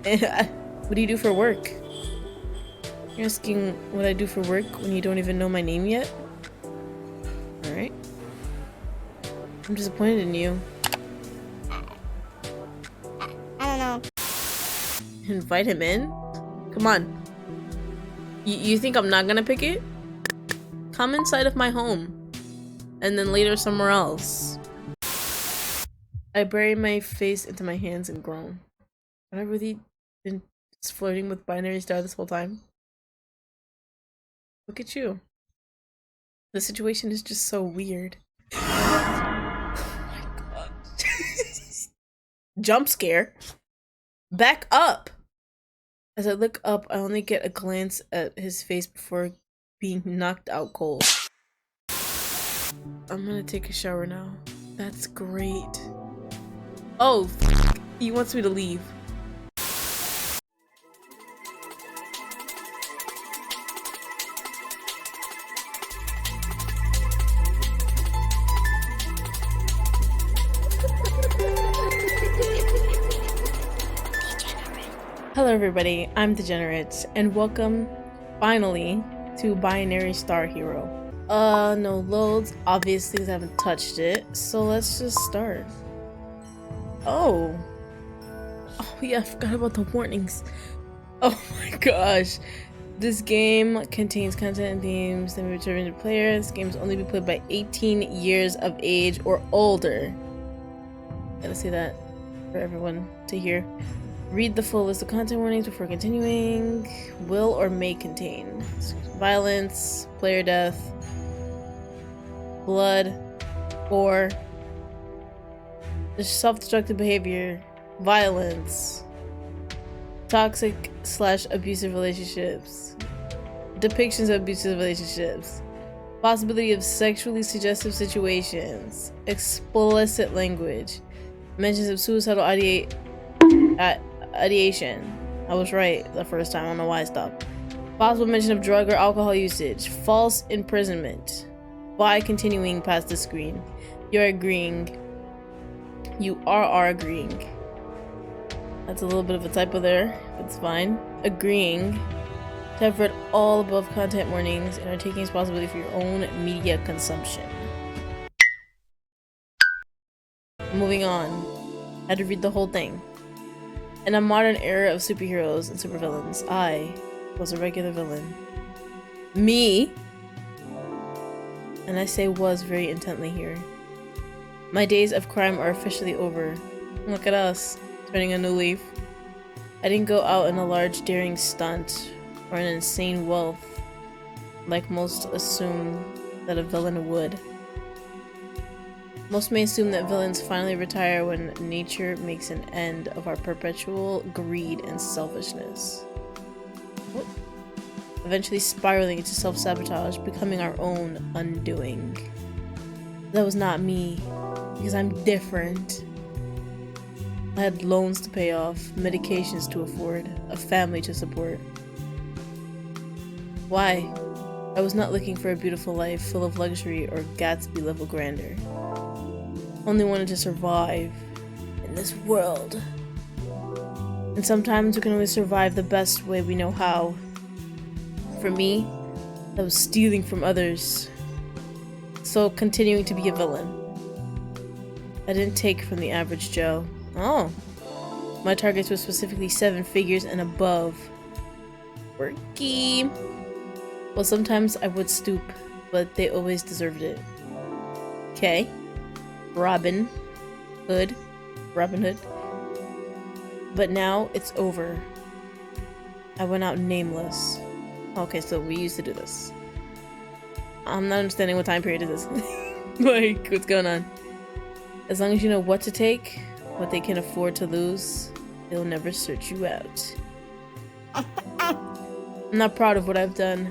What do you do for work? You're asking what I do for work when you don't even know my name yet? Alright. I'm disappointed in you. I don't know. Invite him in? Come on. You think I'm not gonna pick it? Come inside of my home. And then later somewhere else. I bury my face into my hands and groan. Have I really been flirting with Binary Star this whole time? Look at you. The situation is just so weird. Oh my god. Jump scare. Back up! As I look up, I only get a glance at his face before being knocked out cold. I'm gonna take a shower now. That's great. Oh, he wants me to leave. Hello everybody, I'm Degenerate, and welcome, finally, to Binary Star Hero. No loads, obviously because I haven't touched it, so let's just start. Oh yeah, I forgot about the warnings. Oh my gosh. This game contains content and themes that may be determined to players. This game is only be played by 18 years of age or older. Gotta say that for everyone to hear. Read the full list of content warnings before continuing. Will or may contain violence, player death, blood, gore, self-destructive behavior, violence, toxic/abusive relationships, depictions of abusive relationships, possibility of sexually suggestive situations, explicit language, mentions of suicidal ideation. I was right the first time, I don't know why I stopped. Possible mention of drug or alcohol usage, false imprisonment. By continuing past the screen, you're agreeing. You are agreeing. That's a little bit of a typo there, but it's fine. Agreeing to have read all above content warnings and are taking responsibility for your own media consumption. Moving on. Had to read the whole thing. In a modern era of superheroes and supervillains, I was a regular villain. Me, and I say was very intently here. My days of crime are officially over. Look at us, turning a new leaf. I didn't go out in a large daring stunt or an insane wealth like most assume that a villain would. Most may assume that villains finally retire when nature makes an end of our perpetual greed and selfishness. Whoop. Eventually spiraling into self-sabotage, becoming our own undoing. That was not me, because I'm different. I had loans to pay off, medications to afford, a family to support. Why? I was not looking for a beautiful life full of luxury or Gatsby-level grandeur. Only wanted to survive in this world. And sometimes we can only survive the best way we know how. For me, that was stealing from others. So continuing to be a villain. I didn't take from the average Joe. Oh. My targets were specifically 7 figures and above. Worky. Well, sometimes I would stoop, but they always deserved it. Okay. Robin Hood. But now it's over. I went out nameless. Okay, so we used to do this. I'm not understanding what time period is this. Like, what's going on? As long as you know what to take, what they can afford to lose, they'll never search you out. I'm not proud of what I've done.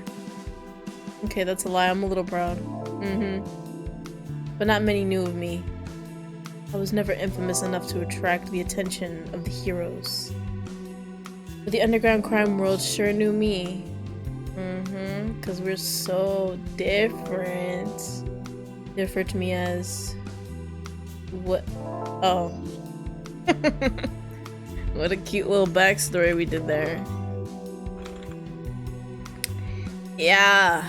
Okay, that's a lie. I'm a little proud. But not many knew of me. I was never infamous enough to attract the attention of the heroes. But the underground crime world sure knew me. Because we're so different. They refer to me as... what? Oh. What a cute little backstory we did there. Yeah.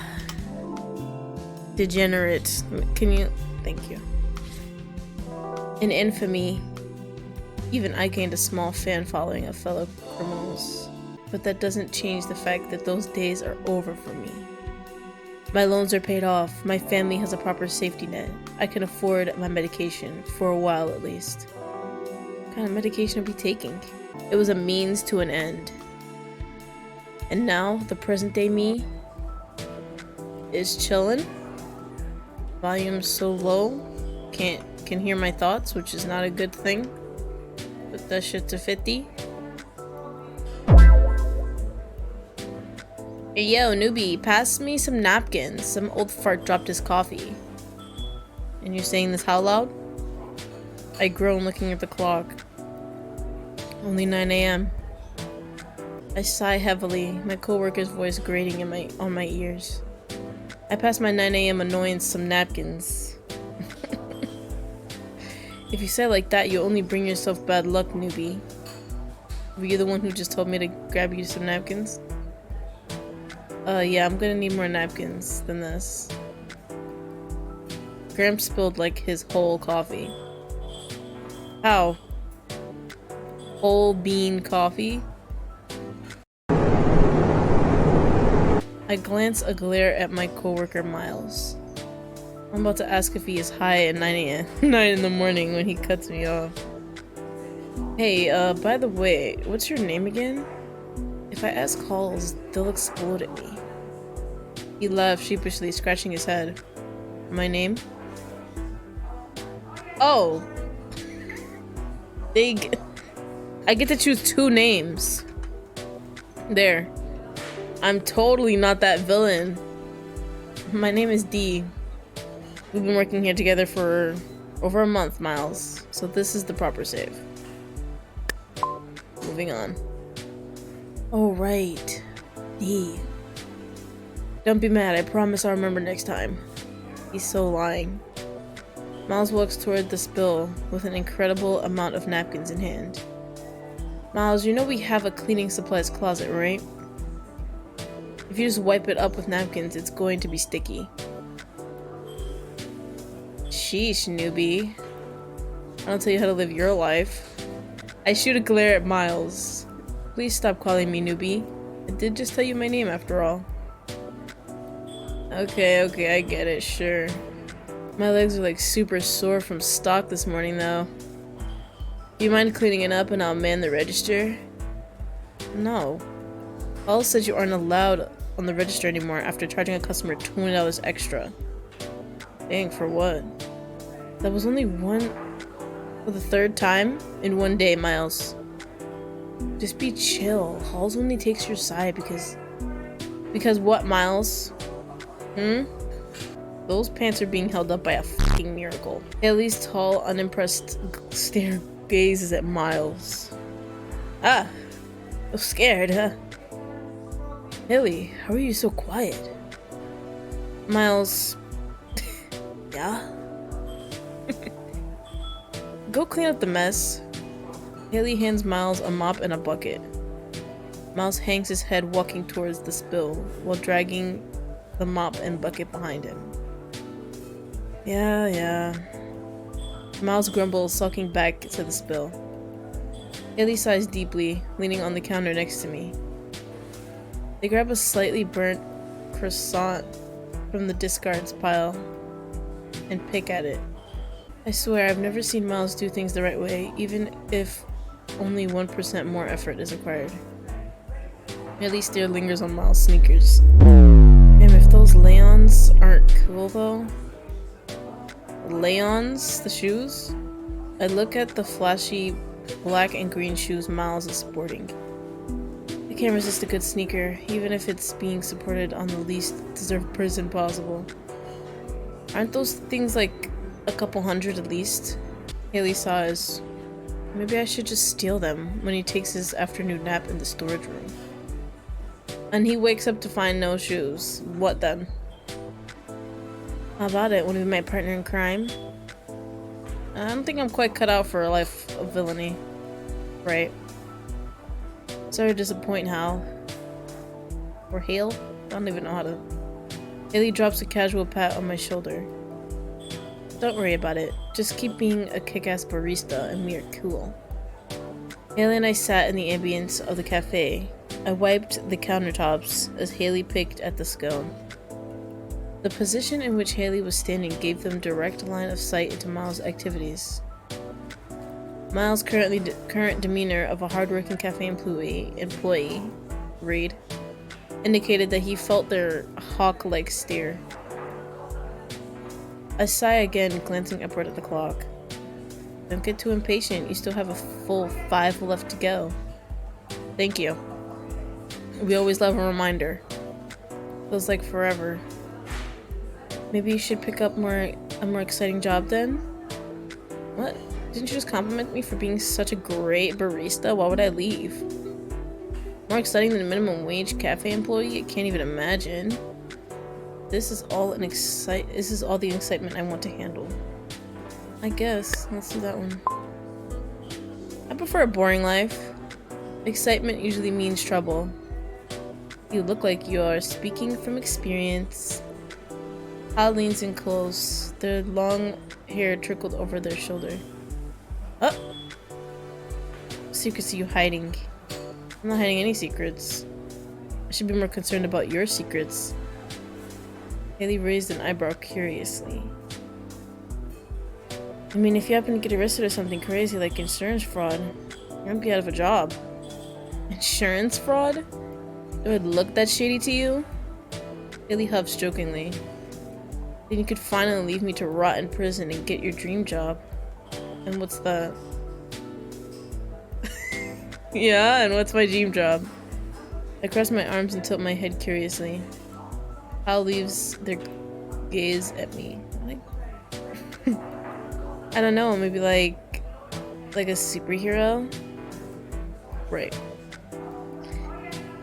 Degenerate. Can you... Thank you. In infamy, even I gained a small fan following of fellow criminals. But that doesn't change the fact that those days are over for me. My loans are paid off, my family has a proper safety net. I can afford my medication, for a while at least. What kind of medication are we taking? It was a means to an end. And now, the present day me is chillin'. Volume's so low, can hear my thoughts, which is not a good thing. Put that shit to 50. Hey, yo, newbie, pass me some napkins. Some old fart dropped his coffee. And you're saying this how loud? I groan looking at the clock. Only 9 a.m. I sigh heavily, my coworker's voice grating on my ears. I pass my 9 a.m. annoyance some napkins. If you say it like that, you only bring yourself bad luck, newbie. Were you the one who just told me to grab you some napkins? Yeah, I'm gonna need more napkins than this. Gramps spilled like his whole coffee. How? Whole bean coffee? I glance a glare at my coworker Miles. I'm about to ask if he is high at 9 a.m. 9 in the morning when he cuts me off. Hey, by the way, what's your name again? If I ask Halls, they'll explode at me. He laughed sheepishly, scratching his head. My name? Oh! I get to choose 2 names. There. I'm totally not that villain. My name is D. We've been working here together for over a month, Miles. So this is the proper save. Moving on. Oh, right. D. Don't be mad, I promise I'll remember next time. He's so lying. Miles walks toward the spill with an incredible amount of napkins in hand. Miles, you know we have a cleaning supplies closet, right? If you just wipe it up with napkins, it's going to be sticky. Sheesh, newbie. I don't tell you how to live your life. I shoot a glare at Miles. Please stop calling me newbie. I did just tell you my name after all. Okay, I get it, sure. My legs are like super sore from stock this morning though. Do you mind cleaning it up and I'll man the register? No. Paul said you aren't allowed on the register anymore after charging a customer $20 extra. Dang, for what? That was only for the 3rd time in 1 day, Miles. Just be chill. Halls only takes your side because what, Miles? Those pants are being held up by a fucking miracle. Haley's tall, unimpressed stare gazes at Miles. Ah, so scared, huh? Haley, how are you so quiet? Miles. Yeah? Go clean up the mess. Haley hands Miles a mop and a bucket. Miles hangs his head walking towards the spill while dragging the mop and bucket behind him. Yeah. Miles grumbles, sulking back to the spill. Haley sighs deeply, leaning on the counter next to me. They grab a slightly burnt croissant from the discards pile and pick at it. I swear I've never seen Miles do things the right way, even if only 1% more effort is required. Haley still lingers on Miles' sneakers. Damn, if those Leons aren't cool though. Leons, the shoes? I look at the flashy black and green shoes Miles is sporting. I can't resist a good sneaker, even if it's being supported on the least deserved person possible. Aren't those things like a couple hundred at least? Haley sighs. Maybe I should just steal them when he takes his afternoon nap in the storage room. And he wakes up to find no shoes. What then? How about it? Want to be my partner in crime? I don't think I'm quite cut out for a life of villainy. Right. Sorry to disappoint, Hal. Or Hale? I don't even know how to... Haley drops a casual pat on my shoulder. Don't worry about it. Just keep being a kick-ass barista and we are cool. Haley and I sat in the ambience of the cafe. I wiped the countertops as Haley picked at the scone. The position in which Haley was standing gave them direct line of sight into Miles' activities. Miles' current demeanor of a hardworking cafe employee, Reed, indicated that he felt their hawk-like stare. I sigh again, glancing upward at the clock. Don't get too impatient, you still have a full 5 left to go. Thank you. We always love a reminder. Feels like forever. Maybe you should pick up a more exciting job then? What? Didn't you just compliment me for being such a great barista? Why would I leave? More exciting than a minimum wage cafe employee? I can't even imagine. This is all the excitement I want to handle. I guess. Let's do that one. I prefer a boring life. Excitement usually means trouble. You look like you are speaking from experience. Hal leans in close. Their long hair trickled over their shoulder. Oh! Secrets are you hiding? I'm not hiding any secrets. I should be more concerned about your secrets. Haley raised an eyebrow curiously. I mean, if you happen to get arrested or something crazy like insurance fraud, you're gonna be out of a job. Insurance fraud? It would look that shady to you? Haley huffs jokingly. Then you could finally leave me to rot in prison and get your dream job. And what's that? Yeah, and what's my dream job? I cross my arms and tilt my head curiously. Hal leaves their gaze at me. Like, I don't know, maybe like a superhero? Right.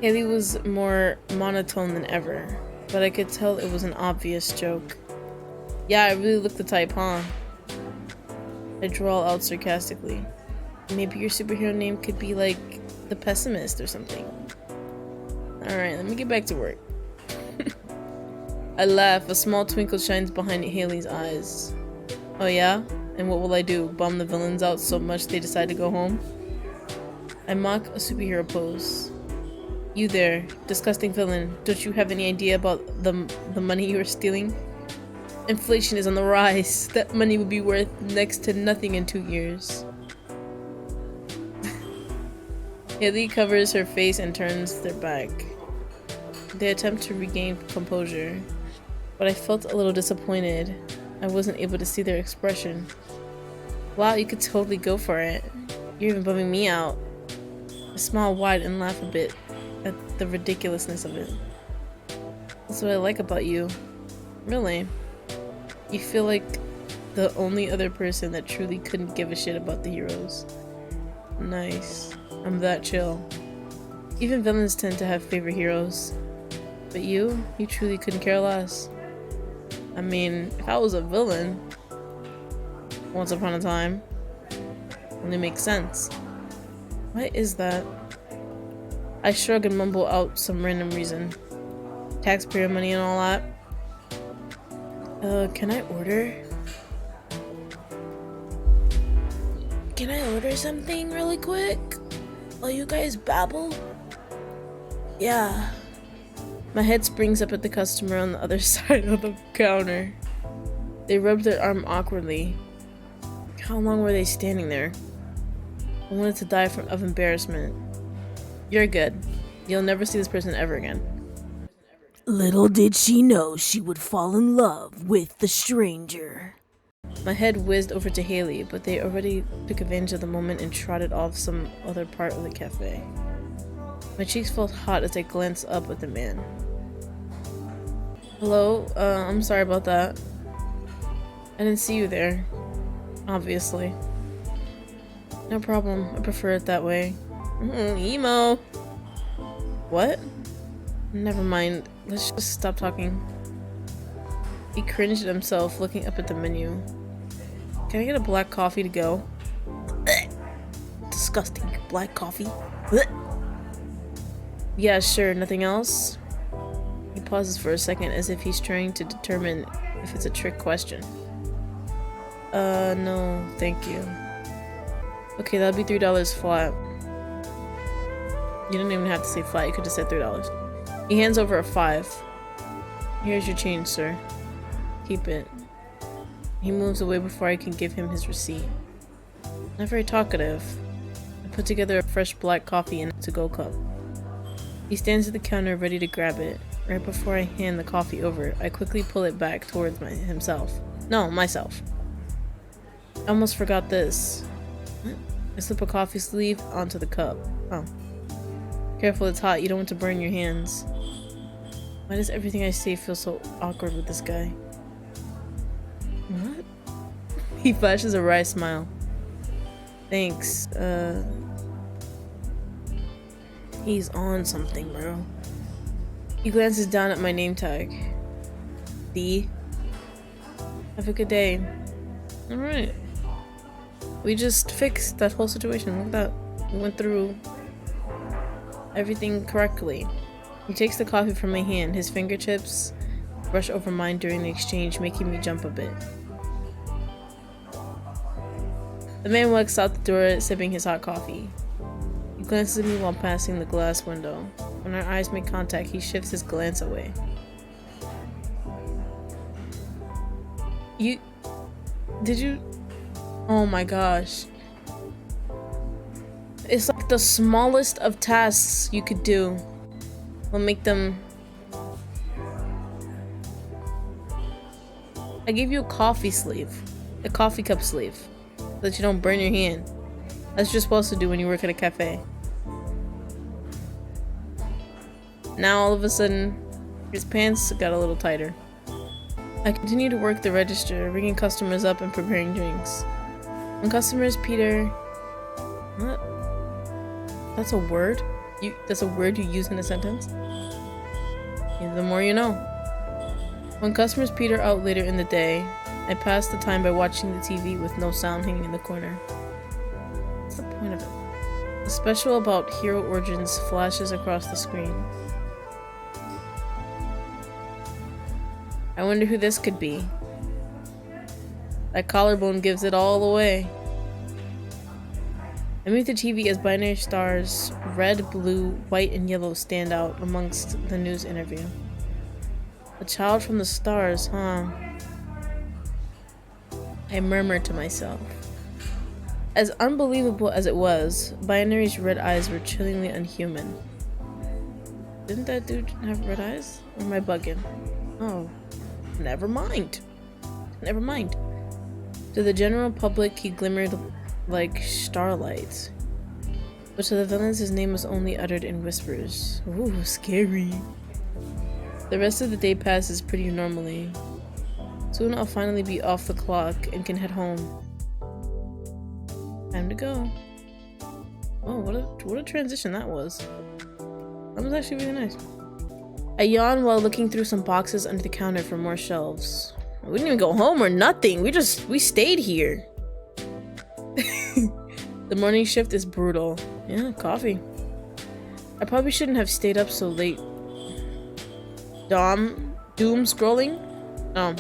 Haley was more monotone than ever, but I could tell it was an obvious joke. Yeah, I really look the type, huh? I drawl out sarcastically. Maybe your superhero name could be like the Pessimist or something. Alright, let me get back to work. I laugh. A small twinkle shines behind Haley's eyes. Oh yeah? And what will I do? Bum the villains out so much they decide to go home? I mock a superhero pose. You there, disgusting villain. Don't you have any idea about the money you are stealing? Inflation is on the rise. That money will be worth next to nothing in 2 years. Haley covers her face and turns their back. They attempt to regain composure, but I felt a little disappointed. I wasn't able to see their expression. Wow, you could totally go for it. You're even bumming me out. I smile wide and laugh a bit at the ridiculousness of it. That's what I like about you. Really. You feel like the only other person that truly couldn't give a shit about the heroes. Nice. I'm that chill. Even villains tend to have favorite heroes. But you truly couldn't care less. I mean, if I was a villain, once upon a time, only makes sense. What is that? I shrug and mumble out some random reason. Taxpayer money and all that. Can I order? Can I order something really quick? While you guys babble? Yeah. My head springs up at the customer on the other side of the counter. They rub their arm awkwardly. How long were they standing there? I wanted to die of embarrassment. You're good. You'll never see this person ever again. Little did she know she would fall in love with the stranger. My head whizzed over to Haley, but they already took advantage of the moment and trotted off some other part of the cafe. My cheeks felt hot as I glanced up at the man. Hello? I'm sorry about that. I didn't see you there. Obviously. No problem. I prefer it that way. Emo! What? Never mind. Let's just stop talking. He cringed at himself, looking up at the menu. Can I get a black coffee to go? Disgusting. Black coffee? Yeah, sure, nothing else? He pauses for a second as if he's trying to determine if it's a trick question. No, thank you. Okay, that'll be $3 flat. You didn't even have to say flat, you could have said $3. He hands over a 5. Here's your change, sir. Keep it. He moves away before I can give him his receipt. Not very talkative. I put together a fresh black coffee in a to-go cup. He stands at the counter ready to grab it. Right before I hand the coffee over, I quickly pull it back towards himself. No, myself. I almost forgot this. I slip a coffee sleeve onto the cup. Oh. Careful, it's hot. You don't want to burn your hands. Why does everything I say feel so awkward with this guy? What? He flashes a wry smile. Thanks, He's on something, bro. He glances down at my name tag. D. Have a good day. Alright. We just fixed that whole situation. Look at that. We went through everything correctly. He takes the coffee from my hand. His fingertips brush over mine during the exchange, making me jump a bit. The man walks out the door, sipping his hot coffee. He glances at me while passing the glass window. When our eyes make contact, he shifts his glance away. Did you? Oh my gosh. It's like the smallest of tasks you could do will make them. I gave you a coffee sleeve. A coffee cup sleeve. So that you don't burn your hand. That's what you're supposed to do when you work at a cafe. Now all of a sudden, his pants got a little tighter. I continue to work the register, ringing customers up and preparing drinks. When customers Peter... What? That's a word? That's a word you use in a sentence? Yeah, the more you know. When customers peter out later in the day, I pass the time by watching the TV with no sound hanging in the corner. What's the point of it? The special about Hero Origins flashes across the screen. I wonder who this could be. That collarbone gives it all away. I move the TV as binary stars, red, blue, white, and yellow stand out amongst the news interview. A child from the stars, huh? I murmur to myself. As unbelievable as it was, Binary's red eyes were chillingly unhuman. Didn't that dude have red eyes? Or am I bugging? Oh. Never mind. Never mind. To the general public, he glimmered like starlight. But to the villains, his name was only uttered in whispers. Ooh, scary. The rest of the day passes pretty normally. Soon I'll finally be off the clock and can head home. Time to go. Oh, what a transition that was. That was actually really nice. I yawn while looking through some boxes under the counter for more shelves. We didn't even go home or nothing. We stayed here. The morning shift is brutal. Yeah, coffee. I probably shouldn't have stayed up so late. Doom scrolling? Oh.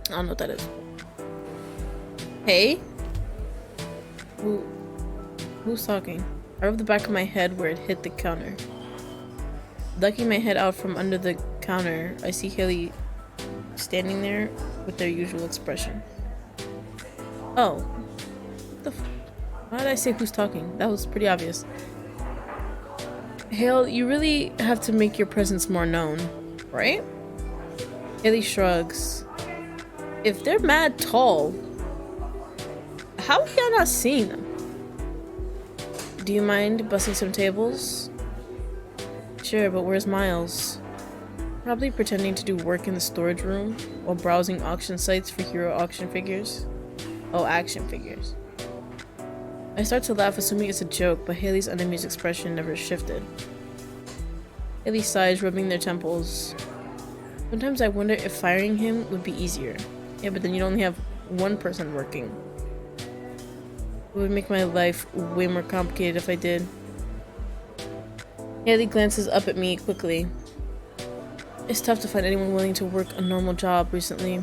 I don't know what that is. Hey? Who's talking? I rubbed the back of my head where it hit the counter. Ducking my head out from under the counter, I see Haley standing there with their usual expression. Oh. What the why did I say who's talking? That was pretty obvious. Hale, you really have to make your presence more known, right? Haley shrugs. If they're mad tall, how are y'all not seeing them? Do you mind busting some tables? Sure, but where's Miles? Probably pretending to do work in the storage room while browsing auction sites for hero auction figures. Oh, action figures. I start to laugh, assuming it's a joke, but Haley's unamused expression never shifted. Haley sighs, rubbing their temples. Sometimes I wonder if firing him would be easier. Yeah, but then you'd only have one person working. It would make my life way more complicated if I did. Haley glances up at me quickly. It's tough to find anyone willing to work a normal job recently.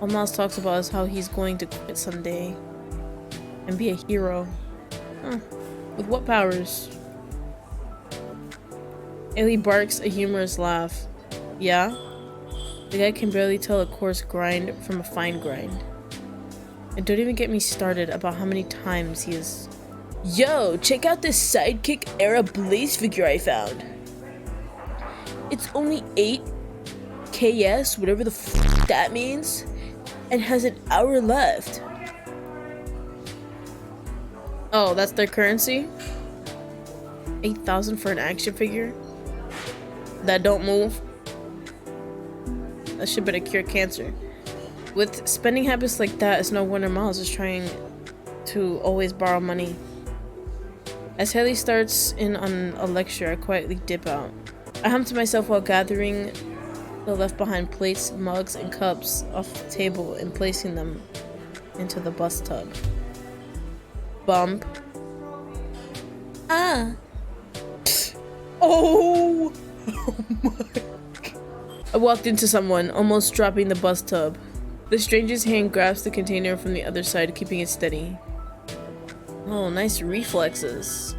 All Miles talks about is how he's going to quit someday and be a hero. Huh. With what powers? Haley barks a humorous laugh. Yeah? The guy can barely tell a coarse grind from a fine grind. And don't even get me started about how many times he is. Yo, check out this Sidekick era Blaze figure I found. It's only 8 KS, whatever the f that means, and has an hour left. Oh, that's their currency? 8,000 for an action figure? That don't move? That shit better cure cancer. With spending habits like that, it's no wonder Miles is trying to always borrow money. As Haley starts in on a lecture, I quietly dip out. I hum to myself while gathering the left behind plates, mugs, and cups off the table and placing them into the bus tub. Bump. Ah! Oh! Oh my God. I walked into someone, almost dropping the bus tub. The stranger's hand grabs the container from the other side, keeping it steady. Oh, nice reflexes.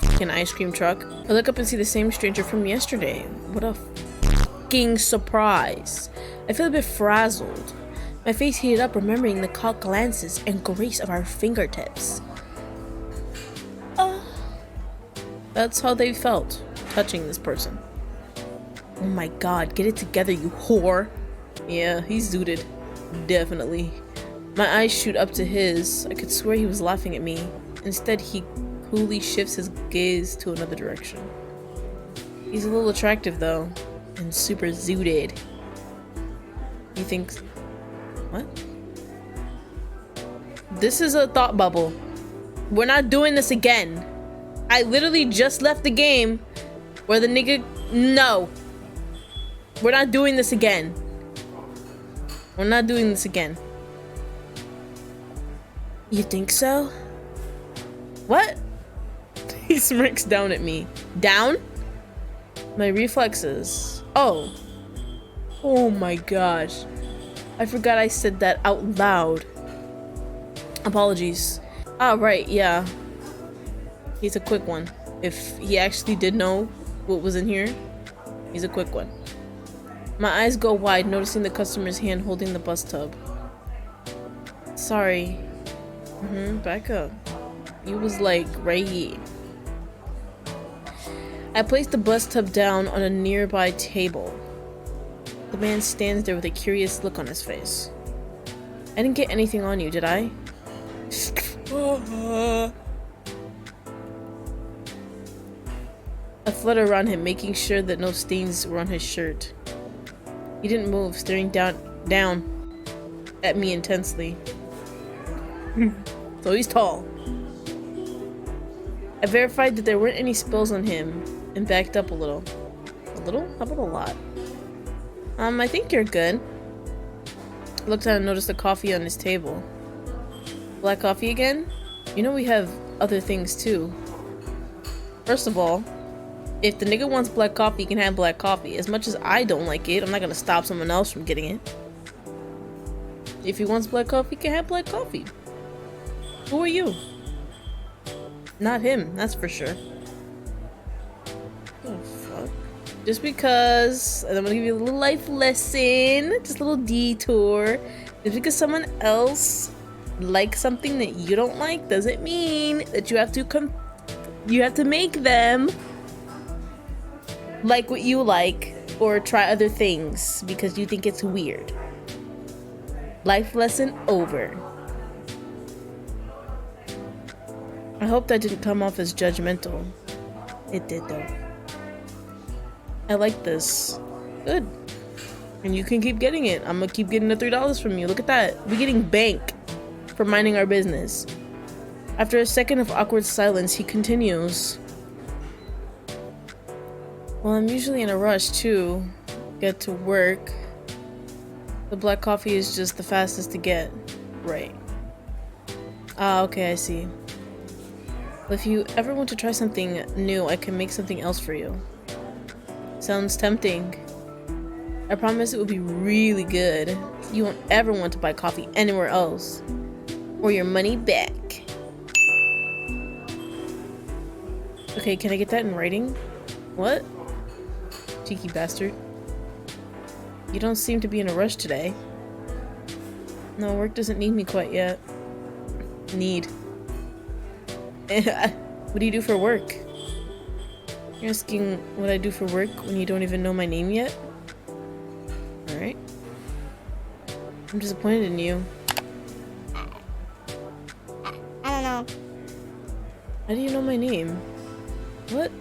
Fucking ice cream truck. I look up and see the same stranger from yesterday. What a fucking surprise. I feel a bit frazzled. My face heated up, remembering the caught glances and grace of our fingertips. That's how they felt, touching this person. Oh my God, get it together, you whore. Yeah, he's zooted. Definitely. My eyes shoot up to his. I could swear he was laughing at me. Instead, he coolly shifts his gaze to another direction. He's a little attractive though, and super zooted. He thinks... What? This is a thought bubble. We're not doing this again. I literally just left the game where the nigga... No. We're not doing this again. We're not doing this again. You think so? What? He smirks down at me. Down? My reflexes. Oh. Oh my gosh. I forgot I said that out loud. Apologies. Ah, right, yeah. He's a quick one. If he actually did know what was in here, he's a quick one. My eyes go wide, noticing the customer's hand holding the bus tub. Sorry. Back up. He was like right here. I placed the bus tub down on a nearby table. The man stands there with a curious look on his face. I didn't get anything on you, did I? I fluttered around him, making sure that no stains were on his shirt. He didn't move, staring down at me intensely. So he's tall. I verified that there weren't any spills on him and backed up a little. A little? How about a lot? I think you're good. I looked down and noticed the coffee on his table. Black coffee again? You know we have other things too. First of all, if the nigga wants black coffee, he can have black coffee. As much as I don't like it, I'm not gonna stop someone else from getting it. If he wants black coffee, he can have black coffee. Who are you? Not him, that's for sure. Oh, fuck. Just because, and I'm gonna give you a little life lesson, just a little detour. Just because someone else likes something that you don't like doesn't mean that you have to make them like what you like or try other things because you think it's weird. Life lesson over. I hope that didn't come off as judgmental. It did though. I like this. Good. And you can keep getting it. I'm gonna keep getting the $3 from you. Look at that. We're getting bank for minding our business. After a second of awkward silence, he continues. Well, I'm usually in a rush to get to work. The black coffee is just the fastest to get. Right. Ah, okay, I see. If you ever want to try something new, I can make something else for you. Sounds tempting. I promise it will be really good. You won't ever want to buy coffee anywhere else. Or your money back. Okay, can I get that in writing? What? Cheeky bastard. You don't seem to be in a rush today. No, work doesn't need me quite yet. Need. What do you do for work? You're asking what I do for work when you don't even know my name yet? Alright. I'm disappointed in you. I don't know. How do you know my name? What?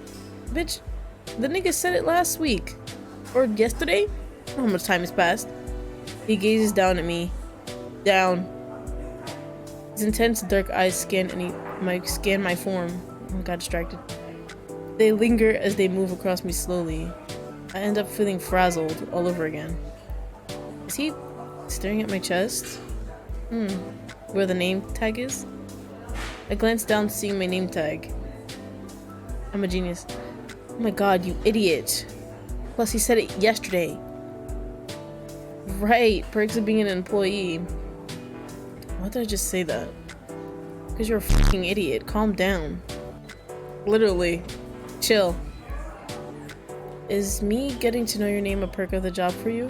Bitch, the nigga said it last week. Or yesterday? I don't know how much time has passed. He gazes down at me. Down. His intense dark eyes scan my form. Oh, I got distracted. They linger as they move across me slowly. I end up feeling frazzled all over again. Is he staring at my chest? Where the name tag is? I glance down, seeing my name tag. I'm a genius. Oh my god, you idiot. Plus, he said it yesterday. Right, perks of being an employee. Why did I just say that? Because you're a fucking idiot. Calm down. Literally. Chill. Is me getting to know your name a perk of the job for you?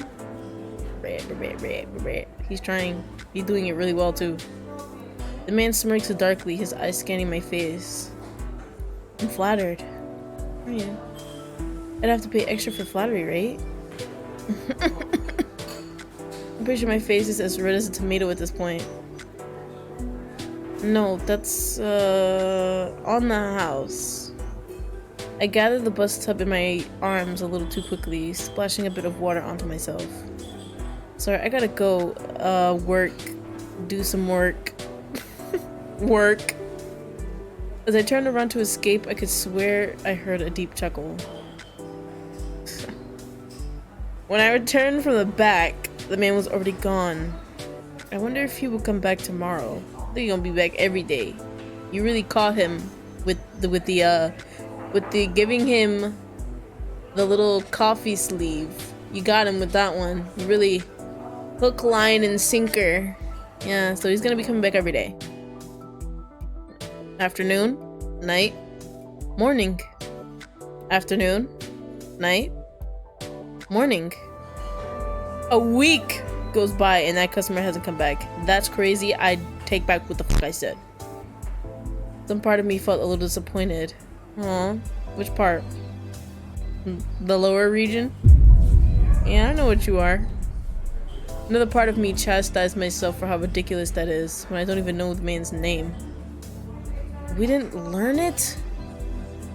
He's trying. He's doing it really well too. The man smirks darkly, his eyes scanning my face. I'm flattered. Oh yeah. I'd have to pay extra for flattery, right? I'm pretty sure my face is as red as a tomato at this point. No, that's on the house. I gather the bus tub in my arms a little too quickly, splashing a bit of water onto myself. Sorry, I gotta go work, do some work. Work. As I turned around to escape, I could swear I heard a deep chuckle. When I returned from the back, the man was already gone. I wonder if he will come back tomorrow. I think he's gonna be back every day. You really caught him with the giving him the little coffee sleeve. You got him with that one. You really hook, line, and sinker. Yeah, so he's gonna be coming back every day. Afternoon, night, morning. Afternoon, night, morning. A week goes by and that customer hasn't come back. That's crazy. I take back what the fuck I said. Some part of me felt a little disappointed. Aw, which part? The lower region? Yeah, I know what you are. Another part of me chastised myself for how ridiculous that is when I don't even know the man's name. We didn't learn it?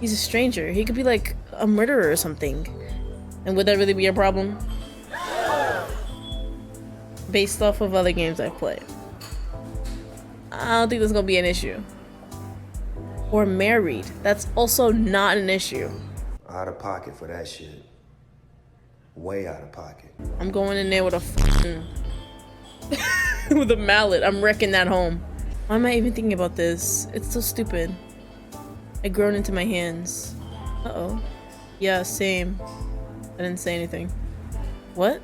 He's a stranger. He could be like a murderer or something. And would that really be a problem? Based off of other games I've played, I don't think there's gonna be an issue. Or married. That's also not an issue. Out of pocket for that shit. Way out of pocket. I'm going in there with a fucking with a mallet. I'm wrecking that home. Why am I even thinking about this? It's so stupid. I groan into my hands. Uh-oh. Yeah, same. I didn't say anything. What?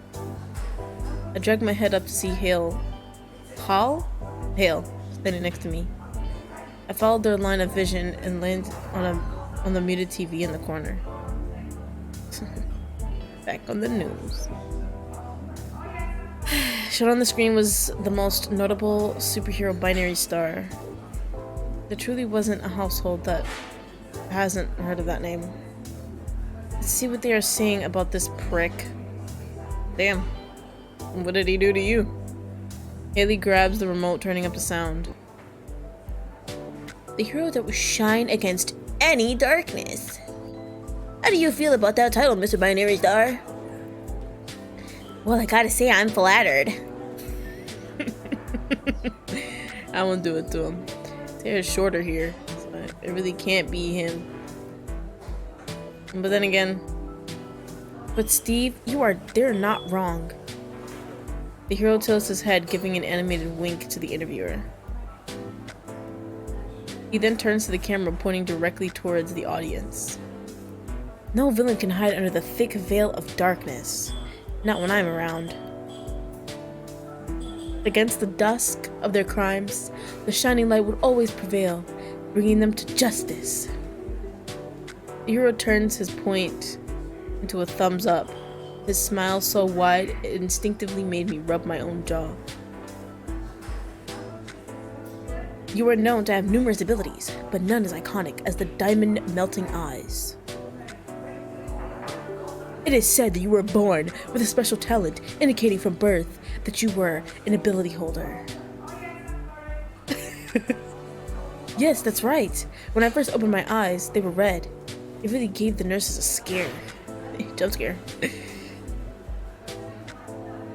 I dragged my head up to see Hale. Hale, standing next to me. I followed their line of vision and landed on the muted TV in the corner. Back on the news. Shown on the screen was the most notable superhero binary star. There truly wasn't a household that hasn't heard of that name. Let's see what they are saying about this prick. Damn. What did he do to you? Haley grabs the remote, turning up the sound. The hero that will shine against any darkness. How do you feel about that title, Mr. Binary Star? Well, I gotta say, I'm flattered. I won't do it to him. His hair is shorter here, so it really can't be him. But then again, but Steve, they're not wrong. The hero tilts his head, giving an animated wink to the interviewer. He then turns to the camera, pointing directly towards the audience. No villain can hide under the thick veil of darkness. Not when I'm around. Against the dusk of their crimes, the shining light would always prevail, bringing them to justice. The hero turns his point into a thumbs up, his smile so wide it instinctively made me rub my own jaw. You are known to have numerous abilities, but none as iconic as the diamond melting eyes. It is said that you were born with a special talent, indicating from birth that you were an ability holder. Yes, that's right. When I first opened my eyes, they were red. It really gave the nurses a scare. Jump scare.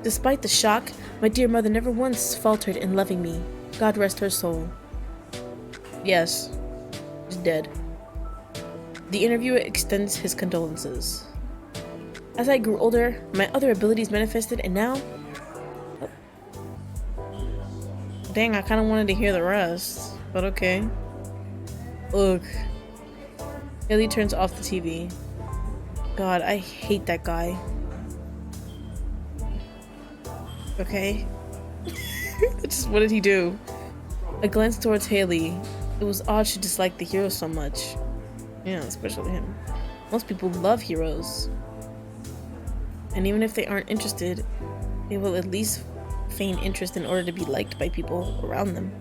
Despite the shock, my dear mother never once faltered in loving me. God rest her soul. Yes, she's dead. The interviewer extends his condolences. As I grew older, my other abilities manifested, and now... Oh. Dang, I kind of wanted to hear the rest, but okay. Ugh. Haley turns off the TV. God, I hate that guy. Okay. Just what did he do? I glanced towards Haley. It was odd she disliked the hero so much. Yeah, especially him. Most people love heroes. And even if they aren't interested, they will at least feign interest in order to be liked by people around them.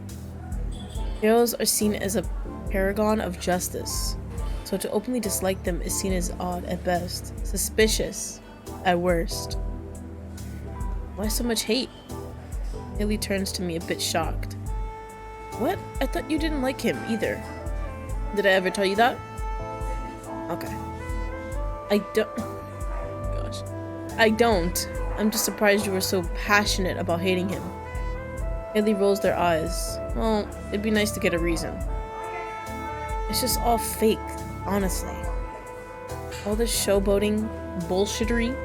Heroes are seen as a paragon of justice, so to openly dislike them is seen as odd at best, suspicious at worst. Why so much hate? Haley turns to me a bit shocked. What? I thought you didn't like him either. Did I ever tell you that? Okay. I don't. I'm just surprised you were so passionate about hating him. Haley rolls their eyes. Well, it'd be nice to get a reason. It's just all fake, honestly. All this showboating, bullshittery,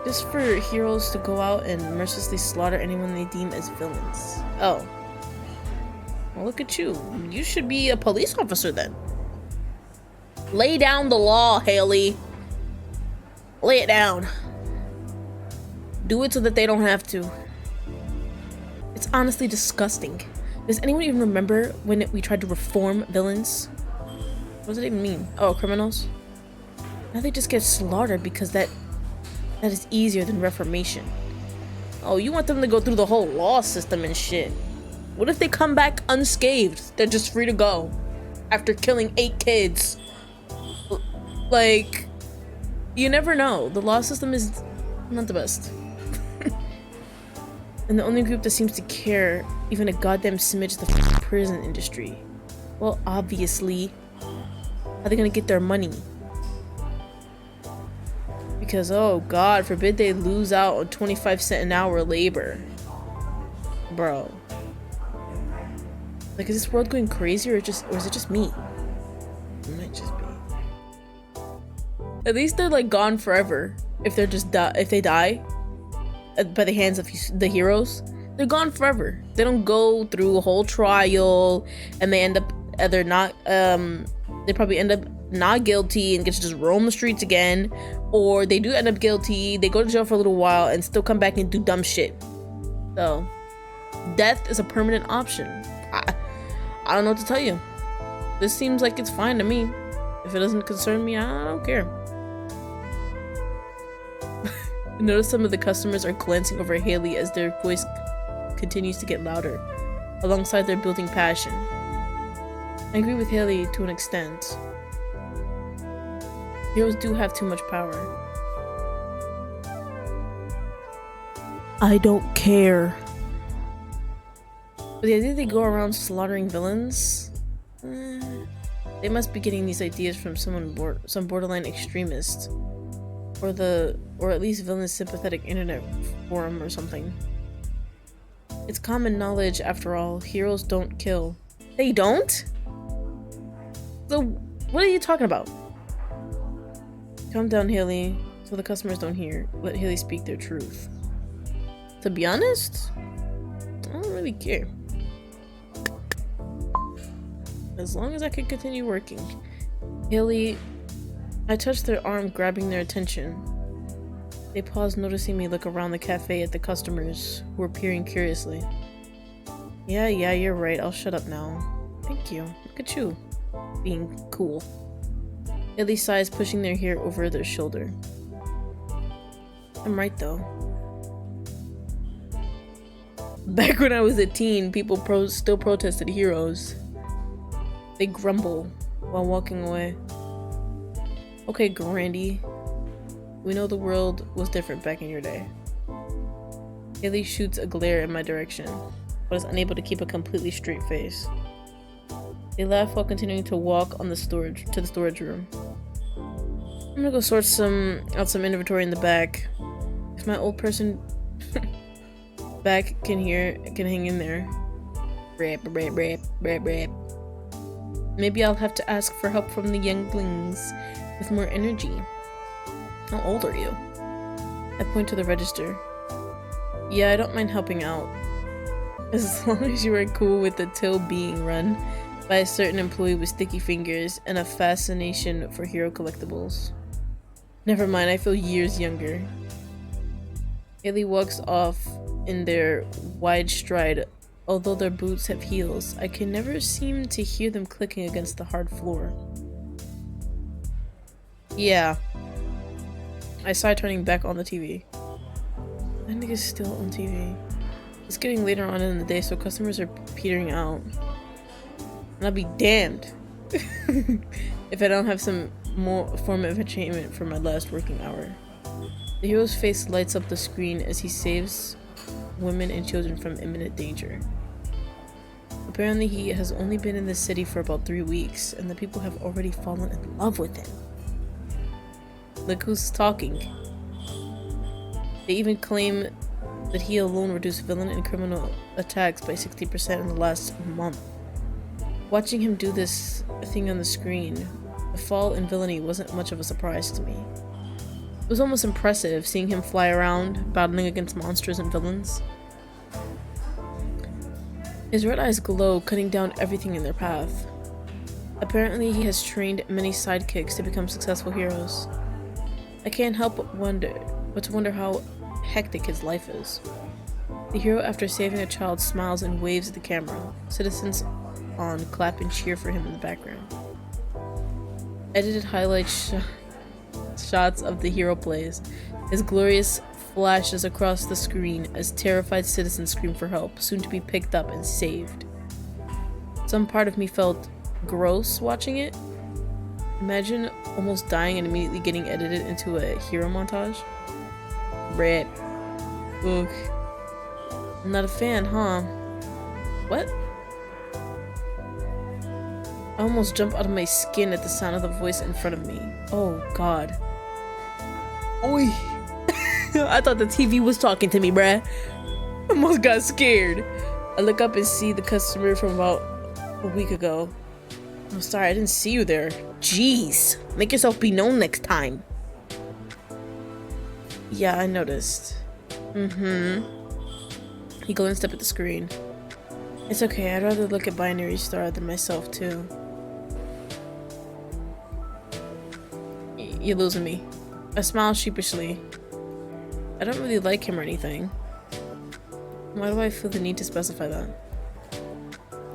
just for heroes to go out and mercilessly slaughter anyone they deem as villains. Oh. Well, look at you. You should be a police officer then. Lay down the law, Haley. Lay it down. Do it so that they don't have to. It's honestly disgusting. Does anyone even remember when we tried to reform villains? What does it even mean? Oh, criminals? Now they just get slaughtered because that is easier than reformation. Oh, you want them to go through the whole law system and shit. What if they come back unscathed? They're just free to go after killing 8 kids. Like, you never know. The law system is not the best. And the only group that seems to care even a goddamn smidge is the prison industry. Well, obviously. How are they gonna get their money? Because, oh god forbid they lose out on 25 cents an hour labor. Bro. Like, is this world going crazy or is it just me? It might just be. At least they're like gone forever. If they're just if they die by the hands of the heroes, they're gone forever. They don't go through a whole trial and they end up either not they probably end up not guilty and get to just roam the streets again, or they do end up guilty, they go to jail for a little while and still come back and do dumb shit. So death is a permanent option. I don't know what to tell you. This seems like it's fine to me. If it doesn't concern me, I don't care. Notice some of the customers are glancing over Haley as their voice continues to get louder, alongside their building passion. I agree with Haley to an extent. Heroes do have too much power. I don't care. But the idea they go around slaughtering villains? They must be getting these ideas from some borderline extremist. Or at least villain sympathetic internet forum or something. It's common knowledge, after all, heroes don't kill. They don't? So, what are you talking about? Calm down, Haley, so the customers don't hear. Let Haley speak their truth. To be honest, I don't really care. As long as I can continue working. Haley, I touched their arm, grabbing their attention. They paused, noticing me look around the cafe at the customers, who were peering curiously. Yeah, you're right. I'll shut up now. Thank you. Look at you. Being cool. Haley sighs, pushing their hair over their shoulder. I'm right, though. Back when I was a teen, people still protested heroes. They grumble while walking away. Okay, Grandy. We know the world was different back in your day. Haley shoots a glare in my direction, but is unable to keep a completely straight face. They laugh while continuing to walk on the storage room. I'm gonna go sort out some inventory in the back. If my old person back can hang in there. Rap, rap, rap, rap, rap. Maybe I'll have to ask for help from the younglings with more energy. How old are you? I point to the register. Yeah, I don't mind helping out. As long as you are cool with the till being run by a certain employee with sticky fingers and a fascination for hero collectibles. Never mind, I feel years younger. Haley walks off in their wide stride. Although their boots have heels, I can never seem to hear them clicking against the hard floor. Yeah. I sigh, turning back on the TV. That nigga's still on TV. It's getting later on in the day, so customers are petering out. And I'll be damned if I don't have some more form of entertainment for my last working hour. The hero's face lights up the screen as he saves women and children from imminent danger. Apparently he has only been in the city for about 3 weeks, and the people have already fallen in love with him. Look who's talking. They even claim that he alone reduced villain and criminal attacks by 60% in the last month. Watching him do this thing on the screen, the fall in villainy wasn't much of a surprise to me. It was almost impressive seeing him fly around, battling against monsters and villains. His red eyes glow, cutting down everything in their path. Apparently he has trained many sidekicks to become successful heroes. I can't help but to wonder how hectic his life is. The hero, after saving a child, smiles and waves at the camera. Citizens on clap and cheer for him in the background. Edited highlight shots of the hero plays. His glorious flashes across the screen as terrified citizens scream for help, soon to be picked up and saved. Some part of me felt gross watching it. Imagine almost dying and immediately getting edited into a hero montage. Rip. Ugh. I'm not a fan, huh? What? I almost jump out of my skin at the sound of the voice in front of me. Oh god. Oi! I thought the TV was talking to me, bruh. I almost got scared. I look up and see the customer from about a week ago. I'm sorry, I didn't see you there. Jeez. Make yourself be known next time. Yeah, I noticed. He glanced up at the screen. It's okay, I'd rather look at Binary Star than myself, too. You're losing me. I smile sheepishly. I don't really like him or anything. Why do I feel the need to specify that?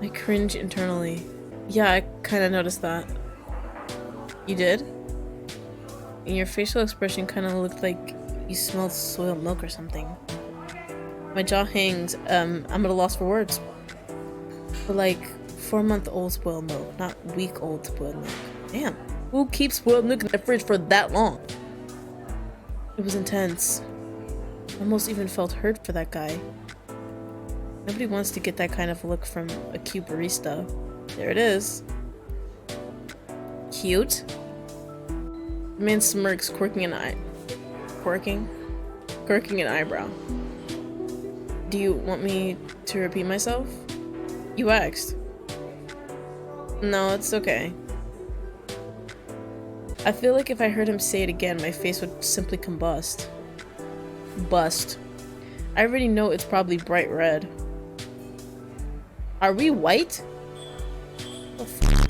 I cringe internally. Yeah, I kinda noticed that. You did? And your facial expression kinda looked like you smelled soiled milk or something. My jaw hangs. I'm at a loss for words. But like 4-month-old spoiled milk, not week-old spoiled milk. Damn. Who keeps spoiled milk in the fridge for that long? It was intense. I almost even felt hurt for that guy. Nobody wants to get that kind of look from a cute barista. There it is. Cute? The man smirks, quirking an eyebrow. Do you want me to repeat myself? You asked. No, it's okay. I feel like if I heard him say it again, my face would simply combust. Bust. I already know it's probably bright red. Are we white? The fuck?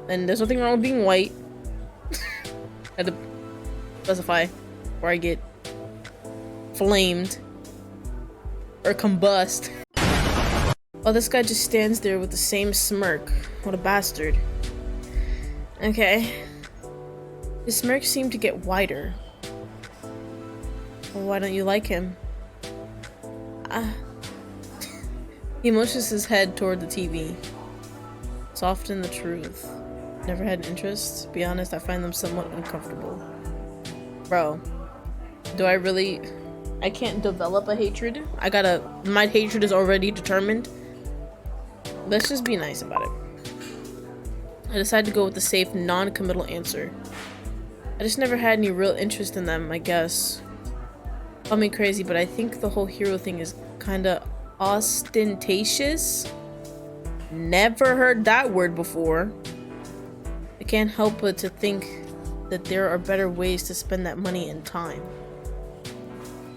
And there's nothing wrong with being white. I had to specify before I get flamed or combust. Oh, this guy just stands there with the same smirk. What a bastard. Okay. His smirk seemed to get wider. Well, why don't you like him? He motions his head toward the TV. Soften the truth. Never had an interest. To be honest, I find them somewhat uncomfortable. Bro, do I really... I can't develop a hatred. My hatred is already determined. Let's just be nice about it. I decided to go with the safe, non-committal answer. I just never had any real interest in them, I guess. Call me crazy, but I think the whole hero thing is kinda ostentatious. Never heard that word before. I can't help but to think that there are better ways to spend that money and time.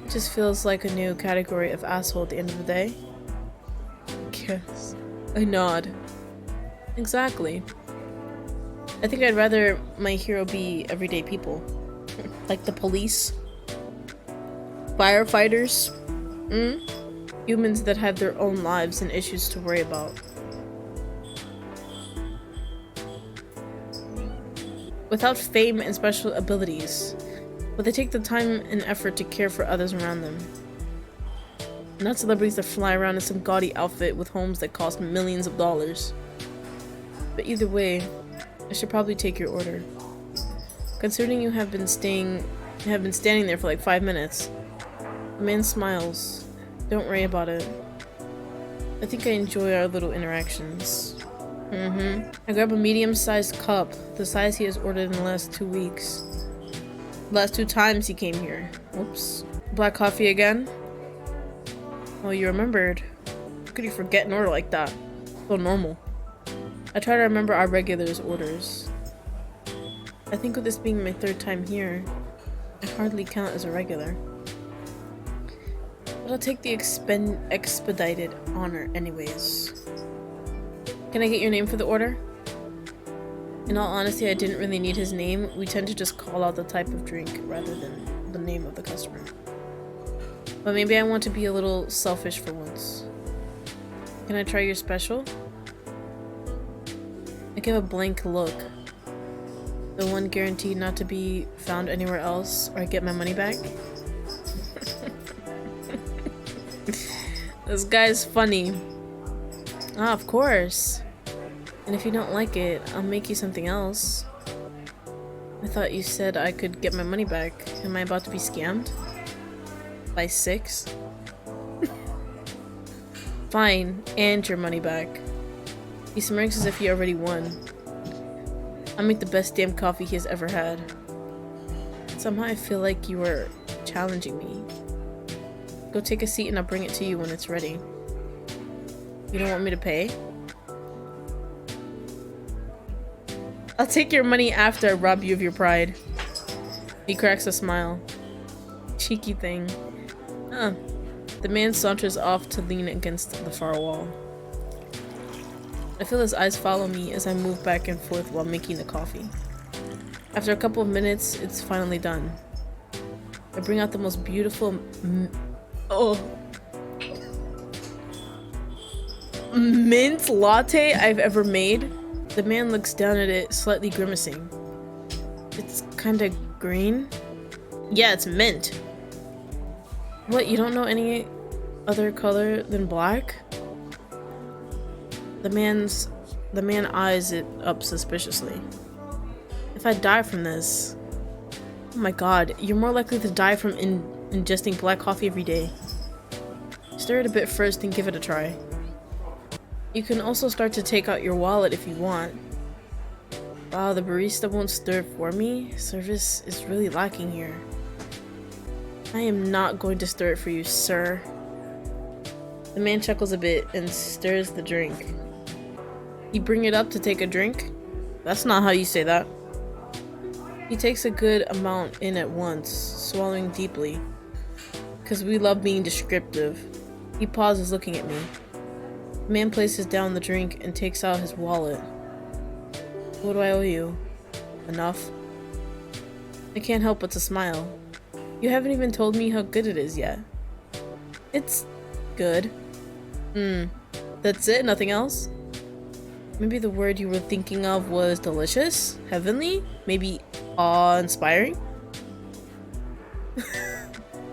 It just feels like a new category of asshole at the end of the day. Yes. I nod. Exactly. I think I'd rather my hero be everyday people. Like the police. Firefighters. Humans that have their own lives and issues to worry about. Without fame and special abilities, but they take the time and effort to care for others around them. Not celebrities that fly around in some gaudy outfit with homes that cost millions of dollars. But either way, I should probably take your order. Considering you have been standing there for like 5 minutes. The man smiles. Don't worry about it. I think I enjoy our little interactions. I grab a medium-sized cup, the size he has ordered in the last 2 weeks. The last 2 times he came here. Oops. Black coffee again? Oh, you remembered. How could you forget an order like that? So normal. I try to remember our regulars' orders. I think with this being my 3rd time here, I hardly count as a regular. But I'll take the expedited honor anyways. Can I get your name for the order? In all honesty, I didn't really need his name. We tend to just call out the type of drink rather than the name of the customer. But maybe I want to be a little selfish for once. Can I try your special? I give a blank look. The one guaranteed not to be found anywhere else, or I get my money back. This guy's funny. Ah, of course. And if you don't like it, I'll make you something else. I thought you said I could get my money back. Am I about to be scammed? By 6? Fine, and your money back. He smirks as if he already won. I'll make the best damn coffee he has ever had. Somehow I feel like you are challenging me. Go take a seat and I'll bring it to you when it's ready. You don't want me to pay? I'll take your money after I rob you of your pride. He cracks a smile. Cheeky thing. The man saunters off to lean against the far wall. I feel his eyes follow me as I move back and forth while making the coffee. After a couple of minutes, it's finally done. I bring out the most beautiful mint latte I've ever made. The man looks down at it, slightly grimacing. It's kinda green? Yeah, it's mint. What, you don't know any other color than black? The man eyes it up suspiciously. If I die from this... Oh my god, you're more likely to die from ingesting black coffee every day. Stir it a bit first and give it a try. You can also start to take out your wallet if you want. Wow, the barista won't stir it for me? Service is really lacking here. I am not going to stir it for you, sir. The man chuckles a bit and stirs the drink. You bring it up to take a drink? That's not how you say that. He takes a good amount in at once, swallowing deeply. Because we love being descriptive. He pauses looking at me. The man places down the drink and takes out his wallet. What do I owe you? Enough? I can't help but to smile. You haven't even told me how good it is yet. It's good. That's it? Nothing else? Maybe the word you were thinking of was delicious? Heavenly? Maybe awe-inspiring?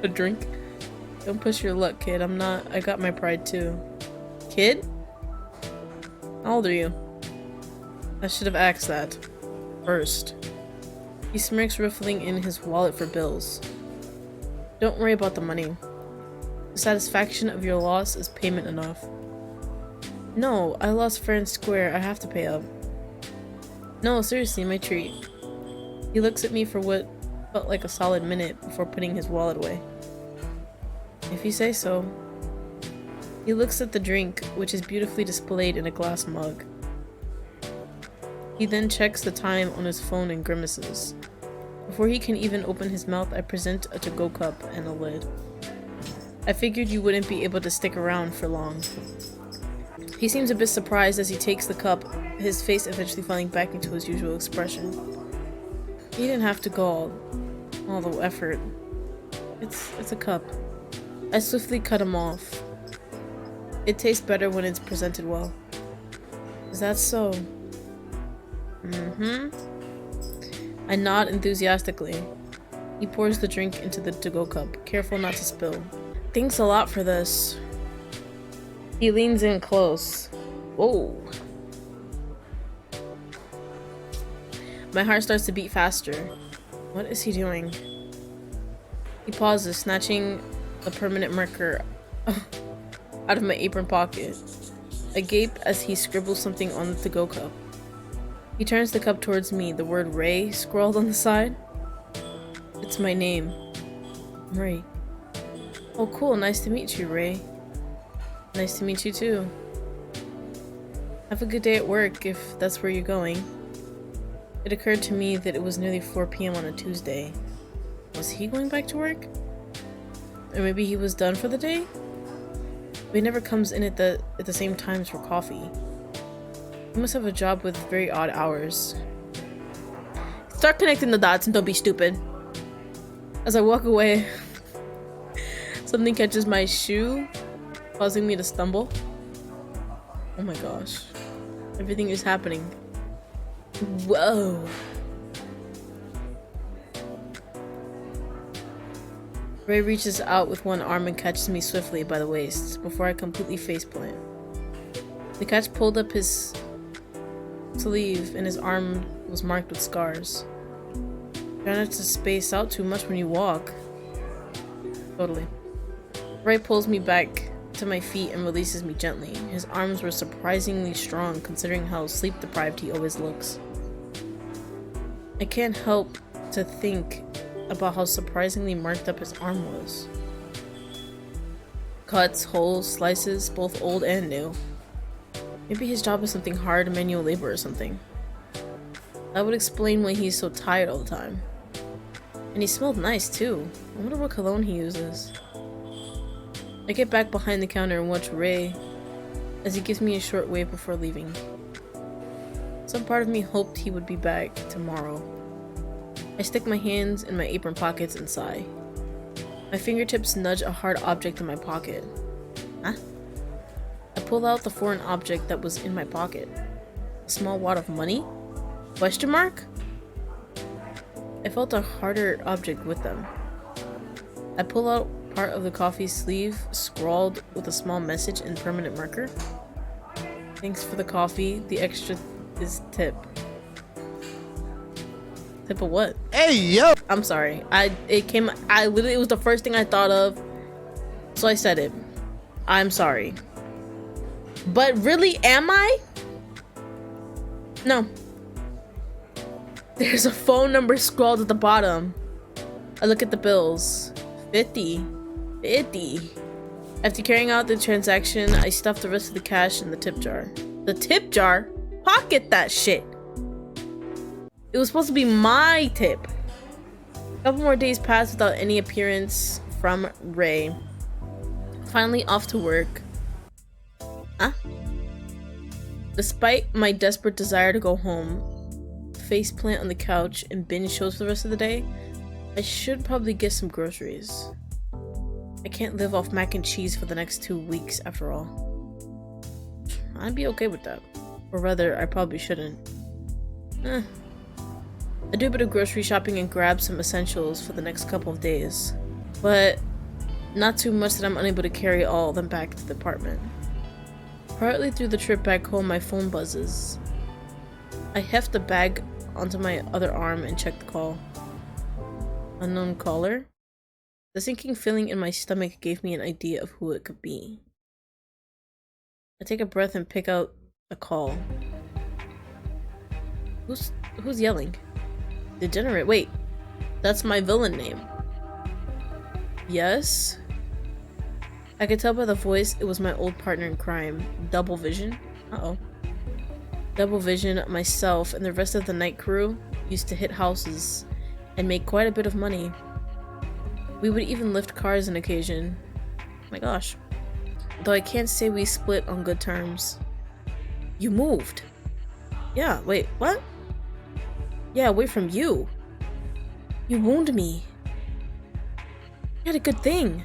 A drink? Don't push your luck, kid. I got my pride too. Kid? How old are you? I should have asked that first. He smirks, riffling in his wallet for bills. Don't worry about the money. The satisfaction of your loss is payment enough. No, I lost fair and square. I have to pay up. No, seriously, my treat. He looks at me for what felt like a solid minute before putting his wallet away. If you say so. He looks at the drink, which is beautifully displayed in a glass mug. He then checks the time on his phone and grimaces. Before he can even open his mouth, I present a to-go cup and a lid. I figured you wouldn't be able to stick around for long. He seems a bit surprised as he takes the cup, his face eventually falling back into his usual expression. He didn't have to go all the effort. It's a cup. I swiftly cut him off. It tastes better when it's presented well. Is that so? I nod enthusiastically. He pours the drink into the to-go cup, careful not to spill. Thanks a lot for this. He leans in close. Whoa. My heart starts to beat faster. What is he doing? He pauses, snatching a permanent marker out of my apron pocket. I gape as he scribbles something on the to-go cup. He turns the cup towards me, the word Ray scrawled on the side. It's my name. Ray. Oh cool, nice to meet you, Ray. Nice to meet you too. Have a good day at work if that's where you're going. It occurred to me that it was nearly 4 p.m. on a Tuesday. Was he going back to work? Or maybe he was done for the day? But he never comes in at the same times for coffee. He must have a job with very odd hours. Start connecting the dots and don't be stupid. As I walk away, something catches my shoe, causing me to stumble. Oh my gosh. Everything is happening. Whoa. Ray reaches out with one arm and catches me swiftly by the waist before I completely faceplant. The catch pulled up his sleeve and his arm was marked with scars. Try not to space out too much when you walk. Totally. Ray pulls me back to my feet and releases me gently. His arms were surprisingly strong considering how sleep deprived he always looks. I can't help to think about how surprisingly marked up his arm was. Cuts, holes, slices, both old and new. Maybe his job is something hard, manual labor or something. That would explain why he's so tired all the time. And he smelled nice too. I wonder what cologne he uses. I get back behind the counter and watch Ray as he gives me a short wave before leaving. Some part of me hoped he would be back tomorrow. I stick my hands in my apron pockets and sigh. My fingertips nudge a hard object in my pocket. Huh? I pull out the foreign object that was in my pocket. A small wad of money? Question mark? I felt a harder object with them. I pull out part of the coffee sleeve, scrawled with a small message in permanent marker. Thanks for the coffee. The extra is tip. Tip of what? Hey, yo! I'm sorry. It was the first thing I thought of. So I said it. I'm sorry. But really, am I? No. There's a phone number scrawled at the bottom. I look at the bills. 50. After carrying out the transaction, I stuff the rest of the cash in the tip jar. The tip jar? Pocket that shit. It was supposed to be my tip. A couple more days passed without any appearance from Ray. Finally off to work. Huh? Despite my desperate desire to go home, faceplant on the couch, and binge shows for the rest of the day, I should probably get some groceries. I can't live off mac and cheese for the next 2 weeks after all. I'd be okay with that. Or rather, I probably shouldn't. I do a bit of grocery shopping and grab some essentials for the next couple of days. But not too much that I'm unable to carry all of them back to the apartment. Partly through the trip back home, my phone buzzes. I heft the bag onto my other arm and check the call. Unknown caller? The sinking feeling in my stomach gave me an idea of who it could be. I take a breath and pick out the call. Who's yelling? Degenerate. Wait, that's my villain name. Yes? I could tell by the voice it was my old partner in crime, Double Vision. Uh-oh. Double Vision, myself, and the rest of the night crew used to hit houses and make quite a bit of money. We would even lift cars on occasion. My gosh. Though I can't say we split on good terms. You moved. Yeah, wait, what? Yeah, away from you. You wounded me. You had a good thing.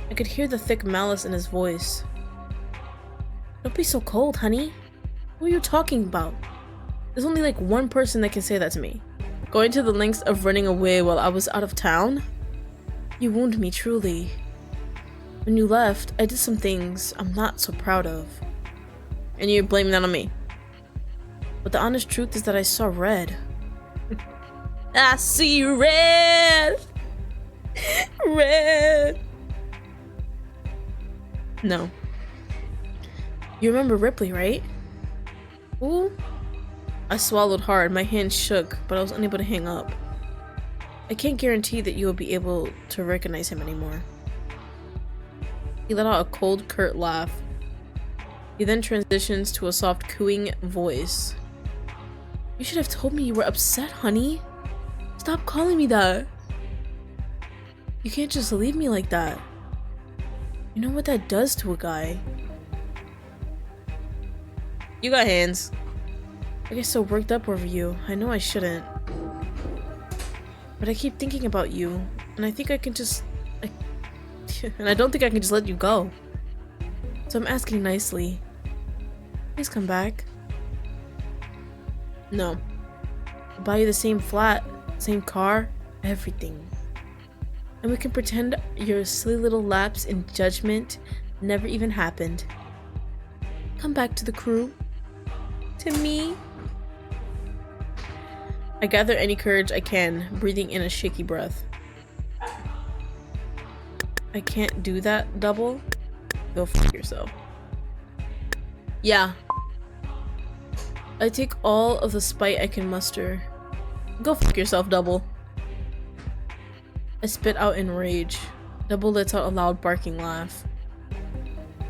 I could hear the thick malice in his voice. Don't be so cold, honey. What are you talking about? There's only like one person that can say that to me. Going to the lengths of running away while I was out of town? You wounded me truly. When you left, I did some things I'm not so proud of. And you're blaming that on me. But the honest truth is that I saw red. I see red! Red! No. You remember Ripley, right? Ooh. I swallowed hard, my hand shook, but I was unable to hang up. I can't guarantee that you will be able to recognize him anymore. He let out a cold, curt laugh. He then transitions to a soft, cooing voice. You should have told me you were upset, honey. Stop calling me that. You can't just leave me like that. You know what that does to a guy. You got hands. I get so worked up over you. I know I shouldn't. But I keep thinking about you, and I think I can just... and I don't think I can just let you go. So I'm asking nicely. Please come back. No. I'll buy you the same flat, same car, everything. And we can pretend your silly little lapse in judgment never even happened. Come back to the crew. To me. I gather any courage I can, breathing in a shaky breath. I can't do that, Double. Go f yourself. Yeah. I take all of the spite I can muster. Go f yourself, Double. I spit out in rage. Double lets out a loud barking laugh.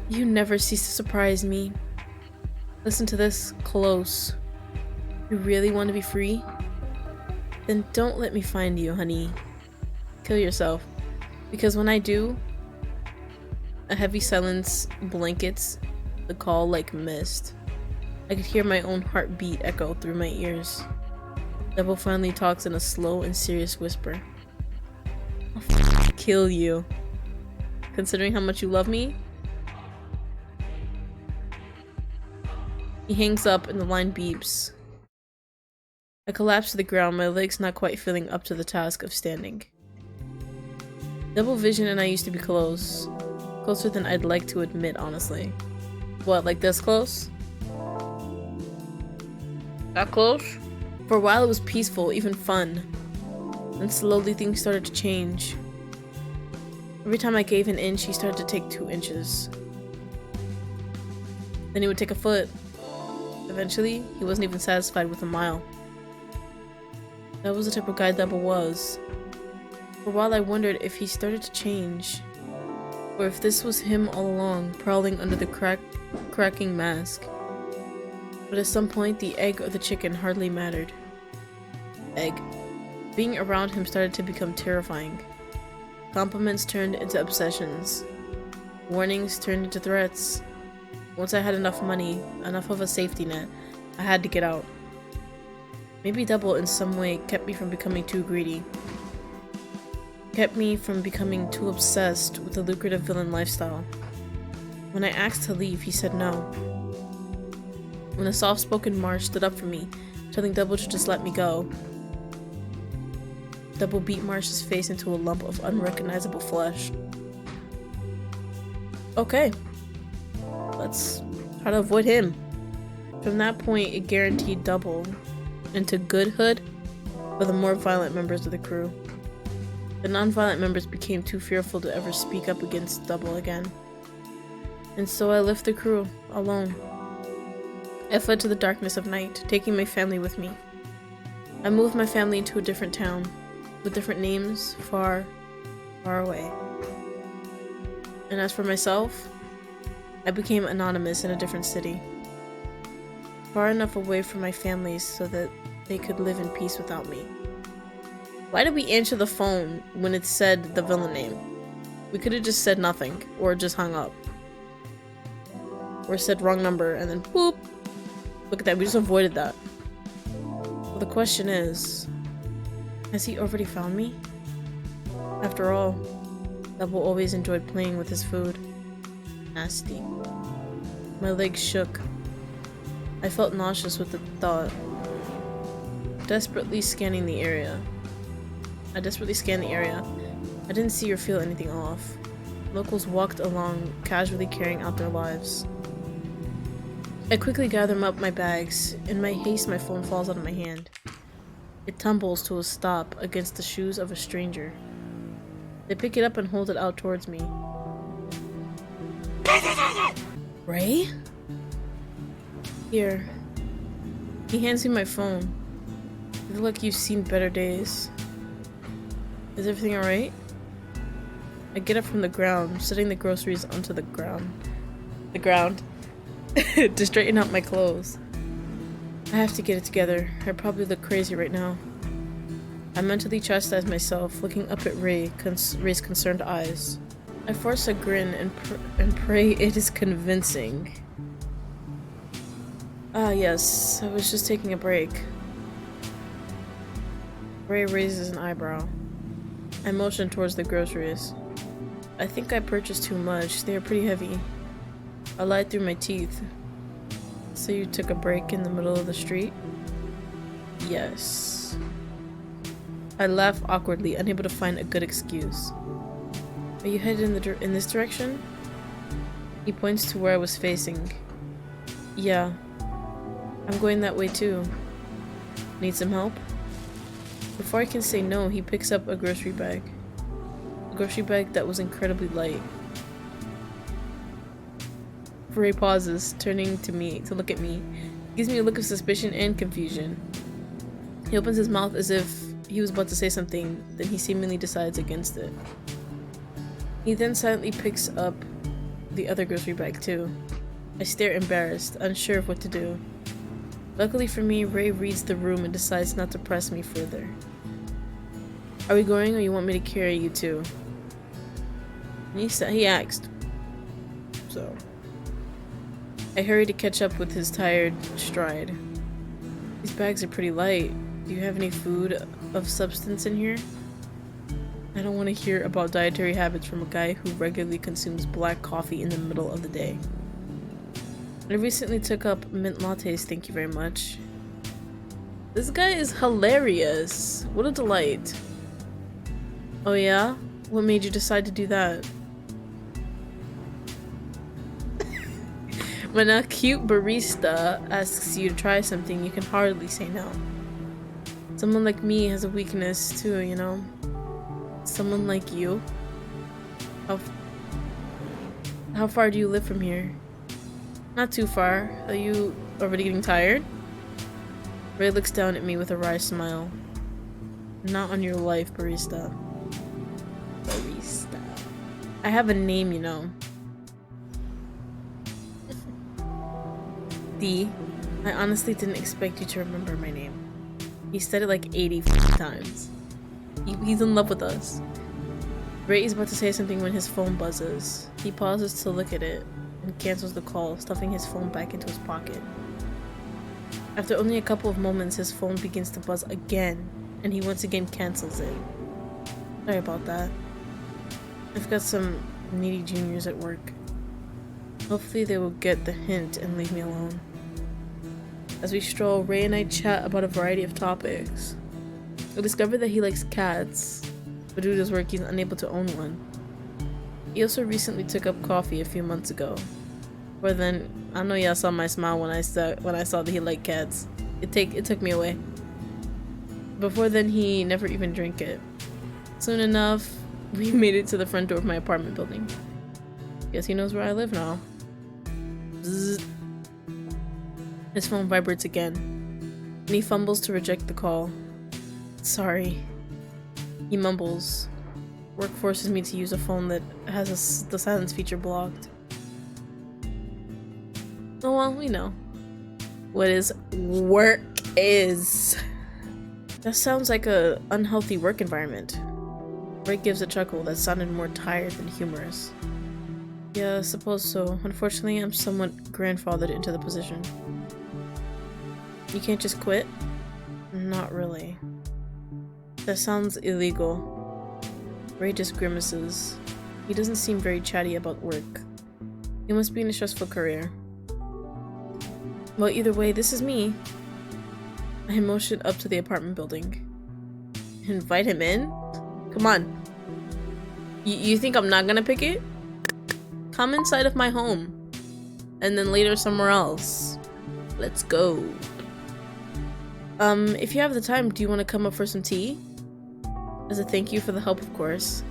You never cease to surprise me. Listen to this close. You really want to be free? Then don't let me find you, honey. Kill yourself. Because when I do, a heavy silence blankets the call like mist. I could hear my own heartbeat echo through my ears. Double finally talks in a slow and serious whisper. I'll kill you. Considering how much you love me? He hangs up and the line beeps. I collapse to the ground, my legs not quite feeling up to the task of standing. Double Vision and I used to be close. Closer than I'd like to admit, honestly. What, like this close? That close? For a while it was peaceful, even fun. Then slowly things started to change. Every time I gave an inch, he started to take 2 inches. Then he would take a foot. Eventually, he wasn't even satisfied with a mile. That was the type of guy Double was. For a while I wondered if he started to change. Or if this was him all along, prowling under the cracking mask. But at some point, the egg or the chicken hardly mattered. Egg. Being around him started to become terrifying. Compliments turned into obsessions. Warnings turned into threats. Once I had enough money, enough of a safety net, I had to get out. Maybe Double in some way kept me from becoming too greedy. Kept me from becoming too obsessed with the lucrative villain lifestyle. When I asked to leave, he said no. When a soft-spoken Marsh stood up for me, telling Double to just let me go, Double beat Marsh's face into a lump of unrecognizable flesh. Okay. Let's try to avoid him. From that point, it guaranteed Double into goodhood for the more violent members of the crew. The non-violent members became too fearful to ever speak up against Double again. And so I left the crew, alone. I fled to the darkness of night, taking my family with me. I moved my family into a different town, with different names, far, far away. And as for myself, I became anonymous in a different city. Far enough away from my families so that they could live in peace without me. Why did we answer the phone when it said the villain name? We could have just said nothing, or just hung up. Or said wrong number, and then boop! Look at that, we just avoided that. Well, the question is, has he already found me? After all, Double always enjoyed playing with his food. Nasty. My legs shook. I felt nauseous with the thought. Desperately scanning the area. I desperately scanned the area. I didn't see or feel anything off. Locals walked along, casually carrying out their lives. I quickly gather up my bags. In my haste, my phone falls out of my hand. It tumbles to a stop against the shoes of a stranger. They pick it up and hold it out towards me. Ray? Here. He hands me my phone. You look like you've seen better days. Is everything alright? I get up from the ground, setting the groceries onto the ground. To straighten out my clothes. I have to get it together. I probably look crazy right now. I mentally chastise myself, looking up at Ray's concerned eyes. I force a grin and pray it is convincing. Ah yes, I was just taking a break. Ray raises an eyebrow. I motion towards the groceries. I think I purchased too much. They are pretty heavy. I lied through my teeth. So you took a break in the middle of the street? Yes. I laugh awkwardly, unable to find a good excuse. Are you headed in this direction? He points to where I was facing. Yeah. I'm going that way too. Need some help? Before I can say no, he picks up a grocery bag. A grocery bag that was incredibly light. Ray pauses, turning to me to look at me. He gives me a look of suspicion and confusion. He opens his mouth as if he was about to say something, then he seemingly decides against it. He then silently picks up the other grocery bag too. I stare embarrassed, unsure of what to do. Luckily for me, Ray reads the room and decides not to press me further. Are we going, or you want me to carry you too? And he asked. So I hurry to catch up with his tired stride. These bags are pretty light. Do you have any food of substance in here? I don't want to hear about dietary habits from a guy who regularly consumes black coffee in the middle of the day. I recently took up mint lattes, thank you very much. This guy is hilarious. What a delight. Oh yeah? What made you decide to do that? When a cute barista asks you to try something, you can hardly say no. Someone like me has a weakness too, you know? Someone like you? How far do you live from here? Not too far. Are you already getting tired? Ray looks down at me with a wry smile. Not on your life, barista. Barista. I have a name, you know. D. I honestly didn't expect you to remember my name. He said it like 80 times. He's in love with us. Ray is about to say something when his phone buzzes. He pauses to look at it. and cancels the call, stuffing his phone back into his pocket. After only a couple of moments, his phone begins to buzz again, and he once again cancels it. Sorry about that. I've got some needy juniors at work. Hopefully they will get the hint and leave me alone. As we stroll, Ray and I chat about a variety of topics. I discovered that he likes cats, but due to his work he's unable to own one. He also recently took up coffee a few months ago. But then, I know y'all saw my smile when I saw that he liked cats. It took me away. Before then, he never even drank it. Soon enough, we made it to the front door of my apartment building. Guess he knows where I live now. Bzzz. His phone vibrates again, and he fumbles to reject the call. Sorry. He mumbles. Work forces me to use a phone that has the silence feature blocked. Oh well, we know what is work is. That sounds like a unhealthy work environment. Ray gives a chuckle that sounded more tired than humorous. Yeah, I suppose so. Unfortunately, I'm somewhat grandfathered into the position. You can't just quit? Not really. That sounds illegal. Ray just grimaces. He doesn't seem very chatty about work. He must be in a stressful career. Well, either way, this is me. I motion up to the apartment building. Invite him in? Come on. You think I'm not gonna pick it? Come inside of my home. And then later somewhere else. Let's go. If you have the time, do you want to come up for some tea? As a thank you for the help, of course.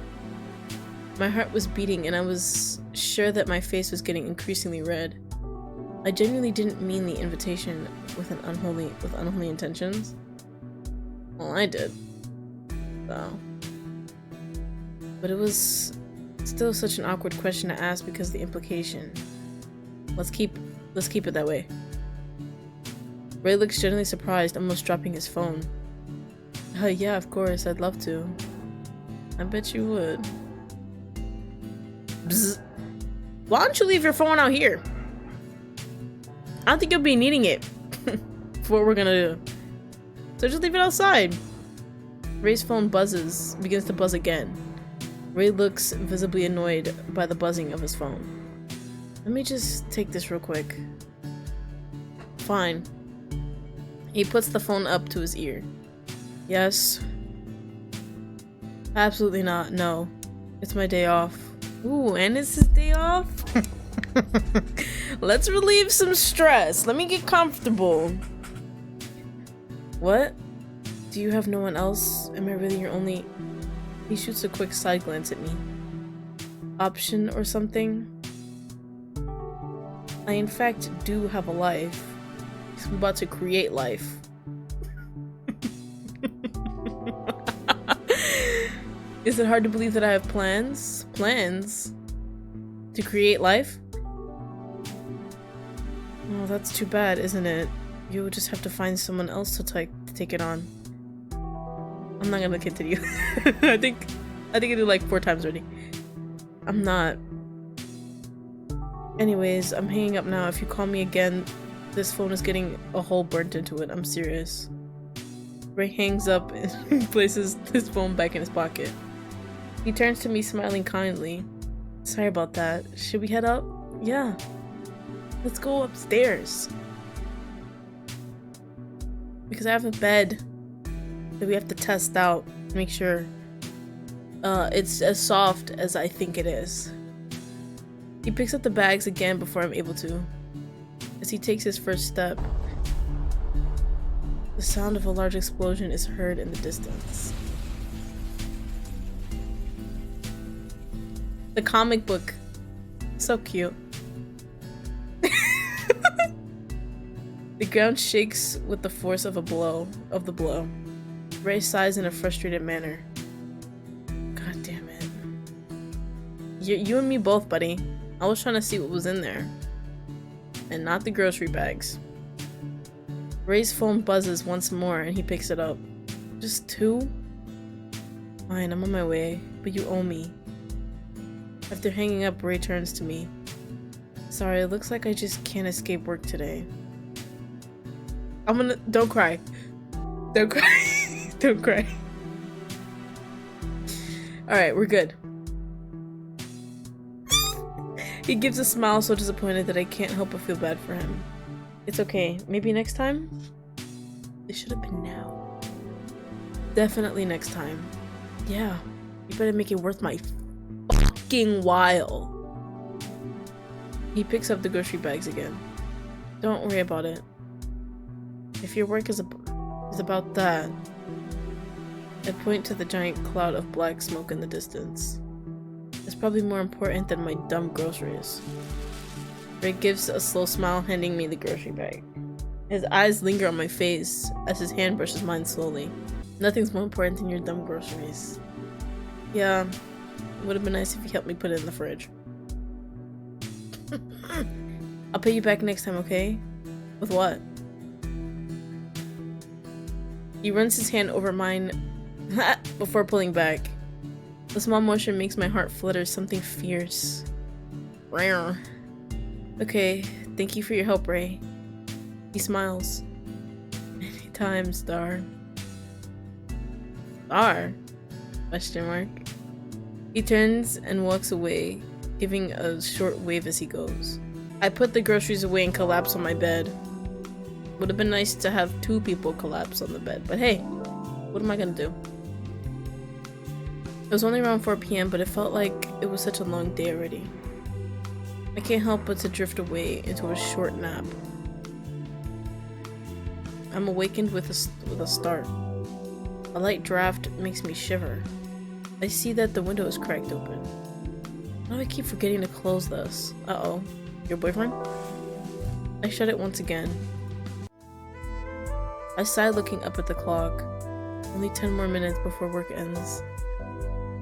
My heart was beating and I was sure that my face was getting increasingly red. I genuinely didn't mean the invitation with unholy intentions. Well, I did. So. But it was still such an awkward question to ask because of the implication. Let's keep it that way. Ray looks genuinely surprised, almost dropping his phone. Yeah, of course, I'd love to. I bet you would. Bzz. Why don't you leave your phone out here? I don't think you'll be needing it for what we're gonna do. So just leave it outside. Ray's phone begins to buzz again. Ray looks visibly annoyed by the buzzing of his phone. Let me just take this real quick. Fine. He puts the phone up to his ear. Yes. Absolutely not. No. It's my day off. Ooh, and it's his day off? Let's relieve some stress. Let me get comfortable. What? Do you have no one else? Am I really your only... He shoots a quick side glance at me. Option or something? I in fact do have a life. I'm about to create life. Is it hard to believe that I have plans? Plans? To create life? Oh, that's too bad, isn't it? You would just have to find someone else to take it on. I'm not gonna continue. I think I did like 4 times already. I'm not. Anyways, I'm hanging up now. If you call me again, this phone is getting a hole burnt into it. I'm serious. Ray hangs up and places his phone back in his pocket. He turns to me, smiling kindly. Sorry about that. Should we head up? Yeah. Let's go upstairs. Because I have a bed that we have to test out to make sure it's as soft as I think it is. He picks up the bags again before I'm able to. As he takes his first step, the sound of a large explosion is heard in the distance. The comic book. So cute. The ground shakes with the force of the blow. Ray sighs in a frustrated manner. God damn it. You and me both, buddy. I was trying to see what was in there. And not the grocery bags. Ray's phone buzzes once more and he picks it up. Just 2? Fine, I'm on my way, but you owe me. After hanging up, Ray turns to me. Sorry, it looks like I just can't escape work today. Don't cry. Don't cry. Don't cry. Alright, we're good. He gives a smile, so disappointed that I can't help but feel bad for him. It's okay. Maybe next time? It should have been now. Definitely next time. Yeah. You better make it worth my fucking while. He picks up the grocery bags again. Don't worry about it. If your work is about that, I point to the giant cloud of black smoke in the distance. It's probably more important than my dumb groceries. Rick gives a slow smile, handing me the grocery bag. His eyes linger on my face as his hand brushes mine slowly. Nothing's more important than your dumb groceries. Yeah, it would have been nice if you helped me put it in the fridge. I'll pay you back next time, okay? With what? He runs his hand over mine before pulling back. The small motion makes my heart flutter something fierce. Rare. Okay, thank you for your help, Ray. He smiles. Anytime, Star. Star? Question mark. He turns and walks away, giving a short wave as he goes. I put the groceries away and collapse on my bed. Would have been nice to have two people collapse on the bed, but hey, what am I gonna do? It was only around 4 p.m, but it felt like it was such a long day already. I can't help but to drift away into a short nap. I'm awakened with a start. A light draft makes me shiver. I see that the window is cracked open. Why do I keep forgetting to close this? Uh-oh. Your boyfriend? I shut it once again. I sigh looking up at the clock. Only 10 more minutes before work ends.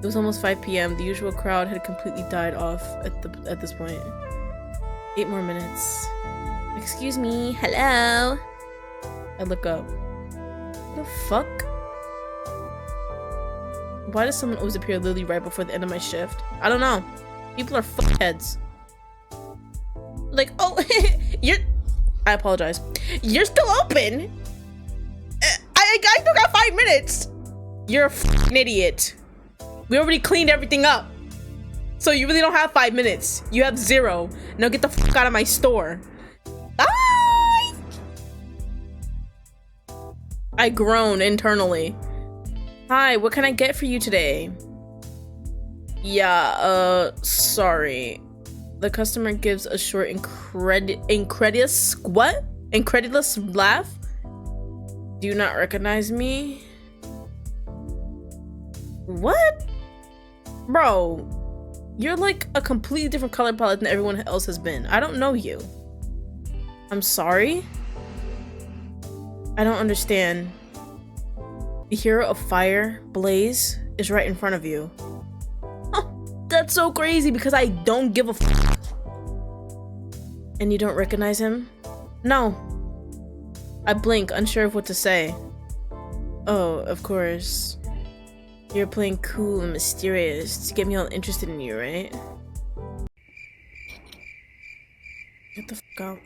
It was almost 5 p.m. The usual crowd had completely died off at this point. 8 more minutes. Excuse me, hello? I look up. What the fuck? Why does someone always appear literally right before the end of my shift? I don't know. People are fuckheads. Like, oh, I apologize. You're still open? I still got 5 minutes. You're a fucking idiot. We already cleaned everything up. So you really don't have 5 minutes. You have 0. Now get the fuck out of my store. Bye! I groan internally. Hi, what can I get for you today? Yeah, sorry. The customer gives a short incredulous laugh. Do you not recognize me? What? Bro, you're like a completely different color palette than everyone else has been. I don't know you. I'm sorry? I don't understand. The hero of fire, Blaze, is right in front of you. That's so crazy because I don't give a f. And you don't recognize him? No. I blink, unsure of what to say. Oh, of course. You're playing cool and mysterious to get me all interested in you, right? Get the f out.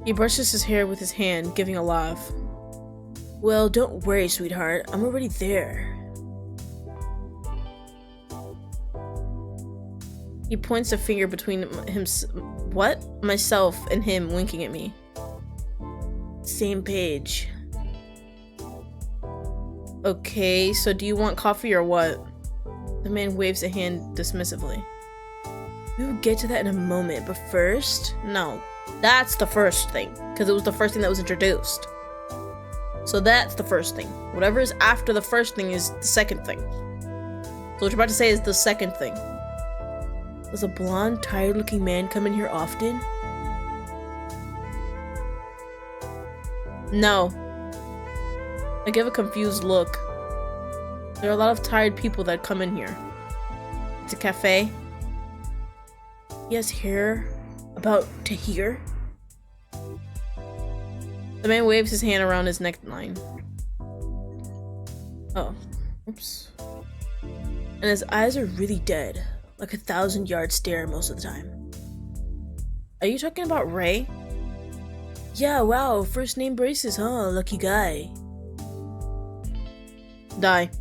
He brushes his hair with his hand, giving a laugh. Well, don't worry, sweetheart. I'm already there. He points a finger between myself and him, winking at me. Same page. Okay, so do you want coffee or what? The man waves a hand dismissively. We will get to that in a moment, but first... No, that's the first thing, because it was the first thing that was introduced. So that's the first thing. Whatever is after the first thing is the second thing. So what you're about to say is the second thing. Does a blonde, tired-looking man come in here often? No. I give a confused look. There are a lot of tired people that come in here. It's a cafe. He has hair about to here. The man waves his hand around his neckline. Oh. Oops. And his eyes are really dead. Like a 1,000-yard stare most of the time. Are you talking about Ray? Yeah, wow, first name braces, huh? Lucky guy. Die.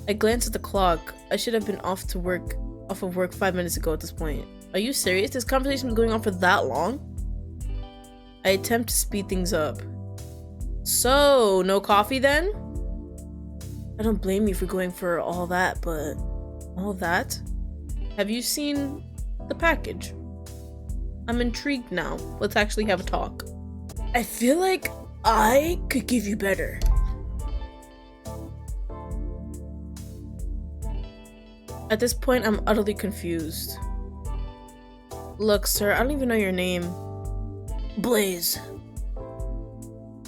I glanced at the clock. I should have been off of work 5 minutes ago at this point. Are you serious? This conversation was going on for that long? I attempt to speed things up. So, no coffee then? I don't blame you for going for all that, but... All that? Have you seen the package? I'm intrigued now. Let's actually have a talk. I feel like I could give you better. At this point, I'm utterly confused. Look, sir, I don't even know your name. Blaze.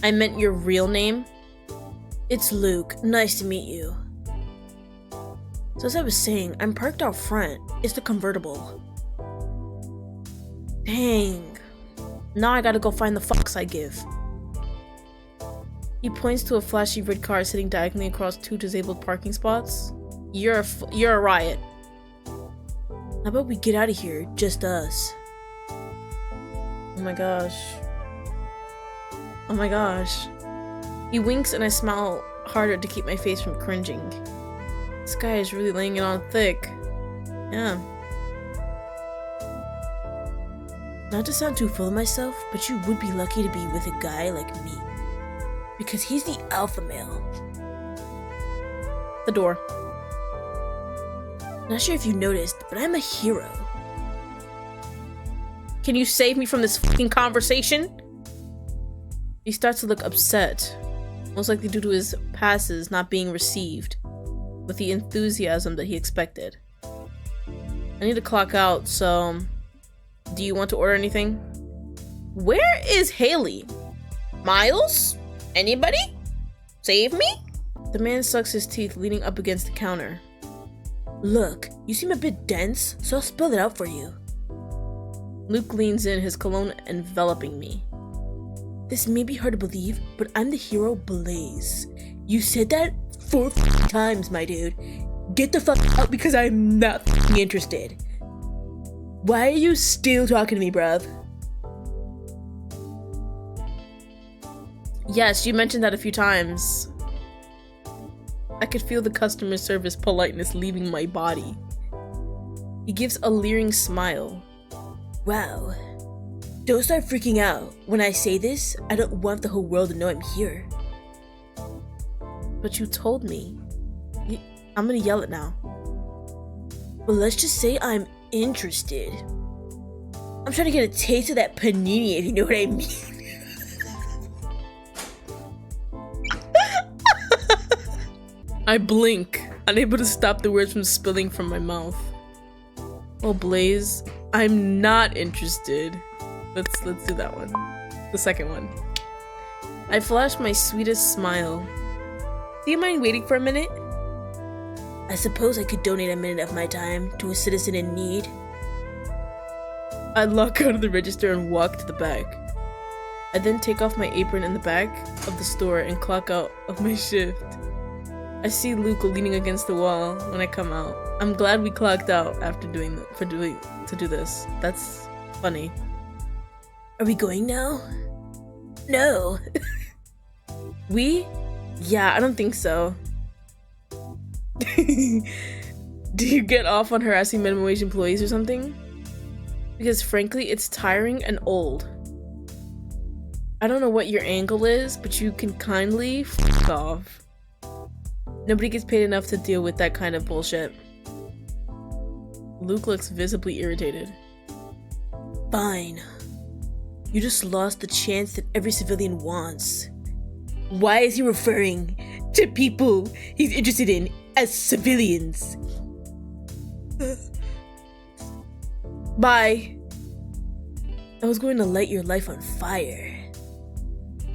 I meant your real name? It's Luke. Nice to meet you. So as I was saying, I'm parked out front. It's the convertible. Dang. Now I gotta go find the fucks I give. He points to a flashy red car sitting diagonally across 2 disabled parking spots. You're a riot. How about we get out of here, just us? Oh my gosh. Oh my gosh. He winks and I smile harder to keep my face from cringing. This guy is really laying it on thick. Yeah. Not to sound too full of myself, but you would be lucky to be with a guy like me. Because he's the alpha male. The door. Not sure if you noticed, but I'm a hero. Can you save me from this fucking conversation? He starts to look upset, most likely due to his passes not being received with the enthusiasm that he expected. I need to clock out, so do you want to order anything? Where is Haley? Miles? Anybody? Save me? The man sucks his teeth, leaning up against the counter. Look, you seem a bit dense, so I'll spell it out for you. Luke leans in, his cologne enveloping me. This may be hard to believe, but I'm the hero Blaze. You said that 4 times, my dude. Get the fuck out because I'm not interested. Why are you still talking to me, bruv? Yes, you mentioned that a few times. I could feel the customer service politeness leaving my body. He gives a leering smile. Wow. Don't start freaking out. When I say this, I don't want the whole world to know I'm here. But you told me. I'm gonna yell it now. Well, let's just say I'm interested. I'm trying to get a taste of that panini, if you know what I mean. I blink, unable to stop the words from spilling from my mouth. Oh, Blaze, I'm not interested. Let's do that one. The second one. I flash my sweetest smile. Do you mind waiting for a minute? I suppose I could donate a minute of my time to a citizen in need. I lock out of the register and walk to the back. I then take off my apron in the back of the store and clock out of my shift. I see Luke leaning against the wall when I come out. I'm glad we clocked out after to do this. That's funny. Are we going now? No. We? Yeah, I don't think so. Do you get off on harassing minimum wage employees or something? Because frankly, it's tiring and old. I don't know what your angle is, but you can kindly f*** off. Nobody gets paid enough to deal with that kind of bullshit. Luke looks visibly irritated. Fine. You just lost the chance that every civilian wants. Why is he referring to people he's interested in as civilians? Bye. I was going to light your life on fire.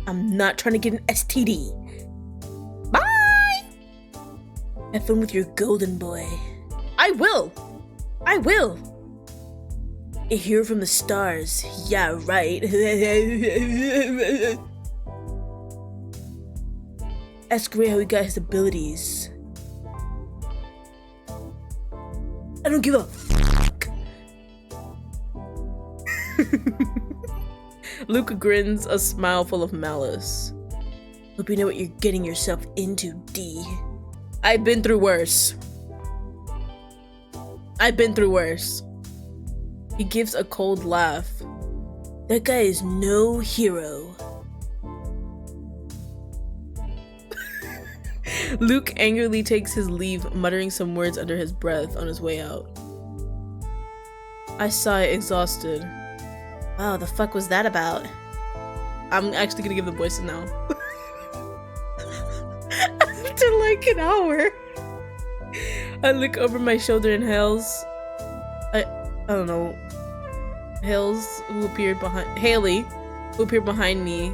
I'm not trying to get an STD. Bye! Have fun with your golden boy. I will! I will! A hero from the stars. Yeah, right. Ask Ray how he got his abilities. I don't give a fuck. Luke grins, a smile full of malice. Hope you know what you're getting yourself into, D. I've been through worse. I've been through worse. He gives a cold laugh. That guy is no hero. Luke angrily takes his leave, muttering some words under his breath on his way out. I sigh, exhausted. Wow, the fuck was that about? I'm actually gonna give the voice now. After like an hour, I look over my shoulder and Hales, I don't know, Haley, who appeared behind me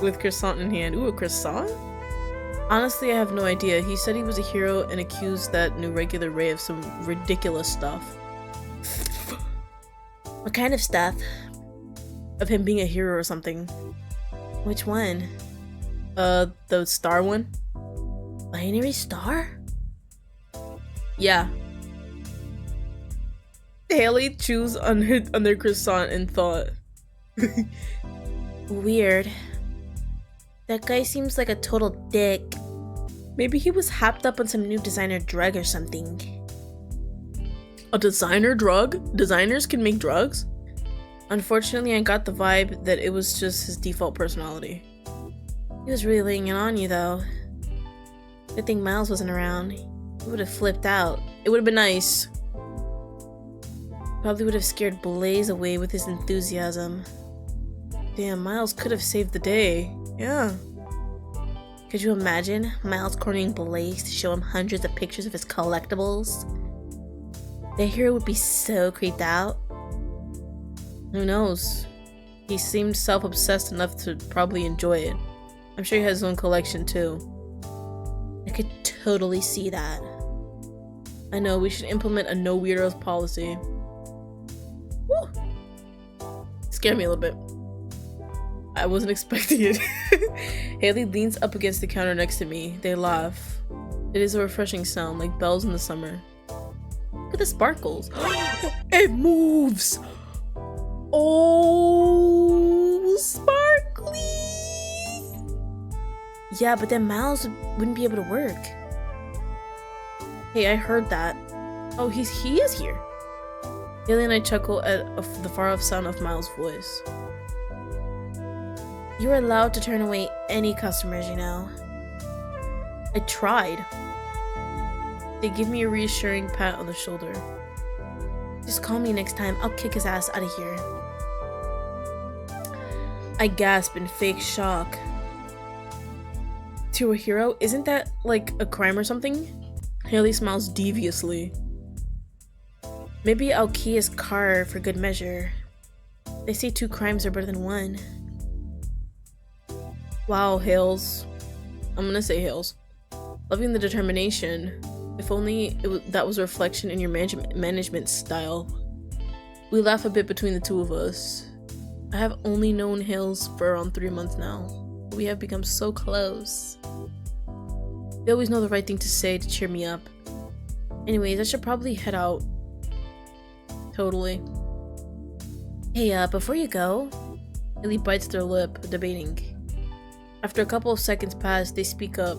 with croissant in hand. Ooh, a croissant? Honestly, I have no idea. He said he was a hero and accused that new regular Ray of some ridiculous stuff. What kind of stuff? Of him being a hero or something. Which one? The star one? Binary star? Yeah. Haley chews on their croissant and thought. Weird. That guy seems like a total dick. Maybe he was Hopped up on some new designer drug or something. a designer drug? Designers can make drugs? Unfortunately, I got the vibe that it was just his default personality. He was really laying it on you, though. Good thing Miles wasn't around. He would have flipped out. It would have been nice. Probably would have scared Blaze away with his enthusiasm. Damn, Miles could have saved the day. Yeah. Could you imagine Miles cornering Blaze to show him hundreds of pictures of his collectibles? The hero would be so creeped out. Who knows? He seemed self-obsessed enough to probably enjoy it. I'm sure he has his own collection too. I could totally see that. I know, we should implement a no weirdos policy. Woo! Scared me a little bit. I wasn't expecting it. Haley leans up against the counter next to me. They laugh. It is a refreshing sound, like bells in the summer. Look at the sparkles. It moves! Oh, sparkly! Yeah, but then Miles wouldn't be able to work. Hey, I heard that. Oh, he is here. Haley and I chuckle at the far-off sound of Miles' voice. You're allowed to turn away any customers, you know. I tried. They give me a reassuring pat on the shoulder. Just call me next time. I'll kick his ass out of here. I gasp in fake shock. To a hero? Isn't that like a crime or something? Haley smiles deviously. Maybe I'll key his car for good measure. They say 2 crimes are better than 1. Wow, Hales. I'm gonna say Hales. Loving the determination. If only that was a reflection in your management style. We laugh a bit between the two of us. I have only known Hales for around 3 months now. We have become so close. They always know the right thing to say to cheer me up. Anyways, I should probably head out. Totally. Hey, before you go... Haley bites their lip, debating. After a couple of seconds pass, they speak up.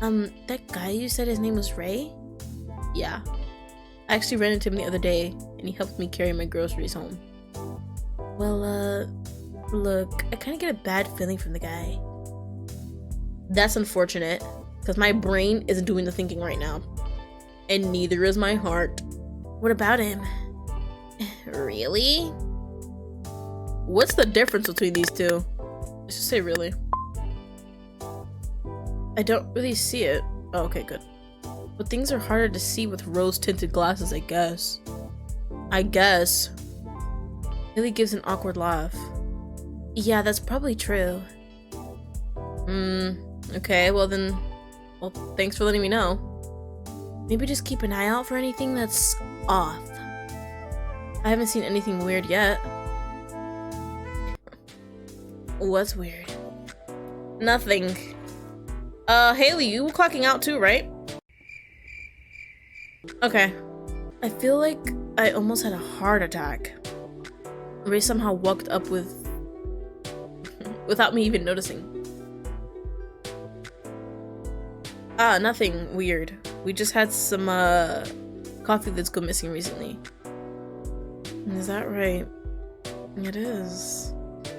That guy you said his name was Ray? Yeah. I actually ran into him the other day, and he helped me carry my groceries home. Well, look, I kinda get a bad feeling from the guy. That's unfortunate, because my brain isn't doing the thinking right now. And neither is my heart. What about him? Really? What's the difference between these two? Let's just say really. I don't really see it. Oh, okay, good. But things are harder to see with rose-tinted glasses, I guess. Haley gives an awkward laugh. Yeah, that's probably true. Okay, well, thanks for letting me know. Maybe just keep an eye out for anything that's off. I haven't seen anything weird yet. What's weird? Nothing. Haley, you were clocking out too, right? Okay. I feel like I almost had a heart attack. Ray somehow walked up without me even noticing. Ah, nothing weird. We just had some coffee that's gone missing recently. Is that right? It is.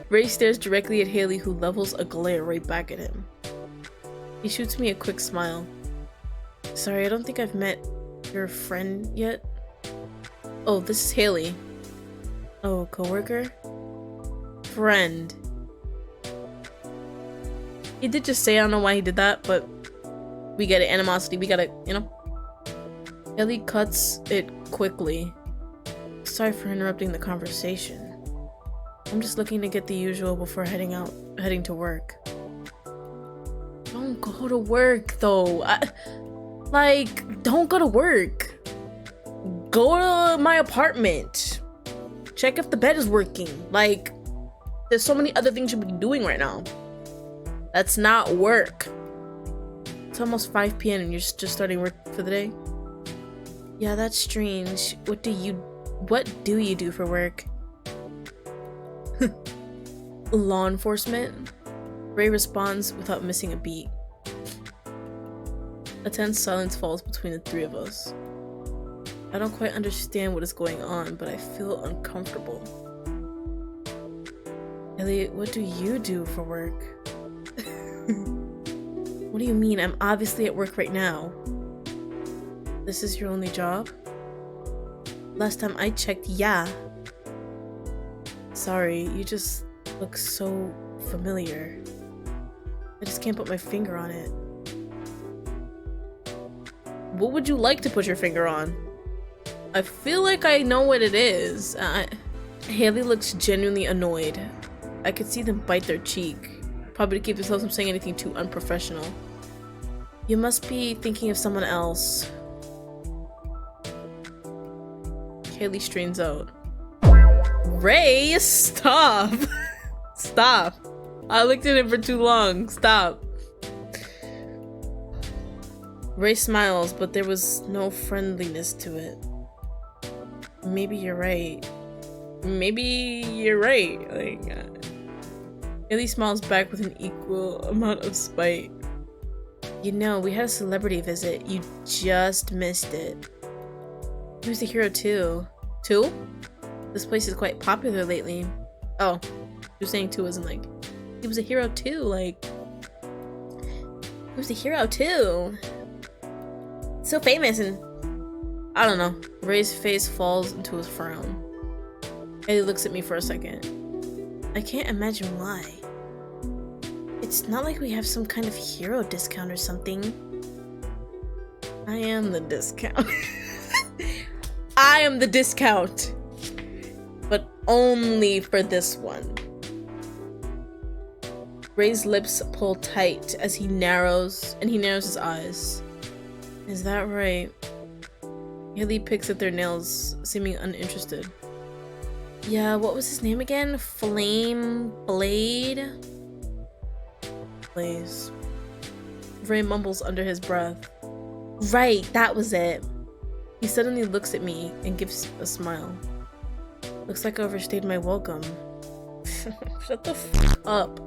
Ray stares directly at Haley, who levels a glare right back at him. He shoots me a quick smile. Sorry, I don't think I've met your friend yet. Oh, this is Haley. Oh, coworker? Friend. He did just say, I don't know why he did that, but we get it. Animosity, we gotta, you know? Haley cuts it quickly. Sorry for interrupting the conversation. I'm just looking to get the usual before heading to work. Don't go to work, though. Don't go to work. Go to my apartment. Check if the bed is working. Like, there's so many other things you could be doing right now. That's not work. It's almost 5 p.m. and you're just starting work for the day? Yeah, that's strange. What do you do for work? Law enforcement? Ray responds without missing a beat. A tense silence falls between the three of us. I don't quite understand what is going on, but I feel uncomfortable. Elliot, what do you do for work? What do you mean? I'm obviously at work right now. This is your only job? Last time I checked, yeah. Sorry, you just look so familiar. I just can't put my finger on it. What would you like to put your finger on? I feel like I know what it is. Haley looks genuinely annoyed. I could see them bite their cheek, probably to keep themselves from saying anything too unprofessional. You must be thinking of someone else. Haley strains out. Ray, stop! Stop. I looked at him for too long. Stop. Ray smiles, but there was no friendliness to it. Maybe you're right. Maybe you're right. Haley smiles back with an equal amount of spite. You know, we had a celebrity visit. You just missed it. He was a hero too. Two? This place is quite popular lately. Oh, you're saying two isn't like... He was a hero too, like... He was a hero too. So famous and... I don't know. Ray's face falls into a frown. Haley looks at me for a second. I can't imagine why. It's not like we have some kind of hero discount or something. I am the discount. I am the discount. But only for this one. Ray's lips pull tight as he narrows his eyes. Is that right? Haley picks at their nails, seeming uninterested. Yeah, what was his name again? Flame Blade? Blaze. Ray mumbles under his breath. Right, that was it. He suddenly looks at me and gives a smile. Looks like I overstayed my welcome. Shut the f up.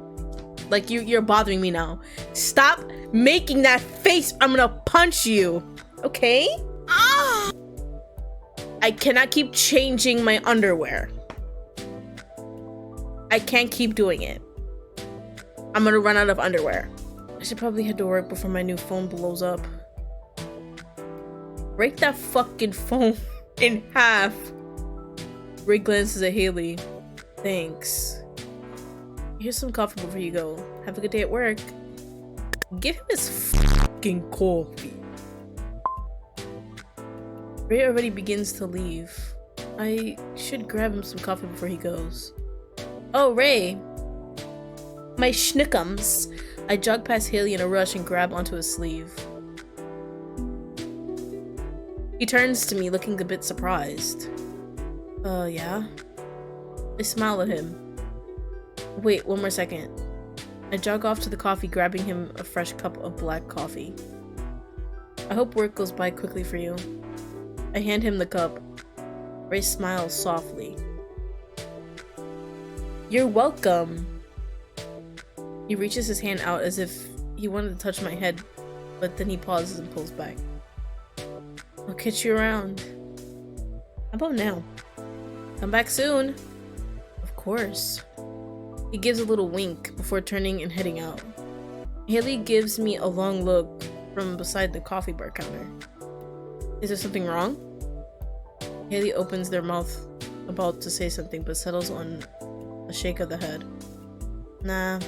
Like, you're bothering me now. Stop making that face. I'm gonna punch you. Okay? Ah! I cannot keep changing my underwear. I can't keep doing it. I'm gonna run out of underwear. I should probably head to work before my new phone blows up. Break that fucking phone in half. Ray glances at Haley. Thanks. Here's some coffee before you go. Have a good day at work. Give him his fucking coffee. Ray already begins to leave. I should grab him some coffee before he goes. Oh, Ray. My schnickums. I jog past Haley in a rush and grab onto his sleeve. He turns to me looking a bit surprised. Yeah? I smile at him. Wait, one more second. I jog off to the coffee, grabbing him a fresh cup of black coffee. I hope work goes by quickly for you. I hand him the cup. Ray smiles softly. You're welcome. He reaches his hand out as if he wanted to touch my head, but then he pauses and pulls back. I'll catch you around. How about now? Come back soon. Of course. He gives a little wink before turning and heading out. Haley gives me a long look from beside the coffee bar counter. Is there something wrong? Haley opens their mouth about to say something but settles on a shake of the head. Nah.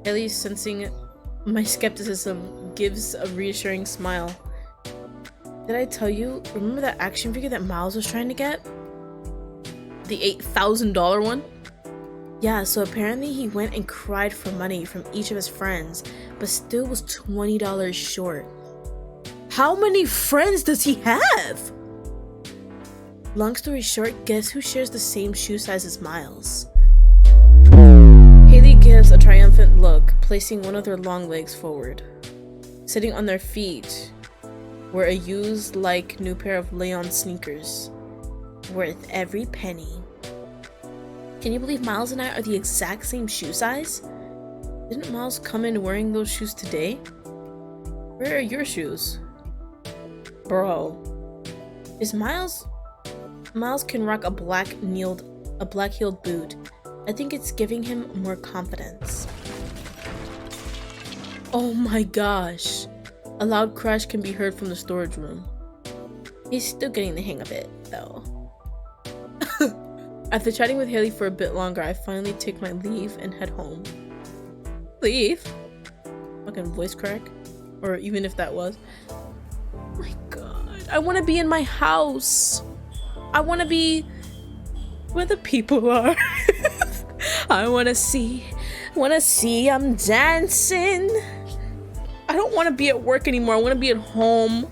Haley, sensing my skepticism, gives a reassuring smile. Did I tell you? Remember that action figure that Miles was trying to get? The $8,000 one? Yeah, so apparently he went and cried for money from each of his friends, but still was $20 short. How many friends does he have? Long story short, guess who shares the same shoe size as Miles? Haley gives a triumphant look, placing one of their long legs forward. Sitting on their feet were a used like new pair of Leon sneakers, worth every penny. Can you believe Miles and I are the exact same shoe size? Didn't Miles come in wearing those shoes today? Where are your shoes? Bro. Is Miles can rock a black heeled boot. I think it's giving him more confidence. Oh my gosh. A loud crash can be heard from the storage room. He's still getting the hang of it, though. After chatting with Haley for a bit longer, I finally take my leave and head home. Leave? Fucking voice crack. Or even if that was. Oh my god. I want to be in my house. I want to be where the people are. I want to see I'm dancing. I don't want to be at work anymore. I want to be at home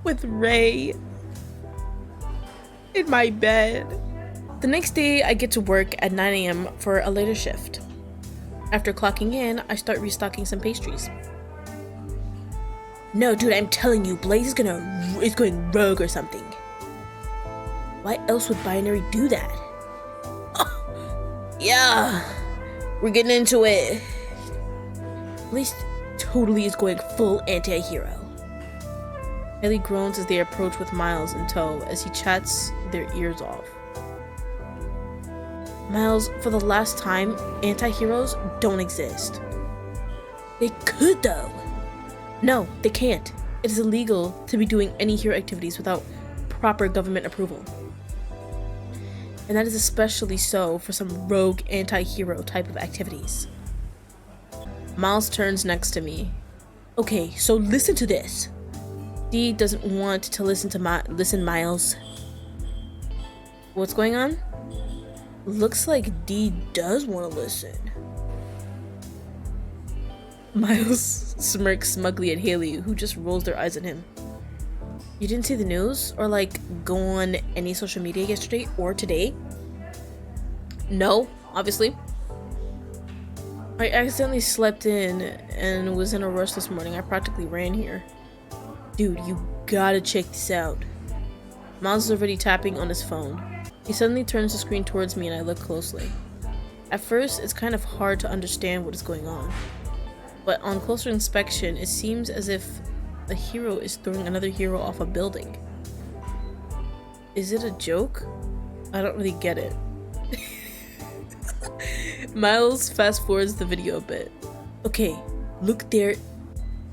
with Ray in my bed. The next day, I get to work at 9 a.m. for a later shift. After clocking in, I start restocking some pastries. No, dude, I'm telling you, Blaze is going rogue or something. Why else would Binary do that? Oh, yeah, we're getting into it. Blaze totally is going full anti-hero. Ellie groans as they approach with Miles in tow as he chats their ears off. Miles, for the last time, anti-heroes don't exist. They could though. No, they can't. It is illegal to be doing any hero activities without proper government approval. And that is especially so for some rogue anti-hero type of activities. Miles turns next to me. Okay, so listen to this. Dee doesn't want to listen, Miles. What's going on? Looks like Dee does want to listen. Miles smirks smugly at Haley, who just rolls their eyes at him. You didn't see the news? Or like go on any social media yesterday or today? No, obviously. I accidentally slept in and was in a rush this morning. I practically ran here. Dude, you gotta check this out. Miles is already tapping on his phone. He suddenly turns the screen towards me and I look closely. At first, it's kind of hard to understand what is going on. But on closer inspection, it seems as if a hero is throwing another hero off a building. Is it a joke? I don't really get it. Miles fast forwards the video a bit. Okay, look, there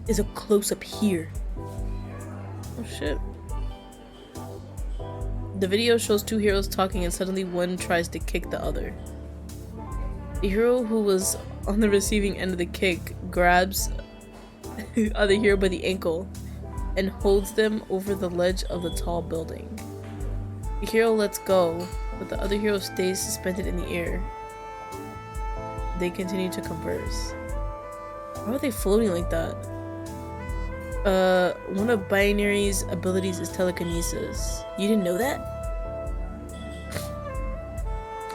is a close-up here. Oh shit. The video shows two heroes talking and suddenly one tries to kick the other. The hero who was on the receiving end of the kick grabs the other hero by the ankle and holds them over the ledge of the tall building. The hero lets go, but the other hero stays suspended in the air. They continue to converse. How are they floating like that? One of Binary's abilities is telekinesis. You didn't know that?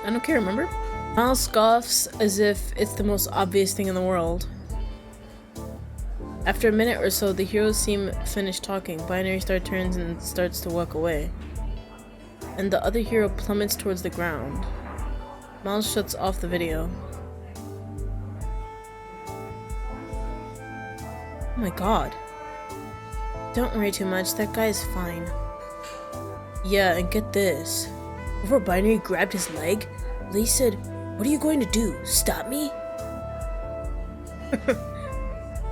I don't care, remember? Miles scoffs as if it's the most obvious thing in the world. After a minute or so, the heroes seem finished talking. Binary turns and starts to walk away. and the other hero plummets towards the ground. Miles shuts off the video. Oh my god. Don't worry too much, that guy is fine. Yeah, and get this. Before Binary grabbed his leg, Lee said, "What are you going to do? Stop me?"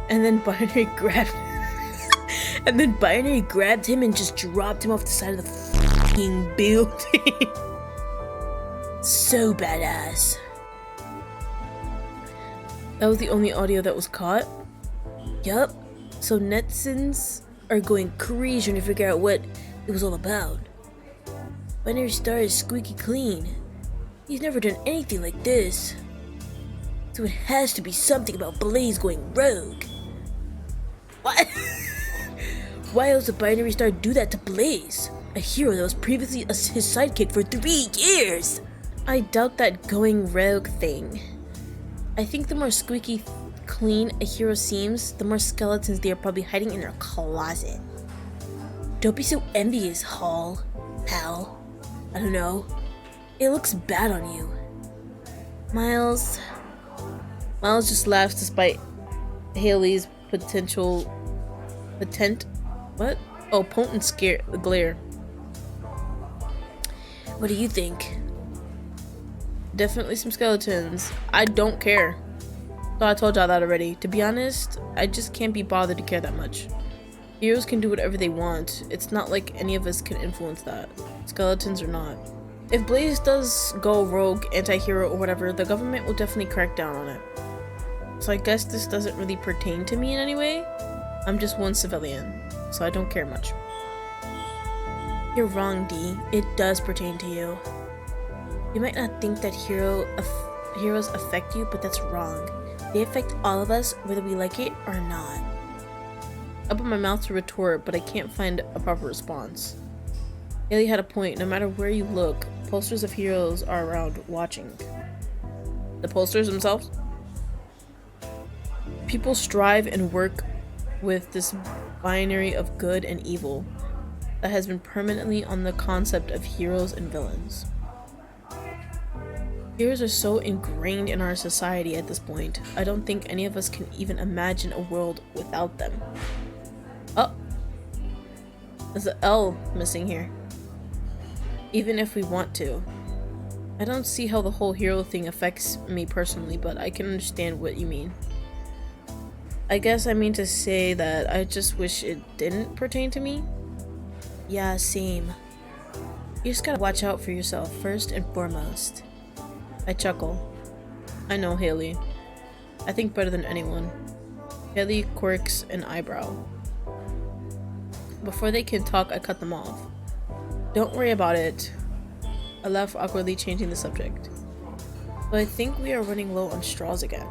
And then Binary grabbed him and just dropped him off the side of the fucking building. So badass. That was the only audio that was caught? Yup. So netizens are going crazy trying to figure out what it was all about. Binary Star is squeaky clean. He's never done anything like this. So it has to be something about Blaze going rogue. What? Why else would Binary Star do that to Blaze? A hero that was previously his sidekick for 3 years! I doubt that going rogue thing. I think the more squeaky clean a hero seems, the more skeletons they are probably hiding in their closet. Don't be so envious, pal. I don't know. It looks bad on you. Miles just laughs despite Haley's potent glare. What do you think? Definitely some skeletons. I don't care. So I told y'all that already. To be honest, I just can't be bothered to care that much. Heroes can do whatever they want. It's not like any of us can influence that. Skeletons or not. If Blaze does go rogue, anti-hero, or whatever, the government will definitely crack down on it. So I guess this doesn't really pertain to me in any way. I'm just one civilian, so I don't care much. You're wrong, D. It does pertain to you. You might not think that heroes affect you, but that's wrong. They affect all of us, whether we like it or not. I open my mouth to retort, but I can't find a proper response. Haley had a point. No matter where you look, posters of heroes are around watching. The posters themselves? People strive and work with this binary of good and evil that has been permanently on the concept of heroes and villains. Heroes are so ingrained in our society at this point, I don't think any of us can even imagine a world without them. Oh! There's an L missing here. Even if we want to. I don't see how the whole hero thing affects me personally, but I can understand what you mean. I guess I mean to say that I just wish it didn't pertain to me. Yeah, same. You just gotta watch out for yourself first and foremost. I chuckle. I know Haley. I think better than anyone. Haley quirks an eyebrow. Before they can talk, I cut them off. Don't worry about it. I laugh awkwardly, changing the subject. But I think we are running low on straws again.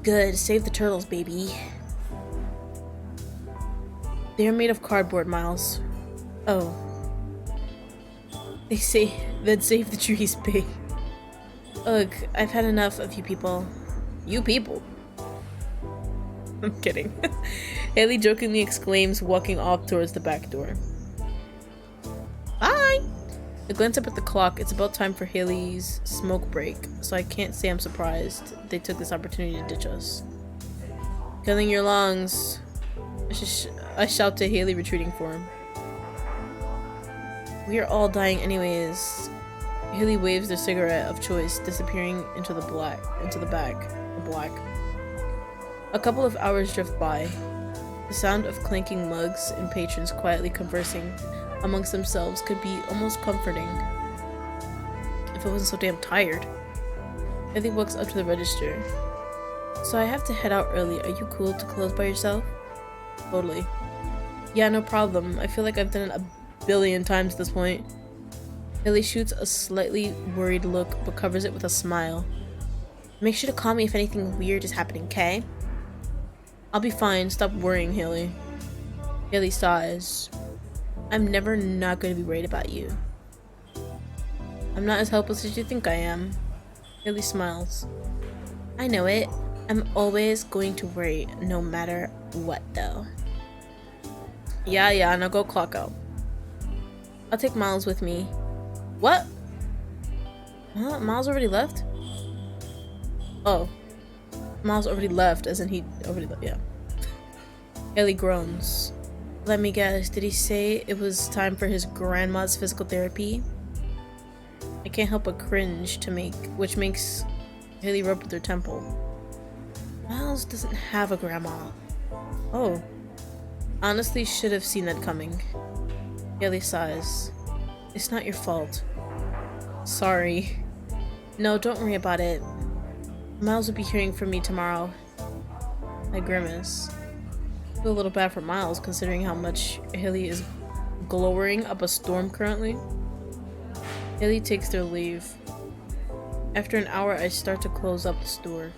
Good, save the turtles, baby. They are made of cardboard, Miles. Oh. They say, then save the trees, babe. Ugh, I've had enough of you people. You people? I'm kidding. Haley jokingly exclaims, walking off towards the back door. Bye! I glance up at the clock. It's about time for Haley's smoke break, so I can't say I'm surprised they took this opportunity to ditch us. Killing your lungs. I shout to Haley, retreating for him. We are all dying anyways. Haley waves their cigarette of choice, disappearing into the black. A couple of hours drift by. The sound of clanking mugs and patrons quietly conversing amongst themselves could be almost comforting if I wasn't so damn tired. Haley walks up to the register. So I have to head out early. Are you cool to close by yourself? Totally. Yeah, no problem. I feel like I've done it a billion times at this point. Haley shoots a slightly worried look, but covers it with a smile. Make sure to call me if anything weird is happening, okay? I'll be fine. Stop worrying, Haley. Haley sighs. I'm never not going to be worried about you. I'm not as helpless as you think I am. Haley smiles. I know it. I'm always going to worry, no matter what, though. Yeah, now go clock out. I'll take Miles with me. What? Huh? Miles already left? Oh. Miles already left, as in he already left, yeah. Haley groans. Let me guess, did he say it was time for his grandma's physical therapy? I can't help but cringe which makes Haley rub their temple. Miles doesn't have a grandma. Oh. Honestly, should have seen that coming. Haley sighs. It's not your fault. Sorry. No, don't worry about it. Miles will be hearing from me tomorrow. I grimace. I feel a little bad for Miles considering how much Haley is glowering up a storm currently. Haley takes their leave. After an hour, I start to close up the store.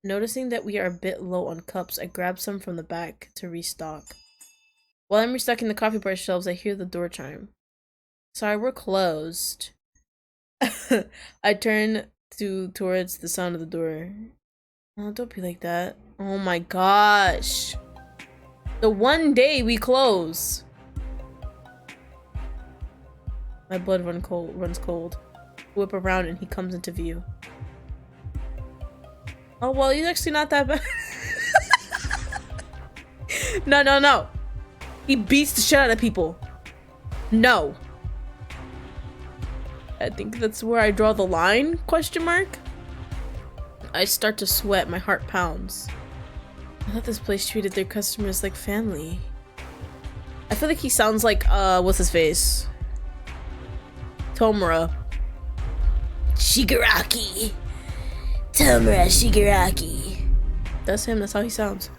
Noticing that we are a bit low on cups, I grab some from the back to restock. While I'm restocking the coffee bar shelves, I hear the door chime. Sorry, we're closed. I turn towards the sound of the door. Oh, don't be like that. Oh my gosh. The one day we close. My blood runs cold. Whip around and he comes into view. Oh, well, he's actually not that bad. No. He beats the shit out of people. No. I think that's where I draw the line, question mark? I start to sweat, my heart pounds. I thought this place treated their customers like family. I feel like he sounds like, what's his face? Tomura. Shigaraki. Tomura Shigaraki. That's him, that's how he sounds.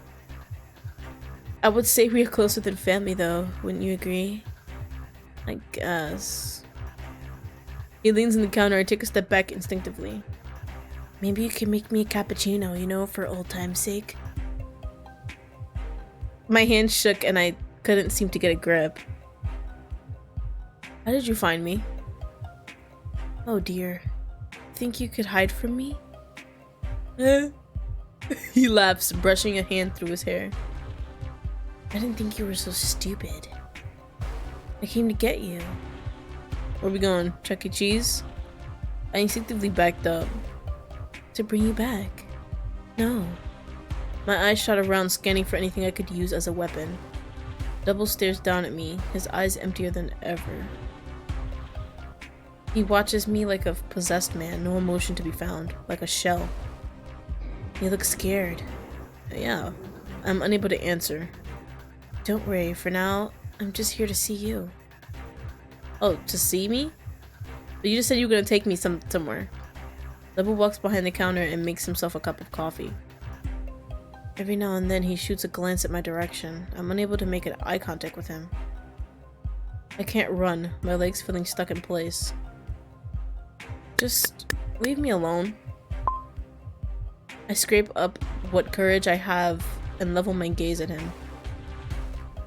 I would say we are closer than family though, wouldn't you agree? I guess. He leans on the counter. I take a step back instinctively. Maybe you can make me a cappuccino, you know, for old time's sake. My hand shook and I couldn't seem to get a grip. How did you find me? Oh dear. Think you could hide from me? He laughs, brushing a hand through his hair. I didn't think you were so stupid. I came to get you. Where are we going? Chuck E. Cheese? I instinctively backed up. To bring you back. No. My eyes shot around, scanning for anything I could use as a weapon. Double stares down at me, his eyes emptier than ever. He watches me like a possessed man, no emotion to be found, like a shell. You look scared. Yeah, I'm unable to answer. Don't worry, for now, I'm just here to see you. Oh, to see me? But you just said you were gonna take me somewhere. Double walks behind the counter and makes himself a cup of coffee. Every now and then he shoots a glance at my direction. I'm unable to make an eye contact with him. I can't run, my legs feeling stuck in place. Just leave me alone. I scrape up what courage I have and level my gaze at him.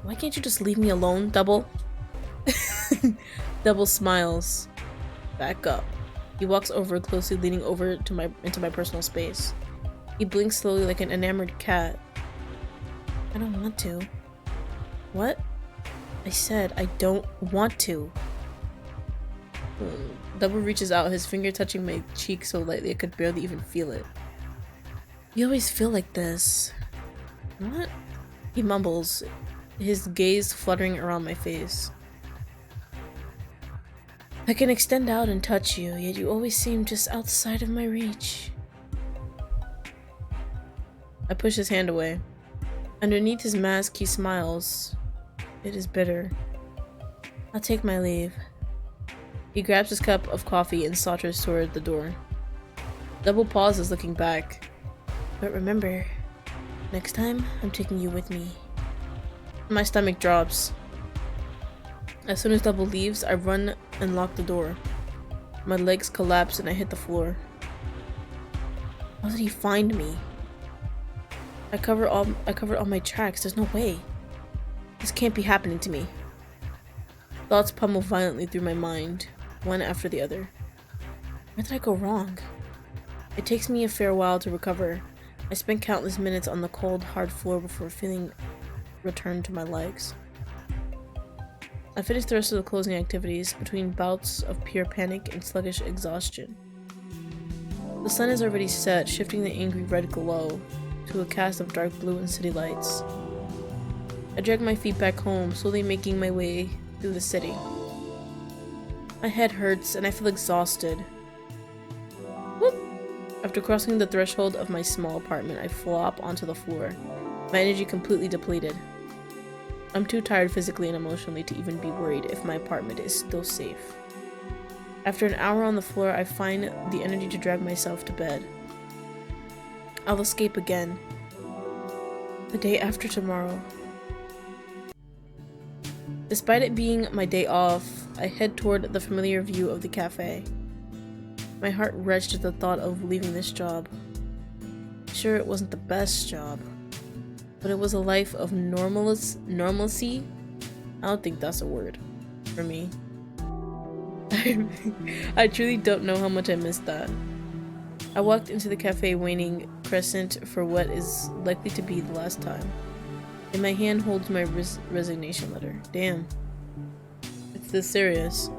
Why can't you just leave me alone, Double? Double smiles. Back up. He walks over closely, leaning over into my personal space. He blinks slowly like an enamored cat. I don't want to. What? I said I don't want to. Double reaches out, his finger touching my cheek so lightly I could barely even feel it. You always feel like this. What? He mumbles, his gaze fluttering around my face. I can extend out and touch you, yet you always seem just outside of my reach. I push his hand away. Underneath his mask, he smiles. It is bitter. I'll take my leave. He grabs his cup of coffee and saunters toward the door. Double pauses, looking back. But remember, next time, I'm taking you with me. My stomach drops. As soon as Double leaves, I run and lock the door. My legs collapse and I hit the floor. How did he find me? I covered all my tracks. There's no way. This can't be happening to me. Thoughts pummel violently through my mind, one after the other. Where did I go wrong? It takes me a fair while to recover. I spent countless minutes on the cold, hard floor before feeling returned to my legs. I finished the rest of the closing activities between bouts of pure panic and sluggish exhaustion. The sun is already set, shifting the angry red glow to a cast of dark blue and city lights. I drag my feet back home, slowly making my way through the city. My head hurts and I feel exhausted. Whoop! After crossing the threshold of my small apartment, I flop onto the floor, my energy completely depleted. I'm too tired physically and emotionally to even be worried if my apartment is still safe. After an hour on the floor, I find the energy to drag myself to bed. I'll escape again. The day after tomorrow. Despite it being my day off, I head toward the familiar view of the cafe. My heart wrenched at the thought of leaving this job. Sure, it wasn't the best job, but it was a life of normalcy. I don't think that's a word for me. I truly don't know how much I missed that. I walked into the cafe waning crescent for what is likely to be the last time. In my hand holds my resignation letter. Damn. It's this serious.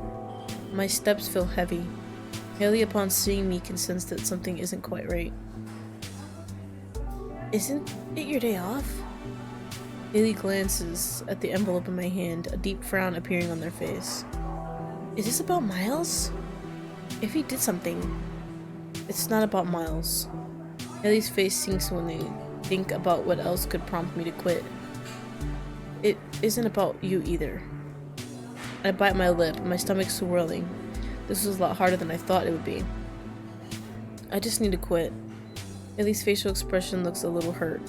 My steps feel heavy. Haley, upon seeing me, can sense that something isn't quite right. Isn't it your day off? Haley glances at the envelope in my hand, a deep frown appearing on their face. Is this about Miles? If he did something, it's not about Miles. Haley's face sinks when they think about what else could prompt me to quit. It isn't about you either. I bite my lip, my stomach swirling. This was a lot harder than I thought it would be. I just need to quit. Haley's facial expression looks a little hurt.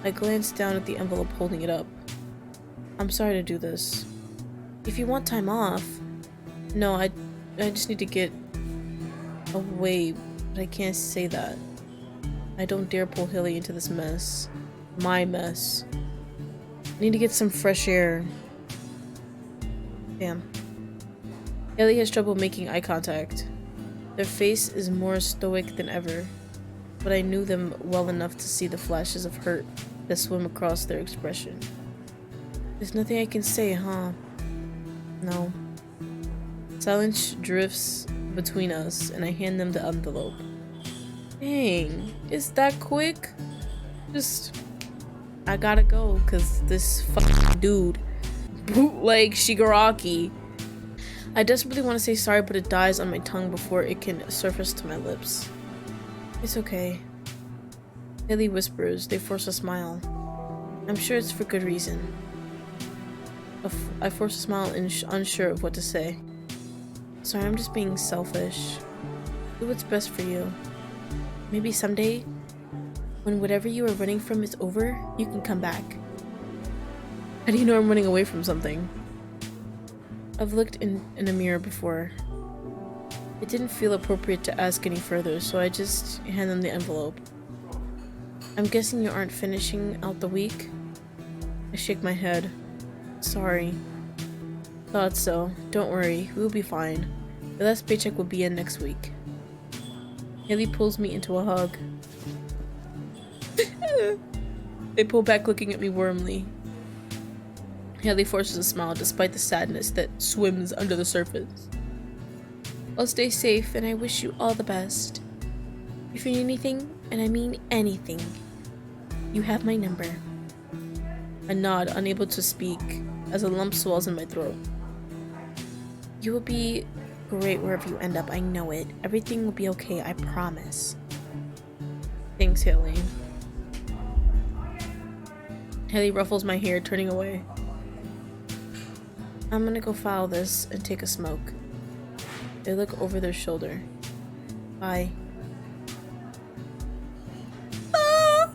I glance down at the envelope holding it up. I'm sorry to do this. If you want time off... No, I just need to get away, but I can't say that. I don't dare pull Haley into this mess. My mess. I need to get some fresh air. Damn. Haley has trouble making eye contact. Their face is more stoic than ever, but I knew them well enough to see the flashes of hurt that swim across their expression. There's nothing I can say, huh? No. Silence drifts between us, and I hand them the envelope. Dang, is that quick? I gotta go, cause this fucking dude, bootleg Shigaraki. I desperately want to say sorry, but it dies on my tongue before it can surface to my lips. It's okay. Haley whispers, they force a smile. I'm sure it's for good reason. I force a smile, unsure of what to say. Sorry, I'm just being selfish. Do what's best for you. Maybe someday, when whatever you are running from is over, you can come back. How do you know I'm running away from something? I've looked in a mirror before. It didn't feel appropriate to ask any further, so I just hand them the envelope. I'm guessing you aren't finishing out the week? I shake my head. Sorry. Thought so. Don't worry, we'll be fine. The last paycheck will be in next week. Haley pulls me into a hug. They pull back, looking at me warmly. Haley forces a smile despite the sadness that swims under the surface. I'll stay safe, and I wish you all the best. If you need anything, and I mean anything, you have my number. I nod, unable to speak, as a lump swells in my throat. You will be great wherever you end up, I know it. Everything will be okay, I promise. Thanks, Haley. Haley ruffles my hair, turning away. I'm gonna go file this and take a smoke. They look over their shoulder. Bye. Ah!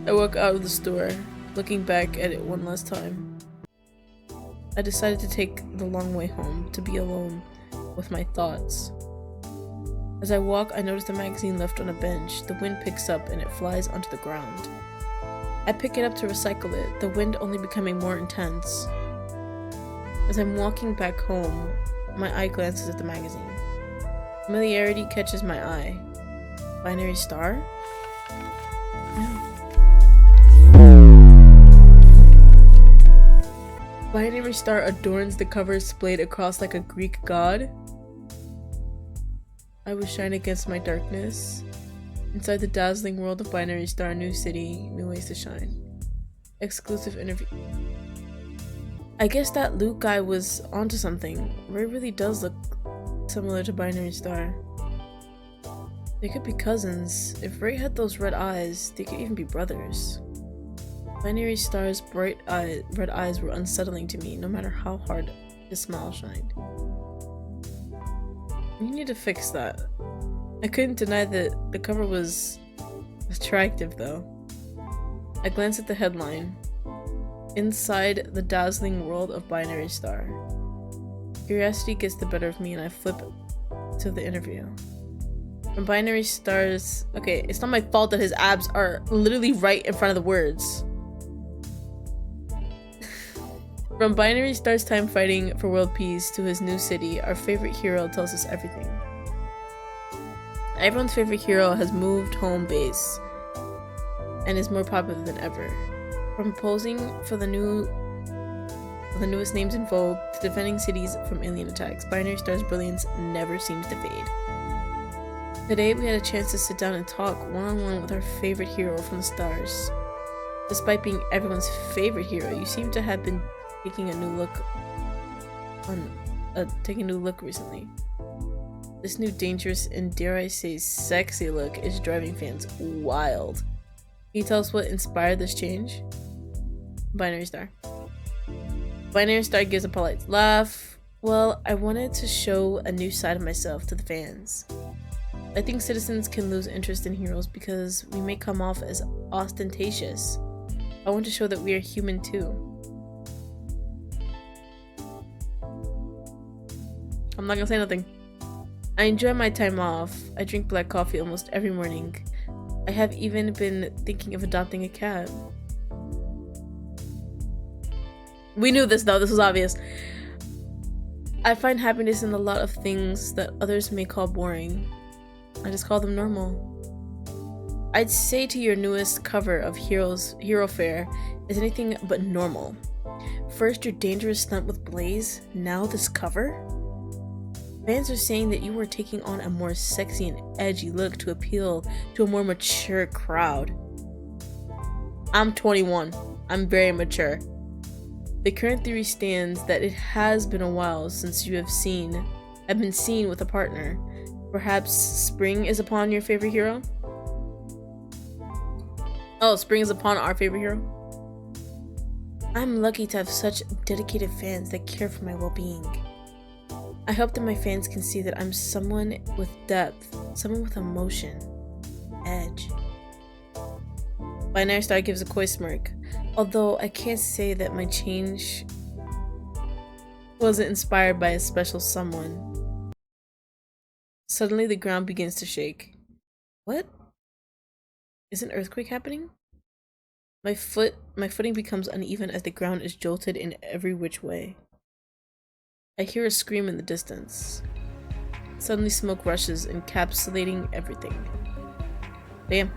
I walk out of the store, looking back at it one last time. I decided to take the long way home, to be alone with my thoughts. As I walk, I notice the magazine left on a bench. The wind picks up and it flies onto the ground. I pick it up to recycle it, the wind only becoming more intense. As I'm walking back home, my eye glances at the magazine. Familiarity catches my eye. Binary star? No. binary star adorns the cover splayed across like a Greek god. I will shine against my darkness. Inside the dazzling world of binary star, new city, new ways to shine. Exclusive interview. I guess that Luke guy was onto something. Ray really does look similar to binary star. They could be cousins. If Ray had those red eyes, they could even be brothers. Binary star's bright red eyes were unsettling to me, no matter how hard his smile shined. You need to fix that. I couldn't deny that the cover was attractive though. I glanced at the headline. Inside the dazzling world of binary star. Curiosity gets the better of me and I flip to the interview. From binary stars... Okay, it's not my fault that his abs are literally right in front of the words. From binary stars time fighting for world peace to his new city, our favorite hero tells us everything. Everyone's favorite hero has moved home base and is more popular than ever. From posing for the newest names in vogue to defending cities from alien attacks, binary star's brilliance never seems to fade. Today we had a chance to sit down and talk one-on-one with our favorite hero from the stars. Despite being everyone's favorite hero, you seem to have been taking a new look recently. This new dangerous and, dare I say, sexy look is driving fans wild. Can you tell us what inspired this change? Binary star. Binary star gives a polite laugh. Well, I wanted to show a new side of myself to the fans. I think citizens can lose interest in heroes because we may come off as ostentatious. I want to show that we are human too. I'm not gonna say nothing. I enjoy my time off. I drink black coffee almost every morning. I have even been thinking of adopting a cat. We knew this though, this was obvious. I find happiness in a lot of things that others may call boring. I just call them normal. I'd say to your newest cover of Hero Fair is anything but normal. First your dangerous stunt with Blaze, now this cover? Fans are saying that you were taking on a more sexy and edgy look to appeal to a more mature crowd. I'm 21. I'm very mature. The current theory stands that it has been a while since you have been seen with a partner. Perhaps spring is upon your favorite hero? Oh, spring is upon our favorite hero? I'm lucky to have such dedicated fans that care for my well-being. I hope that my fans can see that I'm someone with depth, someone with emotion, edge. Binary Star gives a coy smirk, although I can't say that my change wasn't inspired by a special someone. Suddenly the ground begins to shake. What? Is an earthquake happening? My footing becomes uneven as the ground is jolted in every which way. I hear a scream in the distance. Suddenly smoke rushes, encapsulating everything. Damn.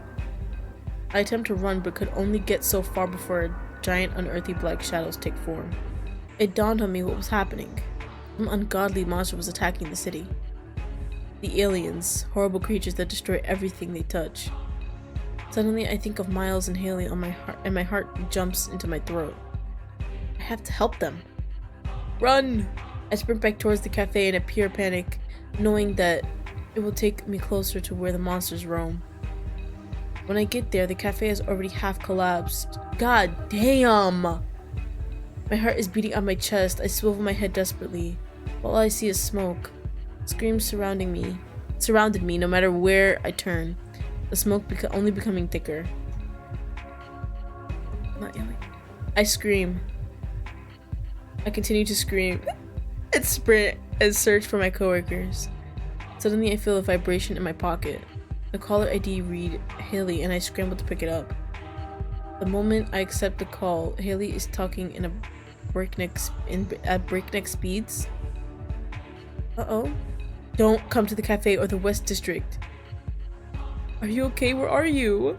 I attempt to run but could only get so far before giant unearthly black shadows take form. It dawned on me what was happening. Some ungodly monster was attacking the city. The aliens, horrible creatures that destroy everything they touch. Suddenly I think of Miles and Haley on my heart, and my heart jumps into my throat. I have to help them. Run! I sprint back towards the cafe in a pure panic, knowing that it will take me closer to where the monsters roam. When I get there, the cafe has already half collapsed. God damn! My heart is beating on my chest. I swivel my head desperately. All I see is smoke. Screams surrounded me no matter where I turn. The smoke only becoming thicker. I'm not yelling. I scream. I continue to scream and sprint and search for my coworkers. Suddenly I feel a vibration in my pocket. The caller ID read Haley and I scramble to pick it up. The moment I accept the call, Haley is talking at breakneck speeds. Uh-oh. Don't come to the cafe or the West District. Are you okay? Where are you?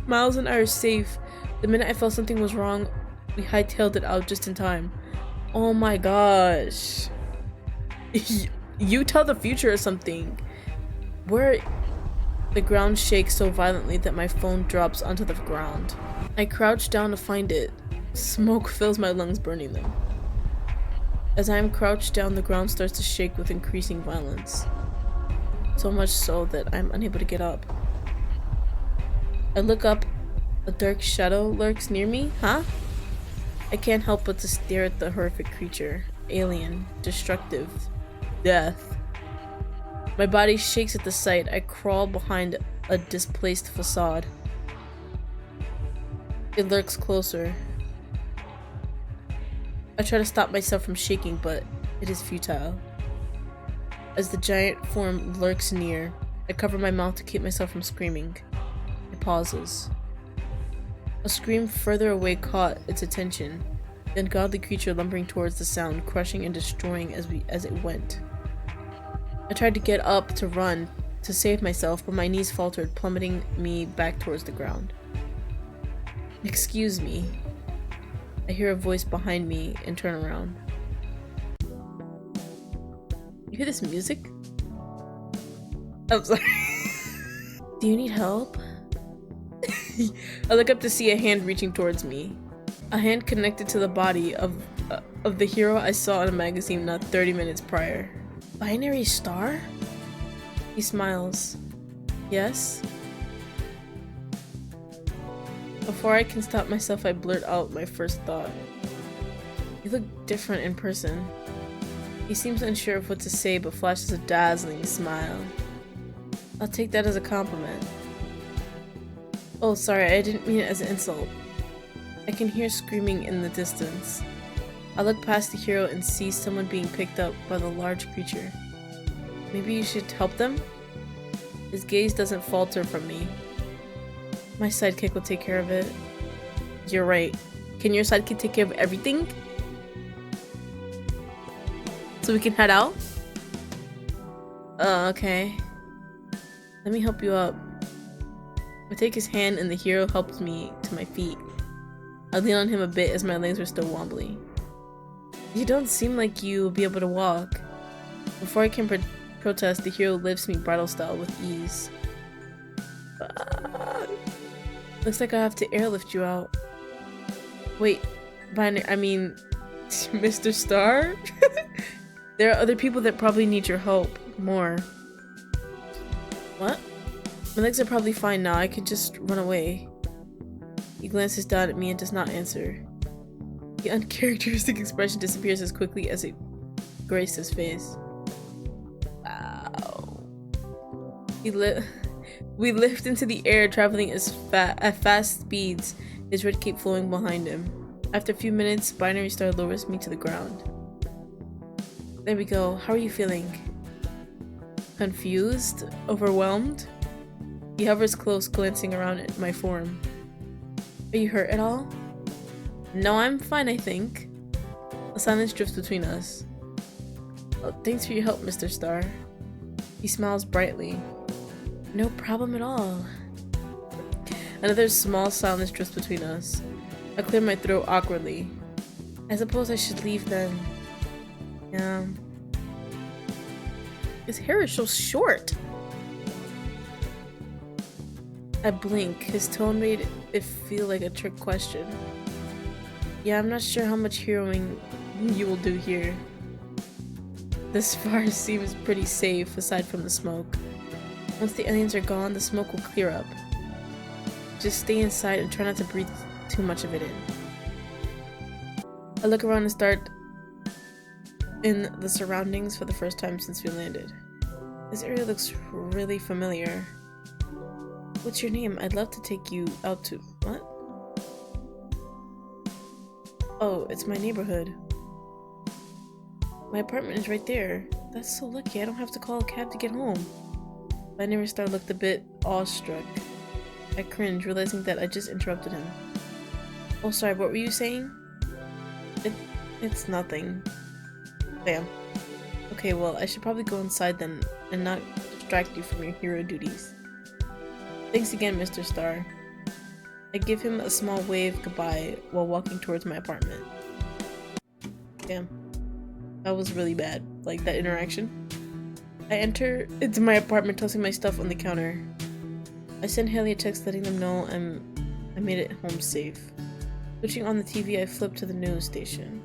Miles and I are safe. The minute I felt something was wrong, we hightailed it out just in time. Oh my gosh. You tell the future or something. Where the ground shakes so violently that my phone drops onto the ground. I crouch down to find it. Smoke fills my lungs, burning them. As I am crouched down, the ground starts to shake with increasing violence. So much so that I'm unable to get up. I look up. A dark shadow lurks near me? Huh? I can't help but to stare at the horrific creature. Alien. Destructive. Death. My body shakes at the sight. I crawl behind a displaced facade. It lurks closer. I try to stop myself from shaking, but it is futile. As the giant form lurks near, I cover my mouth to keep myself from screaming. It pauses. A scream further away caught its attention, the ungodly creature lumbering towards the sound, crushing and destroying as it went. I tried to get up to run, to save myself, but my knees faltered, plummeting me back towards the ground. Excuse me. I hear a voice behind me and turn around. You hear this music? I'm sorry. Do you need help? I look up to see a hand reaching towards me. A hand connected to the body of the hero I saw in a magazine not 30 minutes prior. Binary star? He smiles. Yes? Before I can stop myself, I blurt out my first thought. You look different in person. He seems unsure of what to say, but flashes a dazzling smile. I'll take that as a compliment. Oh, sorry, I didn't mean it as an insult. I can hear screaming in the distance. I look past the hero and see someone being picked up by the large creature. Maybe you should help them? His gaze doesn't falter from me. My sidekick will take care of it. You're right. Can your sidekick take care of everything? So we can head out? Okay. Let me help you up. I take his hand and the hero helps me to my feet. I lean on him a bit as my legs are still wobbly. You don't seem like you will be able to walk. Before I can protest, the hero lifts me bridal style with ease. Looks like I have to airlift you out. Wait, Mr. Star? There are other people that probably need your help more. What? My legs are probably fine now. I could just run away. He glances down at me and does not answer. The uncharacteristic expression disappears as quickly as it graced his face. Ow. We lift into the air, traveling at fast speeds, his red cape flowing behind him. After a few minutes, Binary Star lowers me to the ground. There we go. How are you feeling? Confused? Overwhelmed? He hovers close, glancing around at my form. Are you hurt at all? No, I'm fine, I think. A silence drifts between us. Oh, thanks for your help, Mr. Star. He smiles brightly. No problem at all. Another small silence drifts between us. I clear my throat awkwardly. I suppose I should leave then. Yeah. His hair is so short. I blink. His tone made it feel like a trick question. Yeah, I'm not sure how much heroing you will do here. This far seems pretty safe, aside from the smoke. Once the aliens are gone, the smoke will clear up. Just stay inside and try not to breathe too much of it in. I look around and start in the surroundings for the first time since we landed. This area looks really familiar. What's your name? I'd love to take you out to... What? Oh, it's my neighborhood. My apartment is right there. That's so lucky. I don't have to call a cab to get home. Binary Star looked a bit awestruck. I cringed, realizing that I just interrupted him. Oh, sorry, what were you saying? It's nothing. Damn. Okay, well, I should probably go inside then and not distract you from your hero duties. Thanks again, Mr. Star. I give him a small wave goodbye while walking towards my apartment. Damn. That was really bad. Like, that interaction. I enter into my apartment, tossing my stuff on the counter. I send Haley a text letting them know I made it home safe. Switching on the TV, I flip to the news station.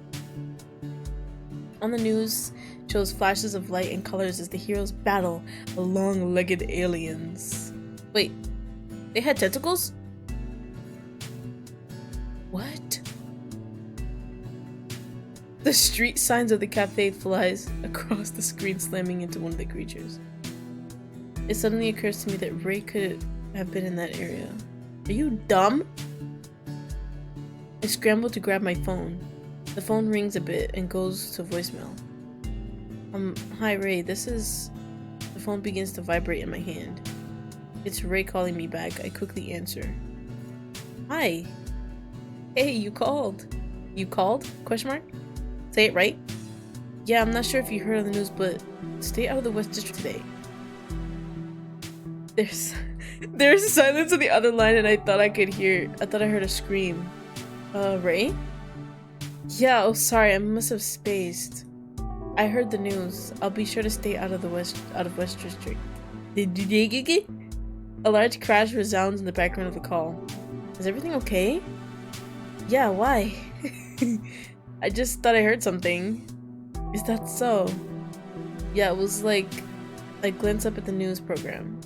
On the news shows flashes of light and colors as the heroes battle the long-legged aliens. Wait, they had tentacles? What? The street signs of the cafe flies across the screen, slamming into one of the creatures. It suddenly occurs to me that Ray could have been in that area. Are you dumb? I scramble to grab my phone. The phone rings a bit and goes to voicemail. Hi Ray, this is... The phone begins to vibrate in my hand. It's Ray calling me back. I quickly answer. Hi. Hey, you called. You called? Question mark? Say it right? Yeah, I'm not sure if you heard on the news, but stay out of the West District today. There's silence on the other line, and I thought I heard a scream. Ray? Yeah, oh sorry, I must have spaced. I heard the news. I'll be sure to stay out of West District. A large crash resounds in the background of the call. Is everything okay? Yeah, why? I just thought I heard something. Is that so? Yeah, it was like I glance up at the news program.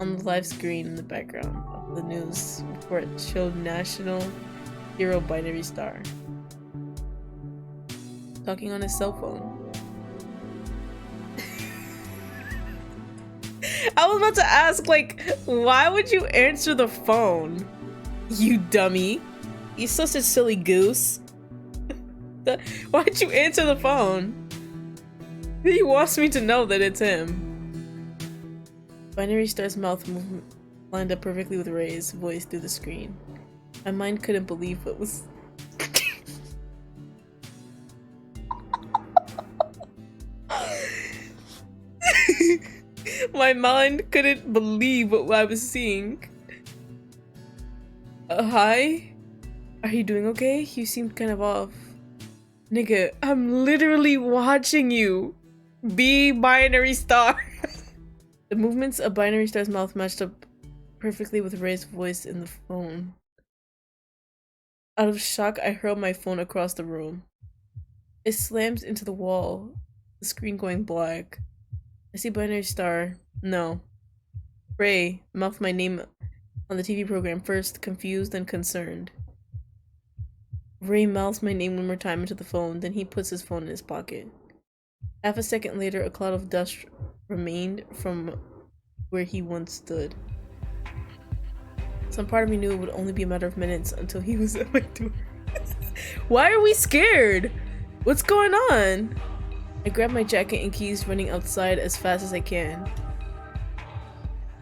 On the live screen in the background of the news report showed National Hero Binary Star talking on his cell phone. I was about to ask, like, why would you answer the phone? You dummy. You're such a silly goose. Why'd you answer the phone? He wants me to know that it's him. Binary Star's mouth movement lined up perfectly with Ray's voice through the screen. My mind couldn't believe what was... My mind couldn't believe what I was seeing. Hi? Are you doing okay? You seemed kind of off. Nigga, I'm literally watching you. Be Binary Star. The movements of Binary Star's mouth matched up perfectly with Ray's voice in the phone. Out of shock, I hurl my phone across the room. It slams into the wall, the screen going black. I see Binary Star. No. Ray, mouth my name on the TV program first, confused and concerned. Ray mouths my name one more time into the phone, then he puts his phone in his pocket. Half a second later, a cloud of dust remained from where he once stood. Some part of me knew it would only be a matter of minutes until he was at my door. Why are we scared? What's going on? I grab my jacket and keys, running outside as fast as I can.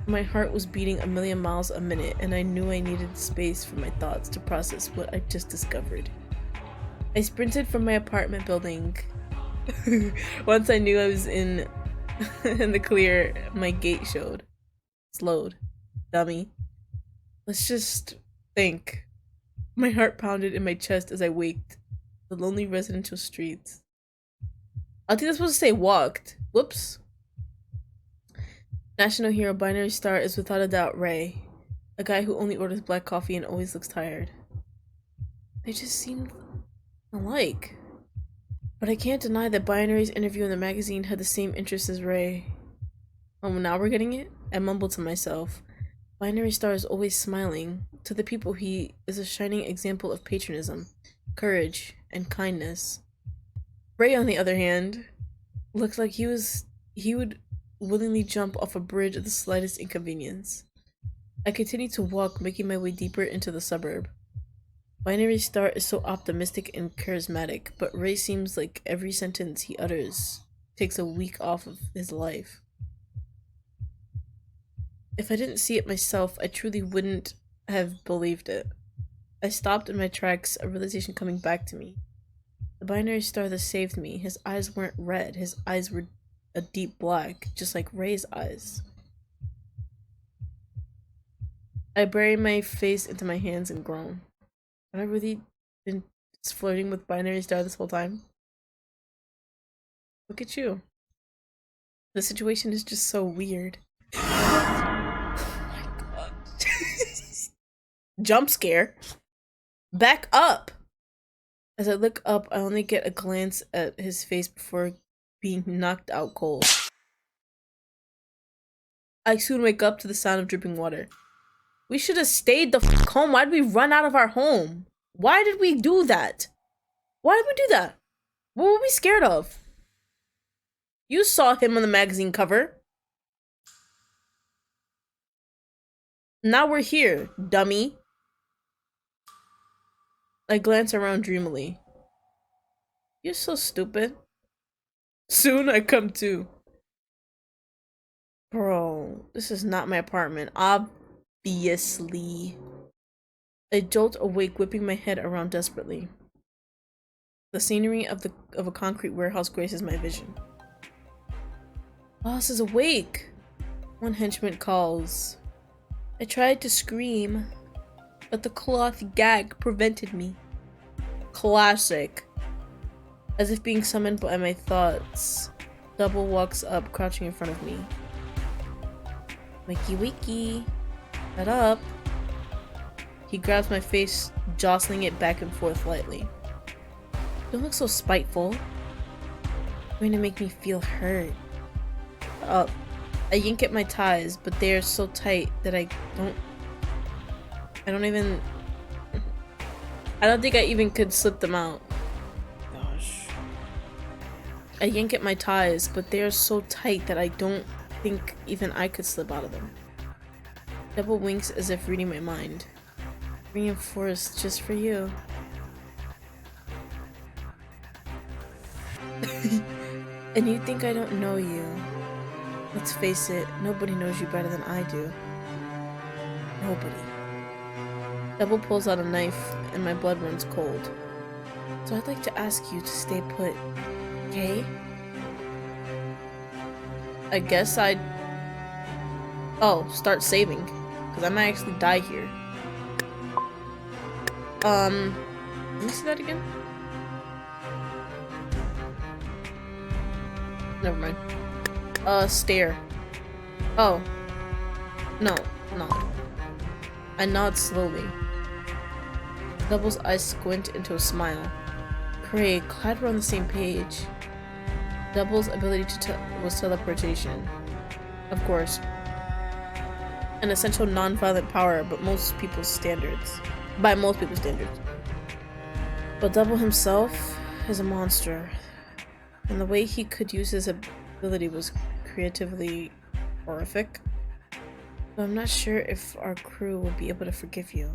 My heart was beating 1,000,000 miles a minute, and I knew I needed space for my thoughts to process what I just discovered. I sprinted from my apartment building. Once I knew I was in the clear, my gate slowed. Dummy. Let's just think. My heart pounded in my chest as I waked the lonely residential streets. I think I'm supposed to say walked. Whoops. National Hero Binary Star is without a doubt Ray, a guy who only orders black coffee and always looks tired. They just seem alike. But I can't deny that Binary's interview in the magazine had the same interests as Ray. Oh, now we're getting it? I mumbled to myself. Binary Star is always smiling. To the people, he is a shining example of patriotism, courage, and kindness. Ray, on the other hand, looked like he would willingly jump off a bridge at the slightest inconvenience. I continued to walk, making my way deeper into the suburb. Binary Star is so optimistic and charismatic, but Ray seems like every sentence he utters takes a week off of his life. If I didn't see it myself, I truly wouldn't have believed it. I stopped in my tracks, a realization coming back to me. The Binary Star that saved me, his eyes weren't red, his eyes were a deep black, just like Ray's eyes. I buried my face into my hands and groaned. Have I really been flirting with Binary Star this whole time? Look at you. The situation is just so weird. Oh my god. Jump scare. Back up! As I look up, I only get a glance at his face before being knocked out cold. I soon wake up to the sound of dripping water. We should have stayed the fuck home. Why did we run out of our home? Why did we do that? Why did we do that? What were we scared of? You saw him on the magazine cover. Now we're here, dummy. I glance around dreamily. You're so stupid. Soon I come to. Bro, this is not my apartment. Obviously. I jolt awake, whipping my head around desperately. The scenery of a concrete warehouse graces my vision. Boss is awake! One henchman calls. I tried to scream, but the cloth gag prevented me. Classic. As if being summoned by my thoughts, Double walks up, crouching in front of me. Wakey wakey. Shut up. He grabs my face, jostling it back and forth lightly. Don't look so spiteful. You're going to make me feel hurt. I yank at my ties, but they are so tight that I don't think I even could slip them out. Gosh. I yank at my ties, but they are so tight that I don't think even I could slip out of them. Double winks as if reading my mind. Reinforced just for you. And you think I don't know you. Let's face it, nobody knows you better than I do. Nobody. Double pulls out a knife and my blood runs cold. So I'd like to ask you to stay put, okay? I guess I'd... Oh, start saving. Because I might actually die here. Let me see that again. Never mind. Stare. Oh. No. I nod slowly. Double's eyes squint into a smile. Great, glad we're on the same page. Double's ability was teleportation. Of course. An essential non-violent power, by most people's standards. But Double himself is a monster. And the way he could use his ability was creatively horrific. But I'm not sure if our crew will be able to forgive you.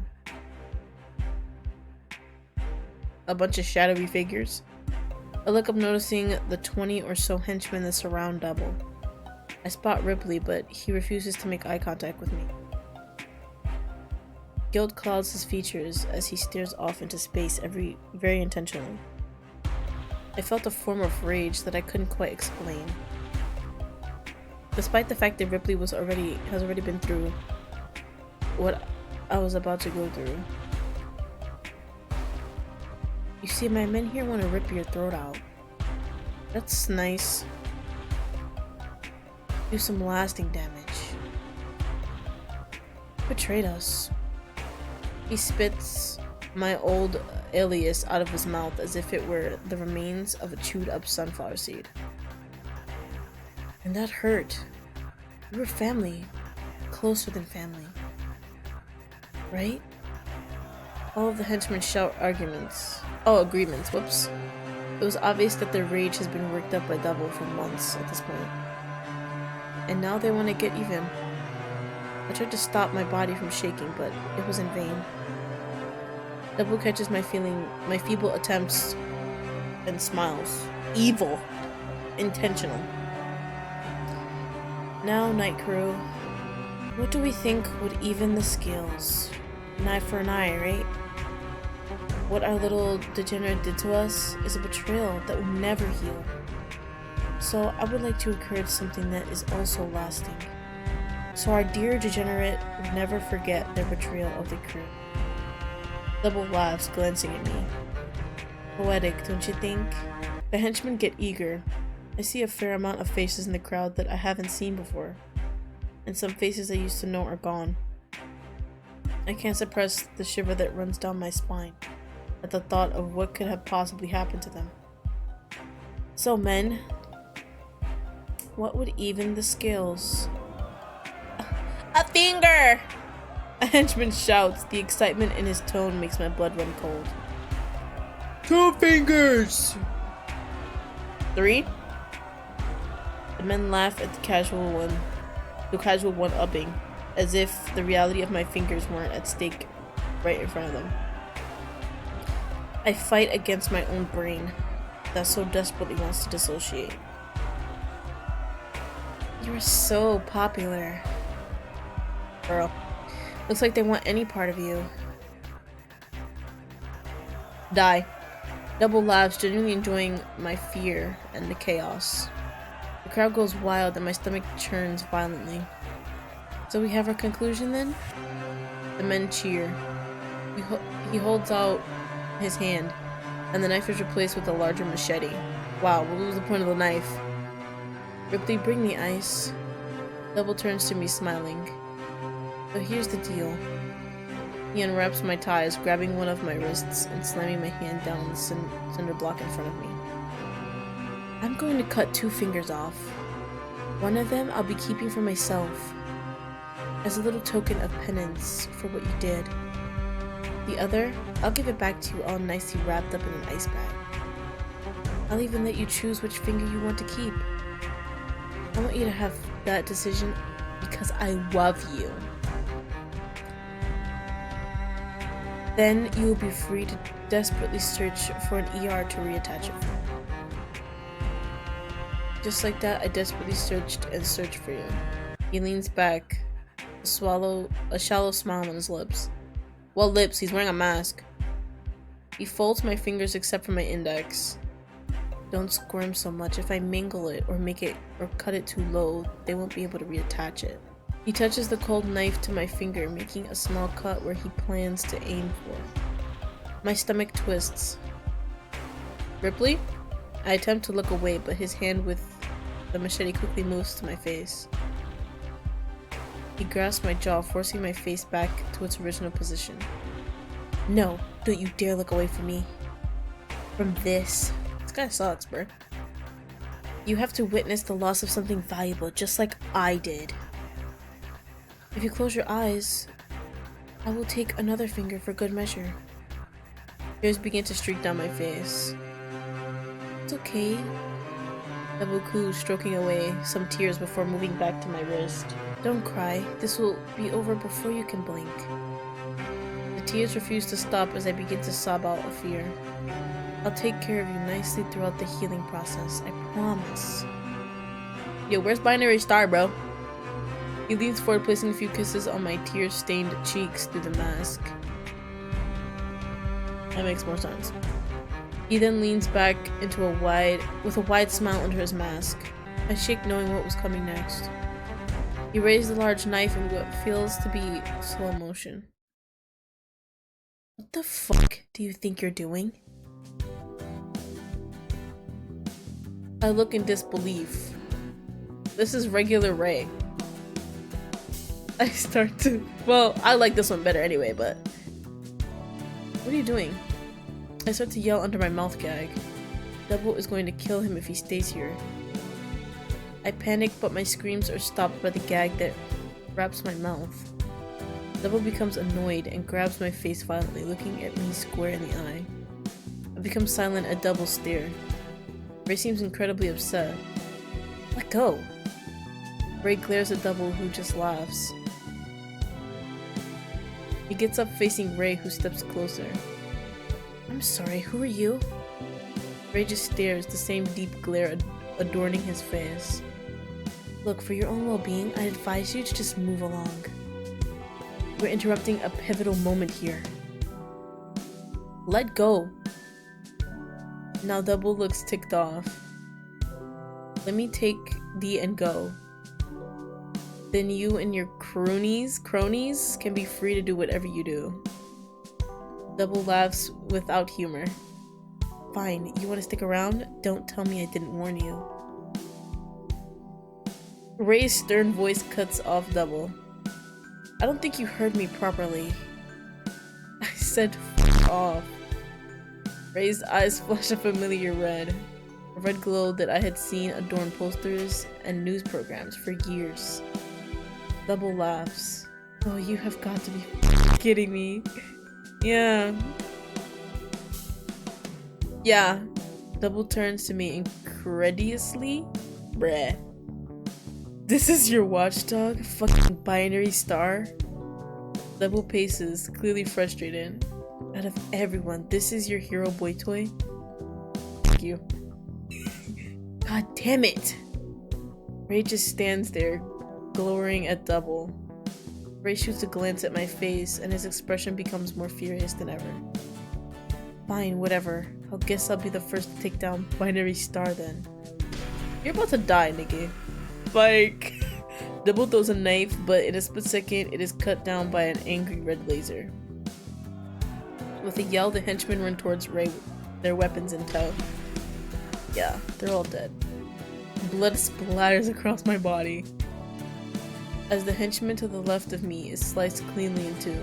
A bunch of shadowy figures. I look up, noticing the 20 or so henchmen that surround Double. I spot Ripley, but he refuses to make eye contact with me. Guilt clouds his features as he stares off into space very intentionally. I felt a form of rage that I couldn't quite explain. Despite the fact that Ripley has already been through what I was about to go through. You see, my men here want to rip your throat out. That's nice. Do some lasting damage. Betrayed us. He spits my old alias out of his mouth as if it were the remains of a chewed up sunflower seed. And that hurt. We were family. Closer than family. Right? All of the henchmen shout agreements. Whoops. It was obvious that their rage has been worked up by Double for months at this point. And now they want to get even. I tried to stop my body from shaking, but it was in vain. Double catches my feeble attempts and smiles. Evil. Intentional. Now, night crew. What do we think would even the scales? An eye for an eye, right? What our little degenerate did to us is a betrayal that will never heal. So I would like to encourage something that is also lasting. So our dear degenerate would never forget their betrayal of the crew. Double laughs, glancing at me. Poetic, don't you think? The henchmen get eager. I see a fair amount of faces in the crowd that I haven't seen before, and some faces I used to know are gone. I can't suppress the shiver that runs down my spine at the thought of what could have possibly happened to them. So men, what would even the scales? A finger! A henchman shouts. The excitement in his tone makes my blood run cold. 2 fingers! 3? The men laugh at the casual one-upping, as if the reality of my fingers weren't at stake right in front of them. I fight against my own brain that so desperately wants to dissociate. You're so popular. Girl, looks like they want any part of you. Die. Double laughs, genuinely enjoying my fear and the chaos. The crowd goes wild and my stomach churns violently. So we have our conclusion then? The men cheer. He holds out his hand, and the knife is replaced with a larger machete. Wow, we'll lose the point of the knife. Ripley, bring me ice. Double turns to me smiling. But here's the deal. He unwraps my ties, grabbing one of my wrists and slamming my hand down on the cinder block in front of me. I'm going to cut 2 fingers off. One of them I'll be keeping for myself, as a little token of penance for what you did. The other, I'll give it back to you all nicely wrapped up in an ice bag. I'll even let you choose which finger you want to keep. I want you to have that decision because I love you. Then you will be free to desperately search for an ER to reattach it from. Just like that, I desperately searched and searched for you. He leans back, a shallow smile on his lips. What lips? He's wearing a mask. He folds my fingers except for my index. Don't squirm so much. If I mangle it or cut it too low, they won't be able to reattach it. He touches the cold knife to my finger, making a small cut where he plans to aim for. My stomach twists. Ripley? I attempt to look away, but his hand with the machete quickly moves to my face. He grasps my jaw, forcing my face back to its original position. No, don't you dare look away from me. From this. This guy sucks, bro. You have to witness the loss of something valuable, just like I did. If you close your eyes, I will take another finger for good measure. Tears begin to streak down my face. It's okay. Nabuku stroking away some tears before moving back to my wrist. Don't cry. This will be over before you can blink. The tears refuse to stop as I begin to sob out of fear. I'll take care of you nicely throughout the healing process. I promise. Yo, where's Binary Star, bro? He leans forward, placing a few kisses on my tear-stained cheeks through the mask. That makes more sense. He then leans back with a wide smile under his mask. I shake knowing what was coming next. He raised the large knife in what feels to be slow motion. What the fuck do you think you're doing? I look in disbelief. This is regular Ray. I start to... Well, I like this one better anyway, but... What are you doing? I start to yell under my mouth gag. Double is going to kill him if he stays here. I panic, but my screams are stopped by the gag that wraps my mouth. Double becomes annoyed and grabs my face violently, looking at me square in the eye. I become silent at Double's stare. Ray seems incredibly upset. Let go! Ray glares at Double, who just laughs. He gets up facing Ray, who steps closer. I'm sorry, who are you? Ray just stares, the same deep glare adorning his face. Look, for your own well-being, I advise you to just move along. We're interrupting a pivotal moment here. Let go. Now Double looks ticked off. Let me take thee and go. Then you and your cronies can be free to do whatever you do. Double laughs without humor. Fine, you want to stick around? Don't tell me I didn't warn you. Ray's stern voice cuts off Double. I don't think you heard me properly. I said f off. Ray's eyes flash a familiar red. A red glow that I had seen adorn posters and news programs for years. Double laughs. Oh, you have got to be kidding me. Yeah. Yeah. Double turns to me incredulously. Bruh. This is your watchdog? Fucking binary star? Double paces, clearly frustrated. Out of everyone, this is your hero boy toy? Thank you. God damn it! Ray just stands there, glowering at Double. Ray shoots a glance at my face, and his expression becomes more furious than ever. Fine, whatever. I guess I'll be the first to take down Binary Star then. You're about to die, nigga. Like, Double throws a knife, but in a split second, it is cut down by an angry red laser. With a yell, the henchmen run towards Ray with their weapons in tow. Yeah, they're all dead. Blood splatters across my body as the henchman to the left of me is sliced cleanly in two.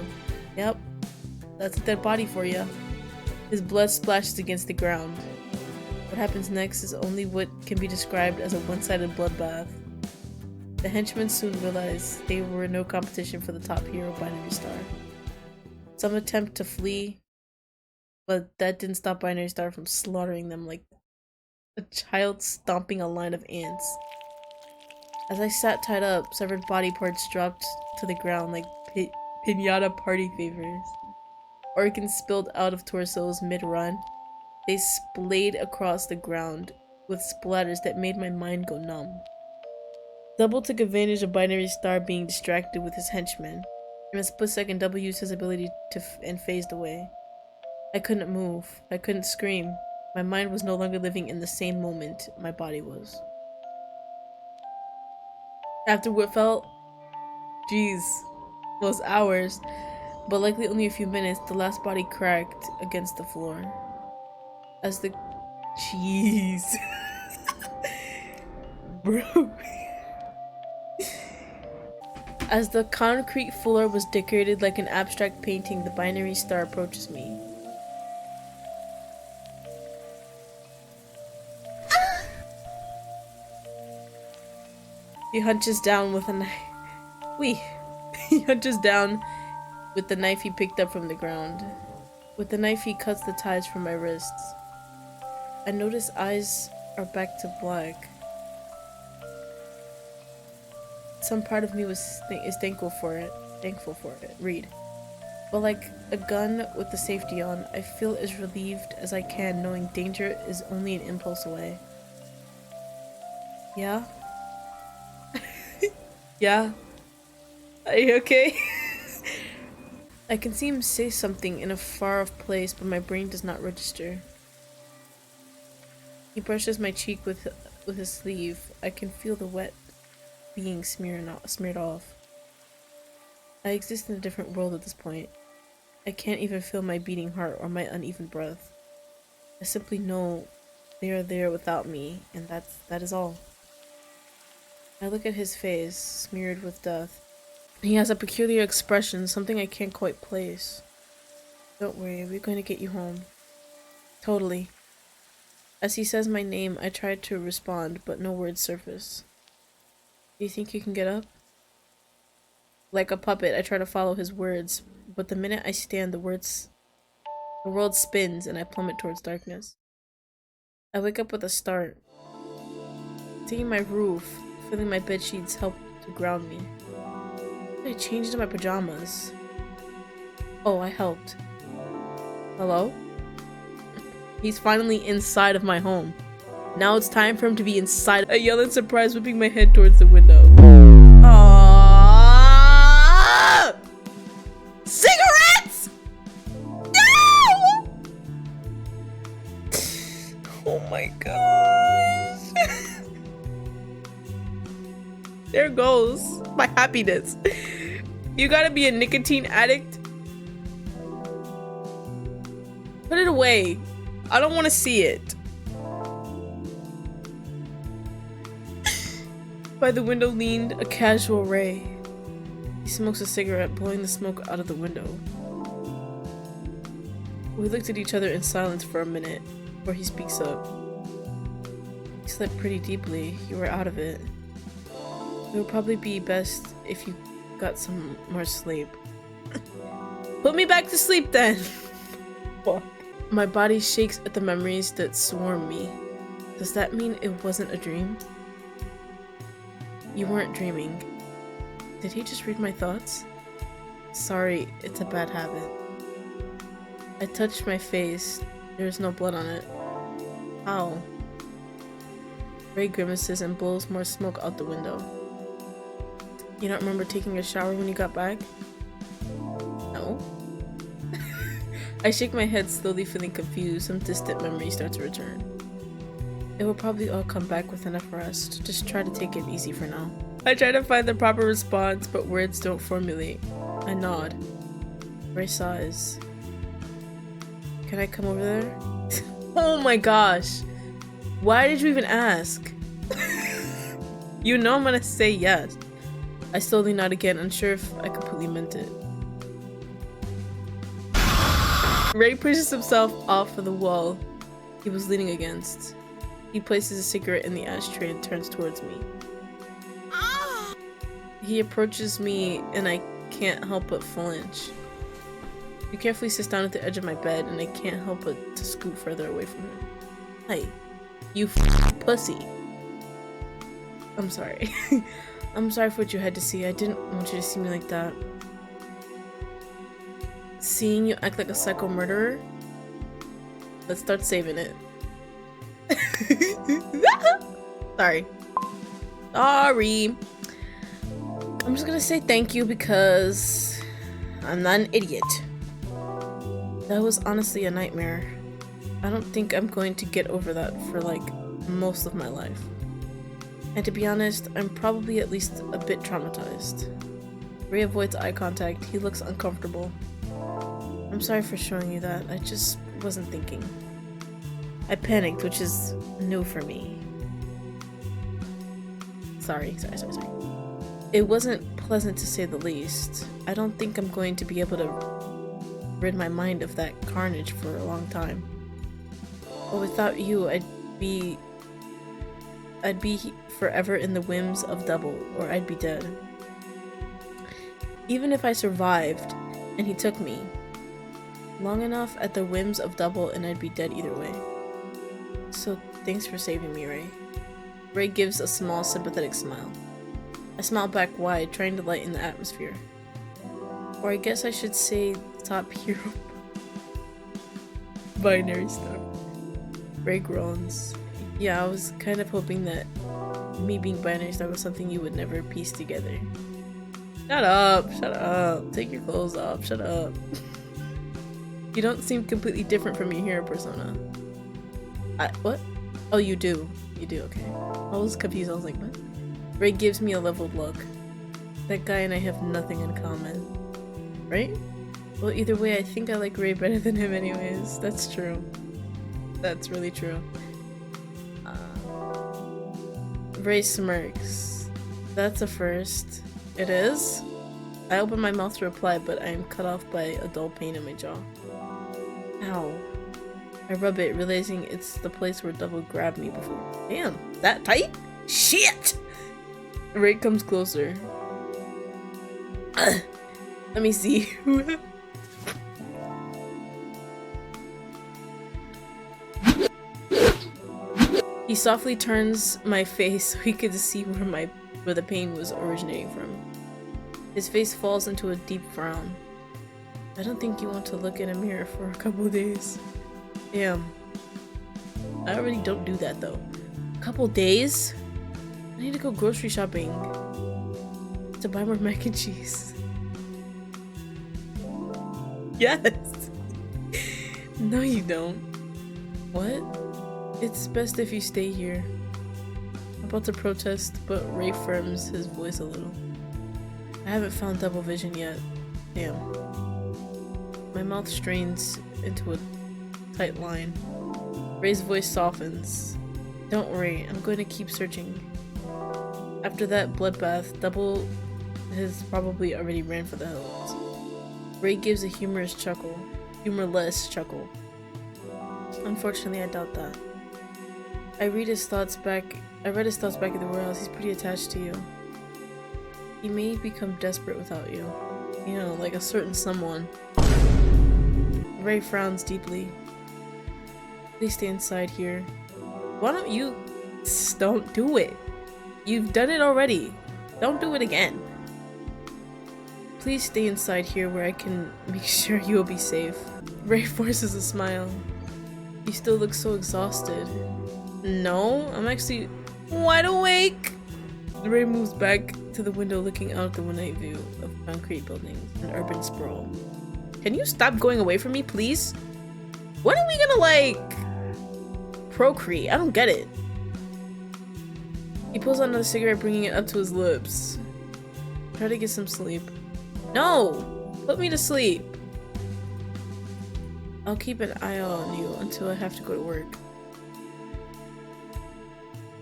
Yep, that's a dead body for you. His blood splashes against the ground. What happens next is only what can be described as a one-sided bloodbath. The henchmen soon realized they were no competition for the top hero Binary Star. Some attempt to flee, but that didn't stop Binary Star from slaughtering them like a child stomping a line of ants. As I sat tied up, severed body parts dropped to the ground like piñata party favors. Organs spilled out of torsos mid-run. They splayed across the ground with splatters that made my mind go numb. Double took advantage of Binary Star being distracted with his henchmen. In a split second, Double used his ability and phased away. I couldn't move. I couldn't scream. My mind was no longer living in the same moment my body was. After what felt, was hours, but likely only a few minutes, the last body cracked against the floor. As the bro. As the concrete floor was decorated like an abstract painting, the Binary Star approaches me. He hunches down with a knife. He hunches down with the knife he picked up from the ground. With the knife, he cuts the ties from my wrists. I notice eyes are back to black. Some part of me is thankful for it. Read. But like a gun with the safety on, I feel as relieved as I can, knowing danger is only an impulse away. Yeah? Yeah? Are you okay? I can see him say something in a far-off place, but my brain does not register. He brushes my cheek with his sleeve. I can feel the wet being smeared off. I exist in a different world at this point. I can't even feel my beating heart or my uneven breath. I simply know they are there without me, and that is all. I look at his face, smeared with death. He has a peculiar expression, something I can't quite place. Don't worry, we're going to get you home. Totally. As he says my name, I try to respond, but no words surface. Do you think you can get up? Like a puppet, I try to follow his words, but the minute I stand, the world spins and I plummet towards darkness. I wake up with a start. Seeing my roof, feeling my bedsheets help to ground me. I changed into my pajamas. Oh, I helped. Hello? He's finally inside of my home. Now it's time for him to be inside. I yell in surprise, whipping my head towards the window. Aww! Cigarettes! No! Oh my gosh. There goes my happiness. You gotta be a nicotine addict. Put it away. I don't want to see it. By the window leaned a casual Ray. He smokes a cigarette, blowing the smoke out of the window. We looked at each other in silence for a minute, before he speaks up. You slept pretty deeply. You were out of it. It would probably be best if you got some more sleep. Put me back to sleep then! Fuck. My body shakes at the memories that swarm me. Does that mean it wasn't a dream? You weren't dreaming. Did he just read my thoughts? Sorry, it's a bad habit. I touched my face. There's no blood on it. How? Ray grimaces and blows more smoke out the window. You don't remember taking a shower when you got back? No. I shake my head, slowly feeling confused. Some distant memory starts to return. It will probably all come back with enough rest. Just try to take it easy for now. I try to find the proper response, but words don't formulate. I nod. Ray sighs. Can I come over there? Oh my gosh. Why did you even ask? You know I'm gonna say yes. I slowly nod again, unsure if I completely meant it. Ray pushes himself off of the wall he was leaning against. He places a cigarette in the ashtray and turns towards me. He approaches me and I can't help but flinch. He carefully sits down at the edge of my bed and I can't help but to scoot further away from him. Hey, you pussy. I'm sorry. I'm sorry for what you had to see. I didn't want you to see me like that. Seeing you act like a psycho murderer? Let's start saving it. Sorry. Sorry. I'm just gonna say thank you because I'm not an idiot. That was honestly a nightmare. I don't think I'm going to get over that for like most of my life. And to be honest, I'm probably at least a bit traumatized. Ray avoids eye contact. He looks uncomfortable. I'm sorry for showing you that. I just wasn't thinking. I panicked, which is new for me. Sorry. It wasn't pleasant to say the least. I don't think I'm going to be able to rid my mind of that carnage for a long time. But without you, I'd be forever in the whims of double, or I'd be dead. Even if I survived and he took me, long enough at the whims of double and I'd be dead either way. So thanks for saving me, Ray. Ray gives a small sympathetic smile. I smile back wide, trying to lighten the atmosphere. Or I guess I should say top hero. Binary star. Ray groans. Yeah, I was kind of hoping that me being binary star was something you would never piece together. Shut up. Take your clothes off, shut up. You don't seem completely different from your hero persona. What? Oh, you do, okay. I was confused, I was like, what? Ray gives me a leveled look. That guy and I have nothing in common. Right? Well, either way, I think I like Ray better than him anyways. That's true. That's really true. Ray smirks. That's a first. It is? I open my mouth to reply, but I am cut off by a dull pain in my jaw. Ow. I rub it, realizing it's the place where Double grabbed me before. Damn, that tight? Shit! Ray comes closer. Let me see. He softly turns my face so he could see where the pain was originating from. His face falls into a deep frown. I don't think you want to look in a mirror for a couple days. Damn. I already don't do that though. A couple days? I need to go grocery shopping to buy more mac and cheese. Yes! No you don't. What? It's best if you stay here. I'm about to protest, but Ray firms his voice a little. I haven't found double vision yet. Damn. My mouth strains into a tight line. Ray's voice softens. Don't worry, I'm going to keep searching. After that bloodbath, Double has probably already ran for the hills. Ray gives a humorless chuckle. Unfortunately, I doubt that. I read his thoughts back at the warehouse. He's pretty attached to you. He may become desperate without you. You know, like a certain someone. Ray frowns deeply. Please stay inside here. Why don't you... Don't do it. You've done it already. Don't do it again. Please stay inside here where I can make sure you will be safe. Ray forces a smile. You still look so exhausted. No, I'm actually wide awake. Ray moves back to the window, looking out the one-night view of concrete buildings and urban sprawl. Can you stop going away from me, please? When are we gonna, like, procreate? I don't get it. He pulls out another cigarette, bringing it up to his lips. Try to get some sleep. No! Put me to sleep. I'll keep an eye out on you until I have to go to work.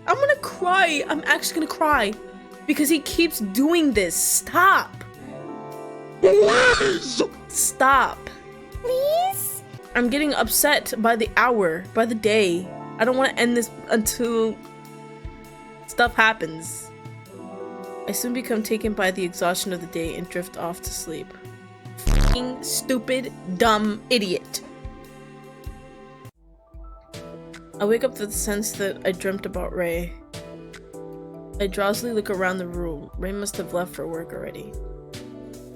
I'm gonna cry! I'm actually gonna cry! Because he keeps doing this. Stop! Please! Stop! Please? I'm getting upset by the hour, by the day. I don't want to end this until stuff happens. I soon become taken by the exhaustion of the day and drift off to sleep. Fucking stupid, dumb idiot. I wake up to the sense that I dreamt about Ray. I drowsily look around the room. Ray must have left for work already.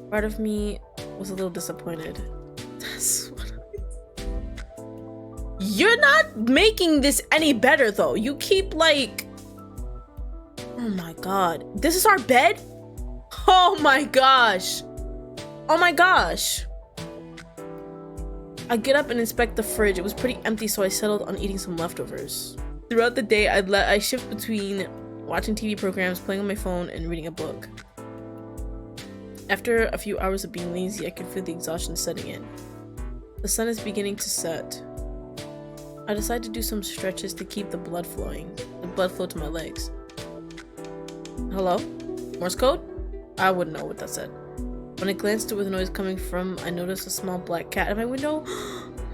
Part of me was a little disappointed. That's what You're not making this any better though. You keep like... Oh my god. This is our bed? Oh my gosh. Oh my gosh. I get up and inspect the fridge. It was pretty empty, so I settled on eating some leftovers. Throughout the day, I shift between watching TV programs, playing on my phone, and reading a book. After a few hours of being lazy, I can feel the exhaustion setting in. The sun is beginning to set. I decide to do some stretches to keep the blood flowing. The blood flow to my legs. Hello? Morse code? I wouldn't know what that said. When I glanced at where the noise coming from, I noticed a small black cat at my window.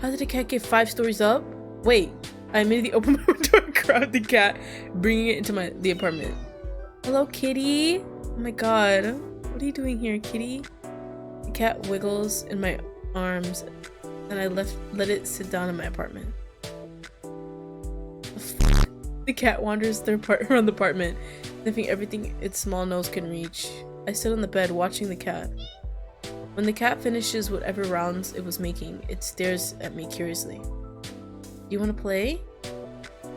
How did the cat get 5 stories up? Wait, I immediately opened my window and grabbed the cat, bringing it into the apartment. Hello, kitty. Oh my god. What are you doing here, kitty? The cat wiggles in my arms, and I let it sit down in my apartment. The cat wanders around the apartment, sniffing everything its small nose can reach. I sit on the bed watching the cat. When the cat finishes whatever rounds it was making, it stares at me curiously. You want to play?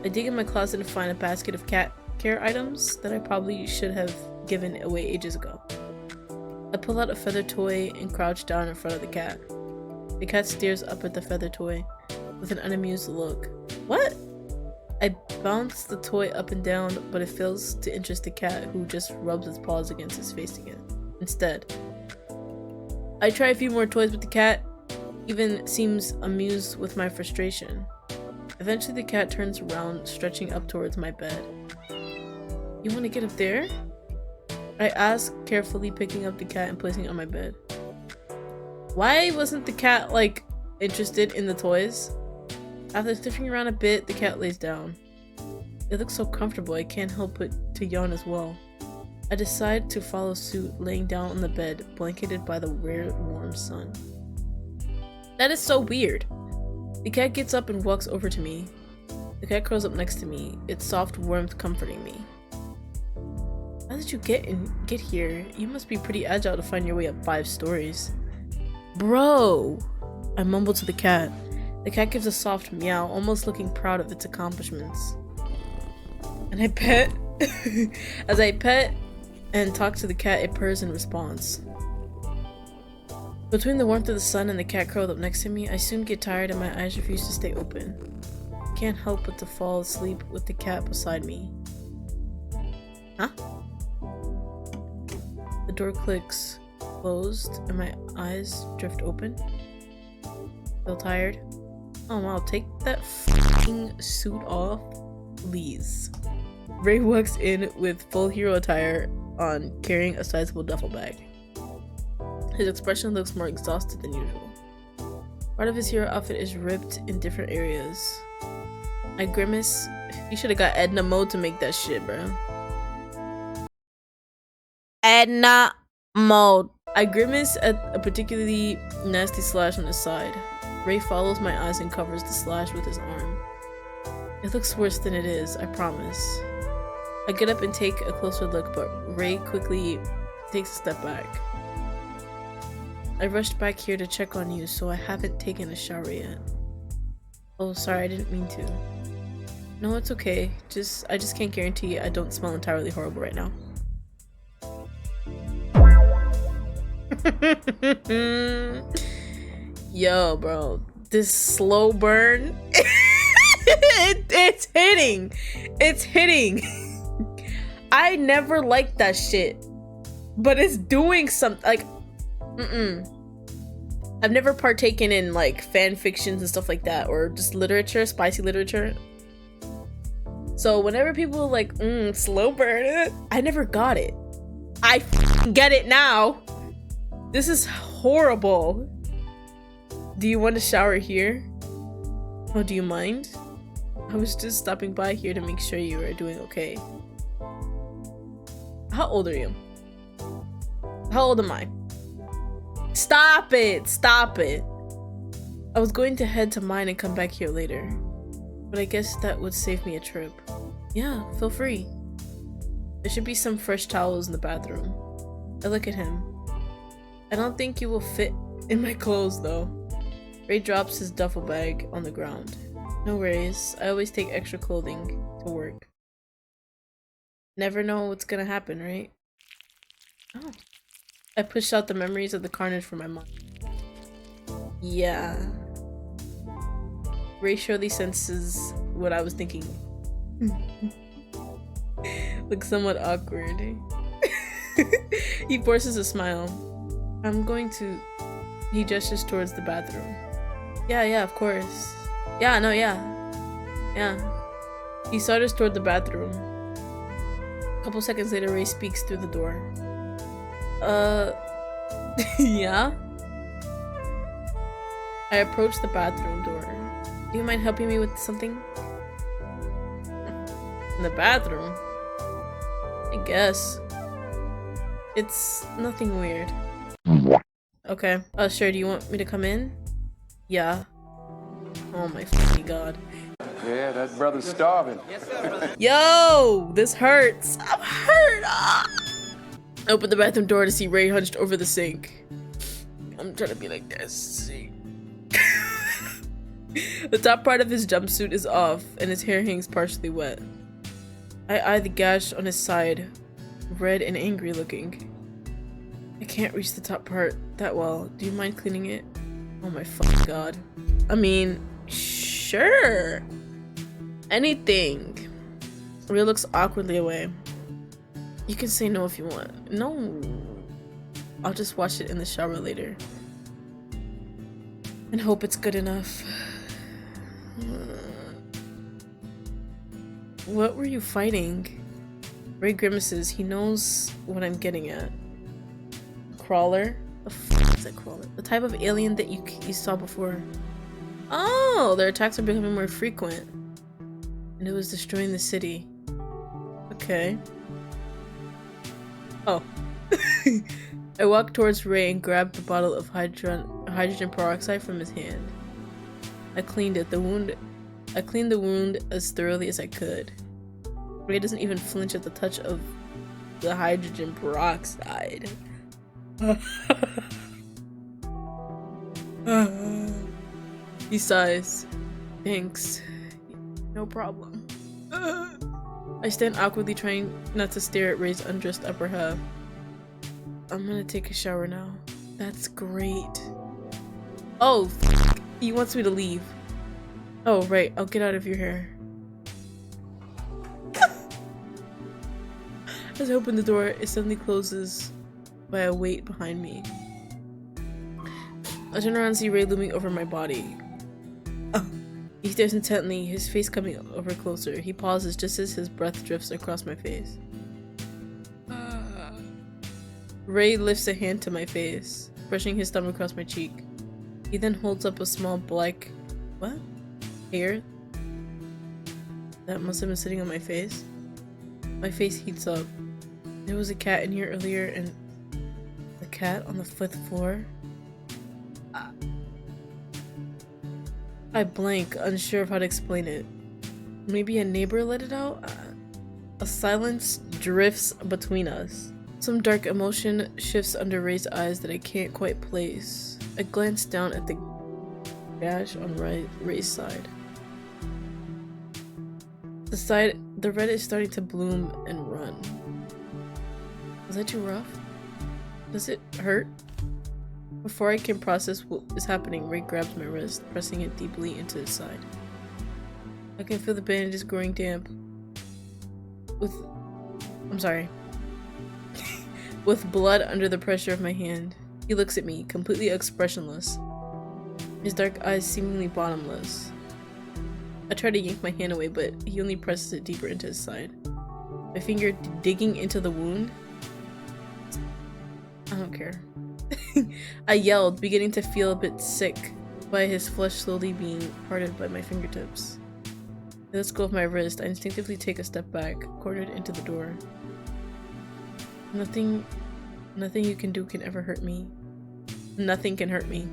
I dig in my closet and find a basket of cat care items that I probably should have given away ages ago. I pull out a feather toy and crouch down in front of the cat. The cat stares up at the feather toy with an unamused look. What? I bounce the toy up and down, but it fails to interest the cat, who just rubs its paws against his face again. Instead, I try a few more toys with the cat, even seems amused with my frustration. Eventually the cat turns around, stretching up towards my bed. You want to get up there? I ask, carefully picking up the cat and placing it on my bed. Why wasn't the cat, like, interested in the toys? After sniffing around a bit, the cat lays down. It looks so comfortable, I can't help but to yawn as well. I decide to follow suit, laying down on the bed, blanketed by the rare warm sun. That is so weird. The cat gets up and walks over to me. The cat curls up next to me, its soft warmth comforting me. How did you get here? You must be pretty agile to find your way up 5 stories. Bro! I mumble to the cat. The cat gives a soft meow, almost looking proud of its accomplishments. And I pet. As I pet and talk to the cat, it purrs in response. Between the warmth of the sun and the cat curled up next to me, I soon get tired and my eyes refuse to stay open. I can't help but to fall asleep with the cat beside me. Huh? The door clicks closed and my eyes drift open. Feel tired? Oh wow, take that f***ing suit off, please. Ray walks in with full hero attire on, carrying a sizable duffel bag. His expression looks more exhausted than usual. Part of his hero outfit is ripped in different areas. I grimace. You should have got Edna mode to make that shit, bro. Edna mode. I grimace at a particularly nasty slash on his side. Ray follows my eyes and covers the slash with his arm. It looks worse than it is, I promise. I get up and take a closer look, but Ray quickly takes a step back. I rushed back here to check on you, so I haven't taken a shower yet. Oh, sorry, I didn't mean to. No, it's okay. I just can't guarantee I don't smell entirely horrible right now. Yo, bro, this slow burn, it's hitting. I never liked that shit, but it's doing something. Like, I've never partaken in like fan fictions and stuff like that, or just literature, spicy literature. So whenever people like slow burn it, I never got it. I get it now. This is horrible. Do you want to shower here? Oh, do you mind? I was just stopping by here to make sure you are doing okay. How old are you? How old am I? Stop it! Stop it! I was going to head to mine and come back here later, but I guess that would save me a trip. Yeah, feel free. There should be some fresh towels in the bathroom. I look at him. I don't think you will fit in my clothes though. Ray drops his duffel bag on the ground. No worries, I always take extra clothing to work. Never know what's gonna happen, right? Oh. I pushed out the memories of the carnage from my mind. Yeah. Ray surely senses what I was thinking. Looks somewhat awkward. He forces a smile. I'm going to... He gestures towards the bathroom. Yeah, of course. Yeah. He saunters toward the bathroom. A couple seconds later, Ray speaks through the door. Yeah? I approach the bathroom door. Do you mind helping me with something? In the bathroom? I guess. It's nothing weird. Okay. Sure, do you want me to come in? Yeah. Oh my fucking god. Yeah, that brother's starving. Yo! This hurts! I'm hurt! Ah! I open the bathroom door to see Ray hunched over the sink. I'm trying to be like this. The top part of his jumpsuit is off, and his hair hangs partially wet. I eye the gash on his side, red and angry looking. I can't reach the top part that well. Do you mind cleaning it? Oh my fucking god. I mean, sure. Anything. Ray looks awkwardly away. You can say no if you want. No. I'll just wash it in the shower later. And hope it's good enough. What were you fighting? Ray grimaces. He knows what I'm getting at. Crawler? The fuck is a crawler? The type of alien that you saw before. Oh, their attacks are becoming more frequent. And it was destroying the city. Okay. Oh. I walked towards Ray and grabbed the bottle of hydrogen peroxide from his hand. I cleaned the wound as thoroughly as I could. Ray doesn't even flinch at the touch of the hydrogen peroxide. He sighs. Thanks. No problem. I stand awkwardly, trying not to stare at Ray's undressed upper half. I'm gonna take a shower now. That's great. Oh, he wants me to leave. Oh, right. I'll get out of your hair. As I open the door, it suddenly closes by a weight behind me. I turn around and see Ray looming over my body. He stares intently, his face coming over closer. He pauses just as his breath drifts across my face. Ray lifts a hand to my face, brushing his thumb across my cheek. He then holds up a small black... what? Hair? That must have been sitting on my face. My face heats up. There was a cat in here earlier and... the cat on the 5th floor? I blank, unsure of how to explain it. Maybe a neighbor let it out? A silence drifts between us. Some dark emotion shifts under Ray's eyes that I can't quite place. I glance down at the gash on Ray's side. The red is starting to bloom and run. Was that too rough? Does it hurt? Before I can process what is happening, Ray grabs my wrist, pressing it deeply into his side. I can feel the bandages growing damp. With blood under the pressure of my hand. He looks at me, completely expressionless. His dark eyes seemingly bottomless. I try to yank my hand away, but he only presses it deeper into his side. My finger digging into the wound. I don't care. I yelled, beginning to feel a bit sick by his flesh slowly being parted by my fingertips. I let go of my wrist. I instinctively take a step back, cornered into the door. Nothing you can do can ever hurt me. Nothing can hurt me.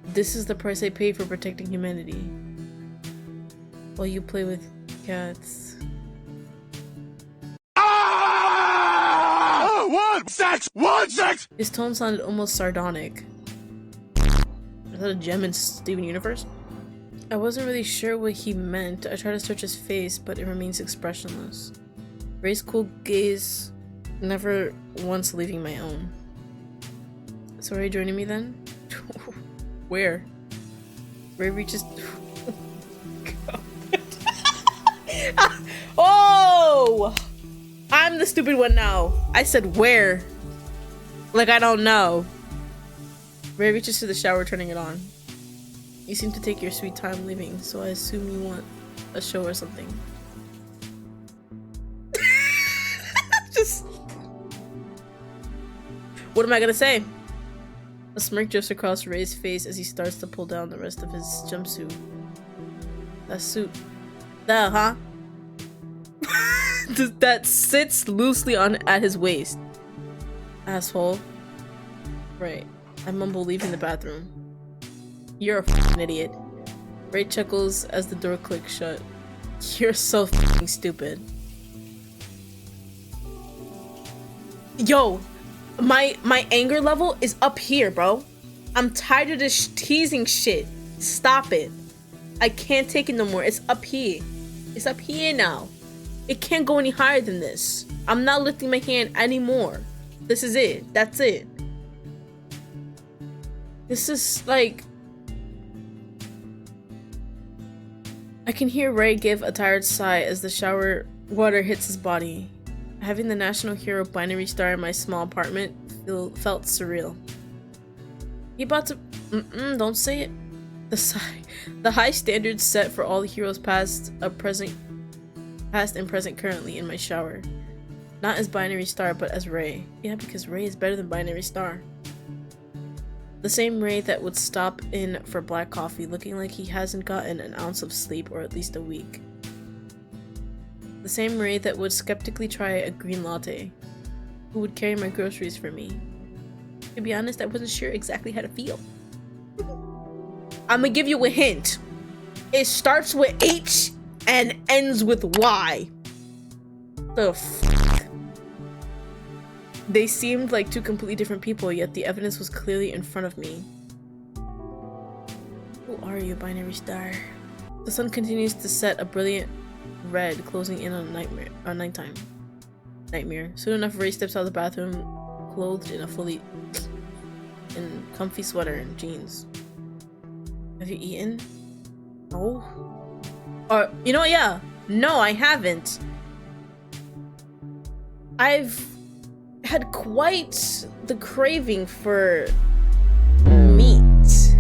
This is the price I pay for protecting humanity. While you play with cats. One sex! His tone sounded almost sardonic. Is that a gem in Steven Universe? I wasn't really sure what he meant. I tried to search his face, but it remains expressionless. Ray's cool gaze never once leaving my own. So are you joining me then? Where? Ray reaches... Oh! I'm the stupid one now. I said where? Like I don't know. Ray reaches to the shower, turning it on. You seem to take your sweet time leaving, so I assume you want a show or something. Just... What am I gonna say? A smirk drifts across Ray's face as he starts to pull down the rest of his jumpsuit. That suit. That, huh? That sits loosely at his waist. Asshole. Right. I mumble, leaving the bathroom. You're a f***ing idiot. Ray chuckles as the door clicks shut. You're so f***ing stupid. Yo, my anger level is up here, bro. I'm tired of this teasing shit. Stop it. I can't take it no more. It's up here. It's up here now. It can't go any higher than this. I'm not lifting my hand anymore. This is it. That's it. This is like... I can hear Ray give a tired sigh as the shower water hits his body. Having the national hero binary star in my small apartment felt surreal. He about to... don't say it. The high standards set for all the heroes past and present currently in my shower. Not as binary star, but as Ray. Yeah, because Ray is better than binary star. The same Ray that would stop in for black coffee looking like he hasn't gotten an ounce of sleep or at least a week. The same Ray that would skeptically try a green latte. Who would carry my groceries for me. To be honest, I wasn't sure exactly how to feel. I'm gonna give you a hint. It starts with H and ends with Y. The f***? They seemed like two completely different people, yet the evidence was clearly in front of me. Who are you, binary star? The sun continues to set a brilliant red, closing in on nighttime. Nightmare. Soon enough, Ray steps out of the bathroom, clothed in a comfy sweater and jeans. Have you eaten? No. Or, you know what, yeah. No, I haven't. I've had quite the craving for meat.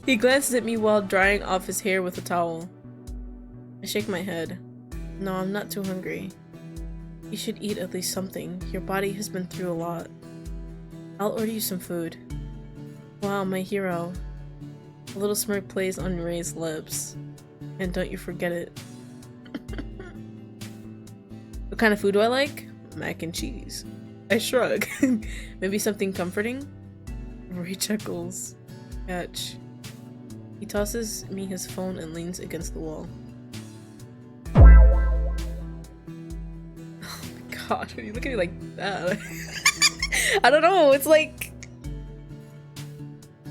He glances at me while drying off his hair with a towel. I shake my head. No, I'm not too hungry. You should eat at least something. Your body has been through a lot. I'll order you some food. Wow, my hero. A little smirk plays on Ray's lips. And don't you forget it. What kind of food do I like? Mac and cheese. I shrug. Maybe something comforting? Ray chuckles. Catch. He tosses me his phone and leans against the wall. Oh my god, when you look at me like that. I don't know, it's like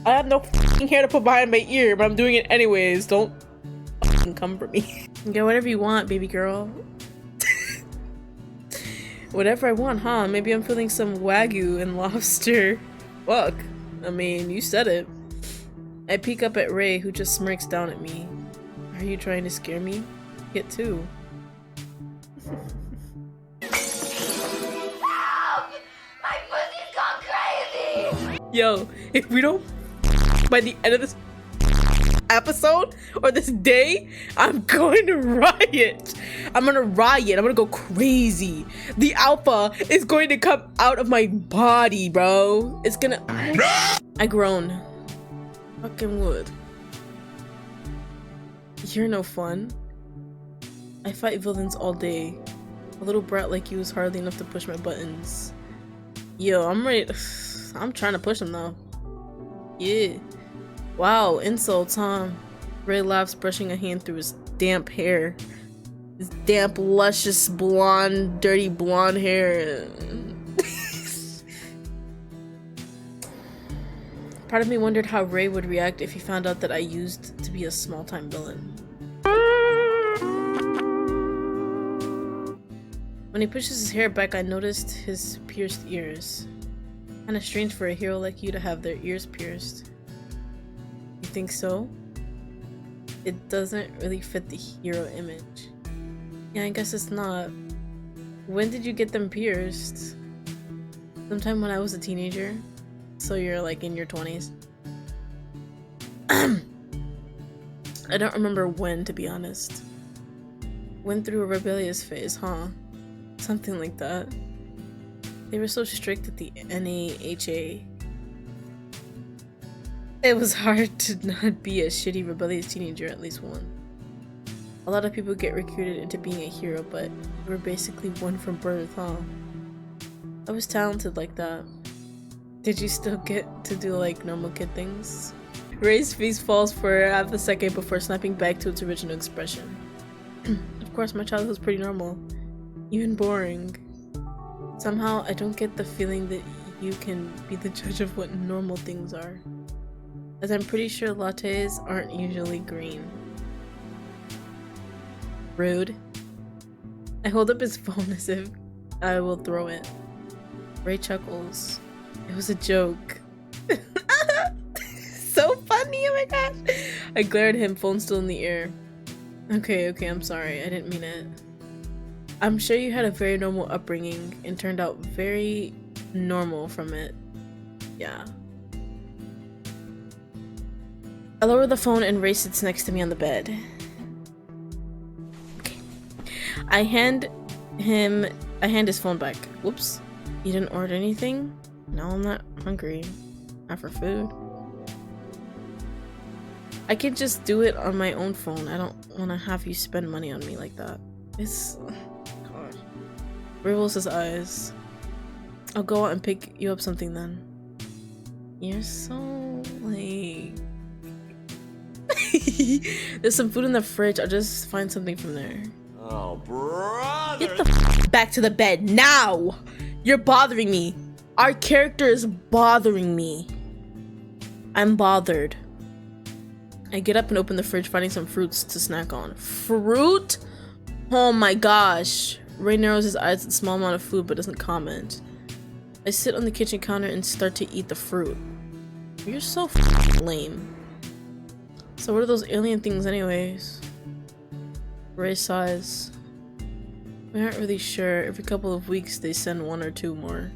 I have no f***ing hair to put behind my ear, but I'm doing it anyways. Don't f***ing come for me. Get whatever you want, baby girl. Whatever I want, huh? Maybe I'm feeling some Wagyu and lobster. Fuck. I mean, you said it. I peek up at Ray, who just smirks down at me. Are you trying to scare me? Get too. My pussy's gone crazy! Yo, if we don't by the end of this episode or this day, I'm going to riot. I'm gonna riot. I'm gonna go crazy. The alpha is going to come out of my body, bro. It's gonna. I groan. Fucking wood. You're no fun. I fight villains all day. A little brat like you is hardly enough to push my buttons. Yo, I'm ready. I'm trying to push them though. Yeah. Wow, insults, huh? Ray laughs, brushing a hand through his damp hair. His damp, luscious, blonde, dirty blonde hair. Part of me wondered how Ray would react if he found out that I used to be a small-time villain. When he pushes his hair back, I noticed his pierced ears. Kinda strange for a hero like you to have their ears pierced. You think so? It doesn't really fit the hero image. Yeah, I guess it's not. When did you get them pierced? Sometime when I was a teenager. So you're like in your 20s. I don't remember when, to be honest. Went through a rebellious phase, huh? Something like that. They were so strict at the NAHA. It was hard to not be a shitty rebellious teenager at least one. A lot of people get recruited into being a hero, but we're basically one from birth, huh? I was talented like that. Did you still get to do like normal kid things? Ray's face falls for half a second before snapping back to its original expression. Of course, my childhood was pretty normal. Even boring. Somehow, I don't get the feeling that you can be the judge of what normal things are. As I'm pretty sure lattes aren't usually green. Rude. I hold up his phone as if I will throw it. Ray chuckles. It was a joke. So funny, oh my gosh. I glare at him, phone still in the air. Okay, I'm sorry. I didn't mean it. I'm sure you had a very normal upbringing and turned out very normal from it. Yeah. I lower the phone and Ray sits next to me on the bed. Okay. I hand his phone back. Whoops. You didn't order anything? No, I'm not hungry. Not for food. I can just do it on my own phone. I don't want to have you spend money on me like that. It's... God. Ray rolls his eyes. I'll go out and pick you up something then. You're so... like... There's some food in the fridge. I'll just find something from there. Oh, brother! Get the f back to the bed now! You're bothering me. Our character is bothering me. I'm bothered. I get up and open the fridge, finding some fruits to snack on. Fruit? Oh my gosh. Ray narrows his eyes at the small amount of food but doesn't comment. I sit on the kitchen counter and start to eat the fruit. You're so f***ing lame. So what are those alien things anyways? Ray sighs. We aren't really sure. Every couple of weeks they send one or two more.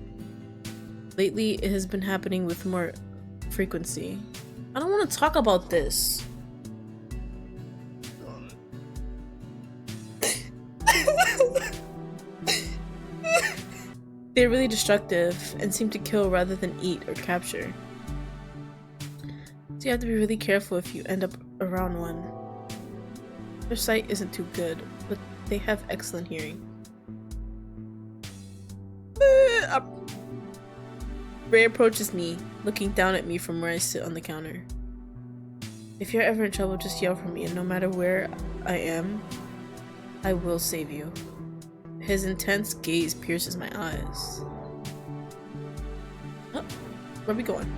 Lately it has been happening with more frequency. I don't want want to talk about this. They're really destructive and seem to kill rather than eat or capture. So you have to be really careful if you end up around one. Their sight isn't too good, but they have excellent hearing. Ray approaches me, looking down at me from where I sit on the counter. If you're ever in trouble, just yell for me, and no matter where I am, I will save you. His intense gaze pierces my eyes. Oh, where are we going?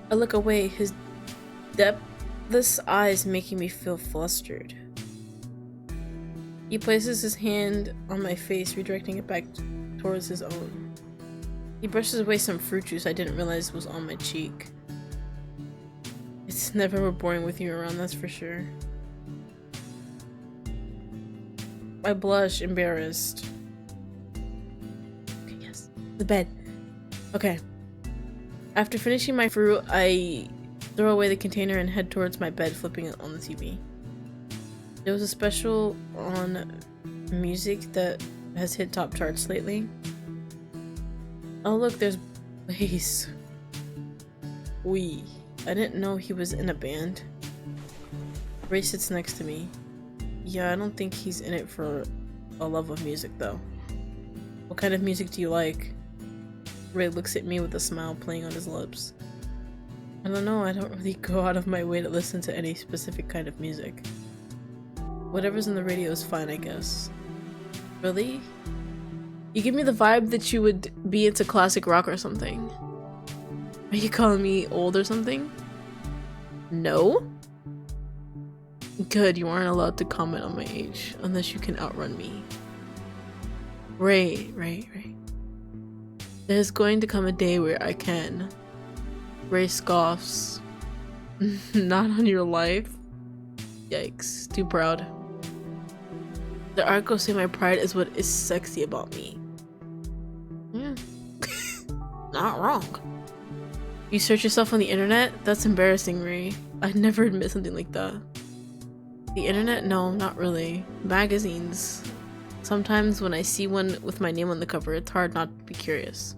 I look away, his depthless eyes making me feel flustered. He places his hand on my face, redirecting it back towards his own. He brushes away some fruit juice I didn't realize was on my cheek. It's never more boring with you around, that's for sure. I blush, embarrassed. Okay, yes. The bed. Okay. After finishing my fruit, I throw away the container and head towards my bed, flipping it on the TV. There was a special on music that has hit top charts lately. Oh look, there's Blaze. I didn't know he was in a band. Ray sits next to me. Yeah, I don't think he's in it for a love of music though. What kind of music do you like? Ray looks at me with a smile playing on his lips. I don't know, I don't really go out of my way to listen to any specific kind of music. Whatever's in the radio is fine, I guess. Really? You give me the vibe that you would be into classic rock or something. Are you calling me old or something? No? Good, you aren't allowed to comment on my age unless you can outrun me. Ray. There's going to come a day where I can. Ray scoffs. Not on your life? Yikes, too proud. The articles say my pride is what is sexy about me. Yeah. Not wrong. You search yourself on the internet? That's embarrassing, Ray. I'd never admit something like that. The internet? No, not really. Magazines. Sometimes when I see one with my name on the cover, it's hard not to be curious.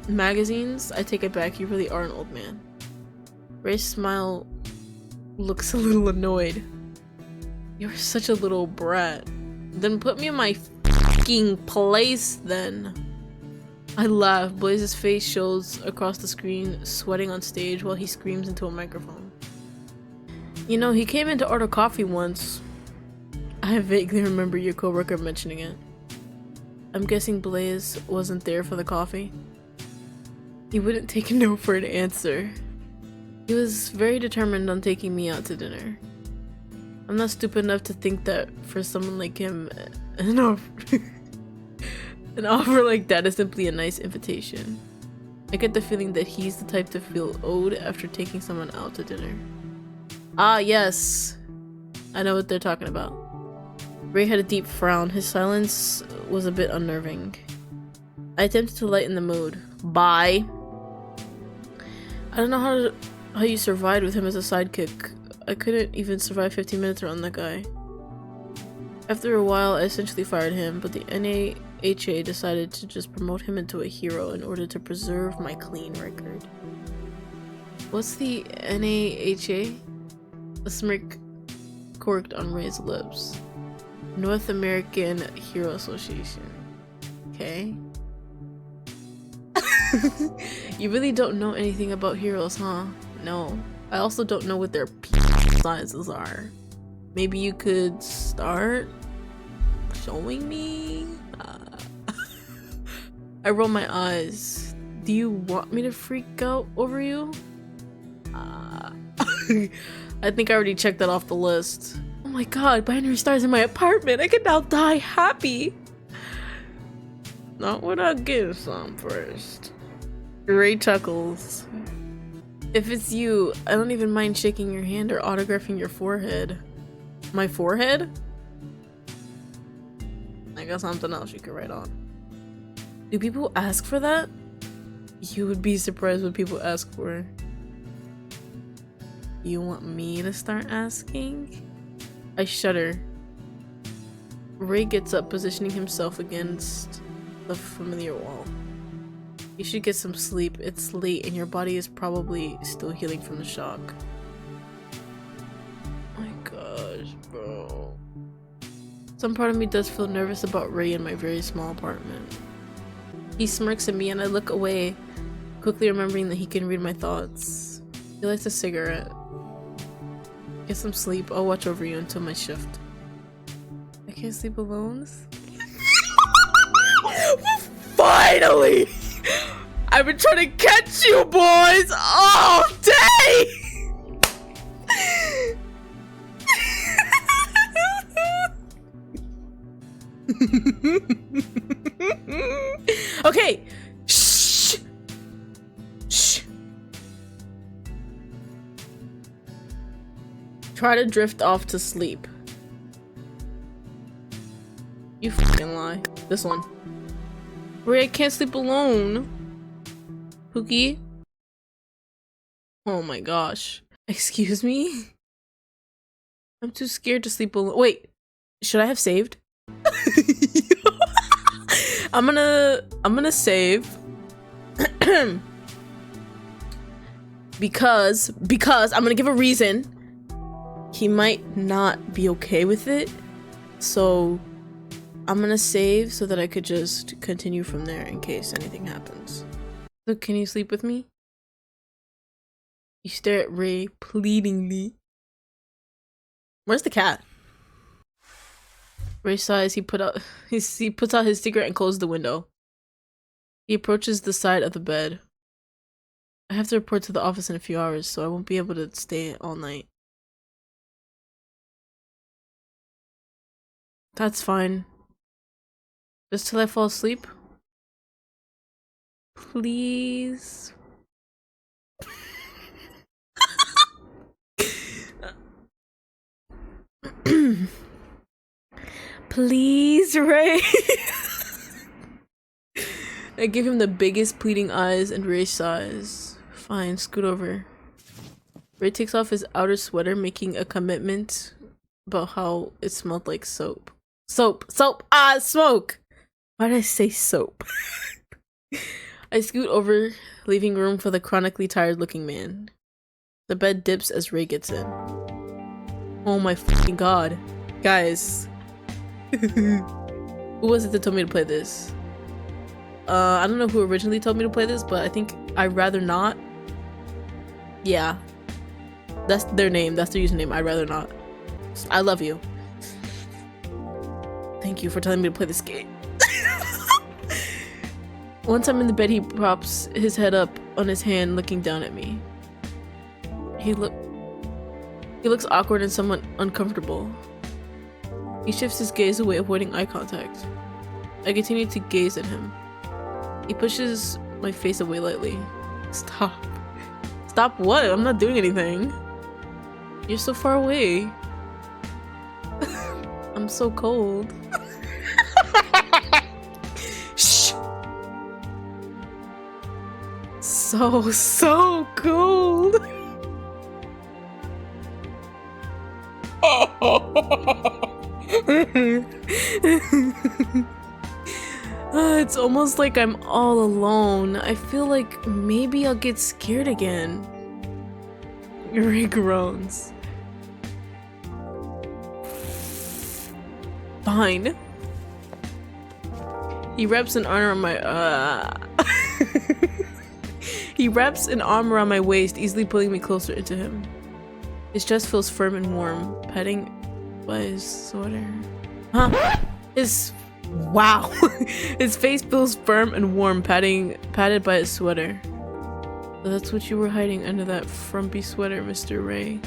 Magazines? I take it back, you really are an old man. Ray's smile looks a little annoyed. You're such a little brat. Then put me in my f***ing place then. I laugh. Blaze's face shows across the screen, sweating on stage while he screams into a microphone. You know, he came in to order coffee once. I vaguely remember your coworker mentioning it. I'm guessing Blaze wasn't there for the coffee. He wouldn't take a no for an answer. He was very determined on taking me out to dinner. I'm not stupid enough to think that for someone like him, an offer like that is simply a nice invitation. I get the feeling that he's the type to feel owed after taking someone out to dinner. Ah, yes. I know what they're talking about. Ray had a deep frown. His silence was a bit unnerving. I attempted to lighten the mood. Bye. I don't know how you survived with him as a sidekick. I couldn't even survive 15 minutes around that guy. After a while, I essentially fired him, but the NAHA decided to just promote him into a hero in order to preserve my clean record. What's the NAHA? A smirk corked on Ray's lips. North American Hero Association. Okay. You really don't know anything about heroes, huh? No. I also don't know what their sizes are. Maybe you could start showing me? I roll my eyes. Do you want me to freak out over you? I think I already checked that off the list. Oh my god, binary stars in my apartment. I can now die happy. Not without getting some first. Ray chuckles. If it's you, I don't even mind shaking your hand or autographing your forehead. My forehead? I got something else you could write on. Do people ask for that? You would be surprised what people ask for. You want me to start asking? I shudder. Ray gets up, positioning himself against the familiar wall. You should get some sleep. It's late and your body is probably still healing from the shock. My gosh, bro. Some part of me does feel nervous about Ray in my very small apartment. He smirks at me and I look away, quickly remembering that he can read my thoughts. He lights a cigarette. Get some sleep. I'll watch over you until my shift. I can't sleep alone? Finally! I've been trying to catch you boys all day! Okay. Shh. Shh. Try to drift off to sleep. You fucking lie. This one. Ray, I can't sleep alone. Pookie? Oh my gosh. Excuse me? I'm too scared to sleep alone. Wait, should I have saved? I'm gonna save because I'm gonna give a reason. He might not be okay with it, so I'm gonna save so that I could just continue from there in case anything happens. So can you sleep with me? You stare at Ray pleadingly. Where's the cat? Ray sighs. He puts out his cigarette and closes the window. He approaches the side of the bed. I have to report to the office in a few hours, so I won't be able to stay all night. That's fine. Just till I fall asleep? Please? Please, Ray? I give him the biggest pleading eyes and Ray sighs. Fine, scoot over. Ray takes off his outer sweater, making a commitment about how it smelled like soap. Soap! Smoke! Why did I say soap? I scoot over, leaving room for the chronically tired looking man. The bed dips as Ray gets in. Oh my fucking god. Guys. Who was it that told me to play this? I don't know who originally told me to play this, but I think I'd rather not. Yeah. That's their name. That's their username. I'd rather not. I love you. Thank you for telling me to play this game. Once I'm in the bed, he props his head up on his hand, looking down at me. He looks awkward and somewhat uncomfortable. He shifts his gaze away, avoiding eye contact. I continue to gaze at him. He pushes my face away lightly. Stop. Stop what? I'm not doing anything. You're so far away. I'm so cold. Shh. So cold. It's almost like I'm all alone. I feel like maybe I'll get scared again. Ray groans. Fine. He wraps an arm around my He wraps an arm around my waist, easily pulling me closer into him. His chest feels firm and warm, patting by his sweater. Huh? Wow. His face feels firm and warm, patted by his sweater. So that's what you were hiding under that frumpy sweater, Mr. Ray.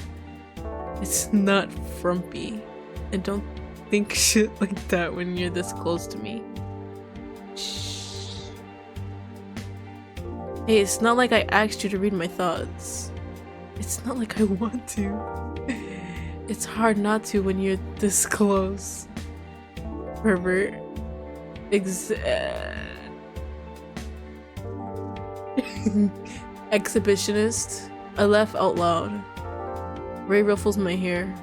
It's not frumpy. And don't think shit like that when you're this close to me. Shh. Hey, it's not like I asked you to read my thoughts. It's not like I want to. It's hard not to when you're this close. Pervert. Exhibitionist. I laugh out loud. Ray ruffles my hair.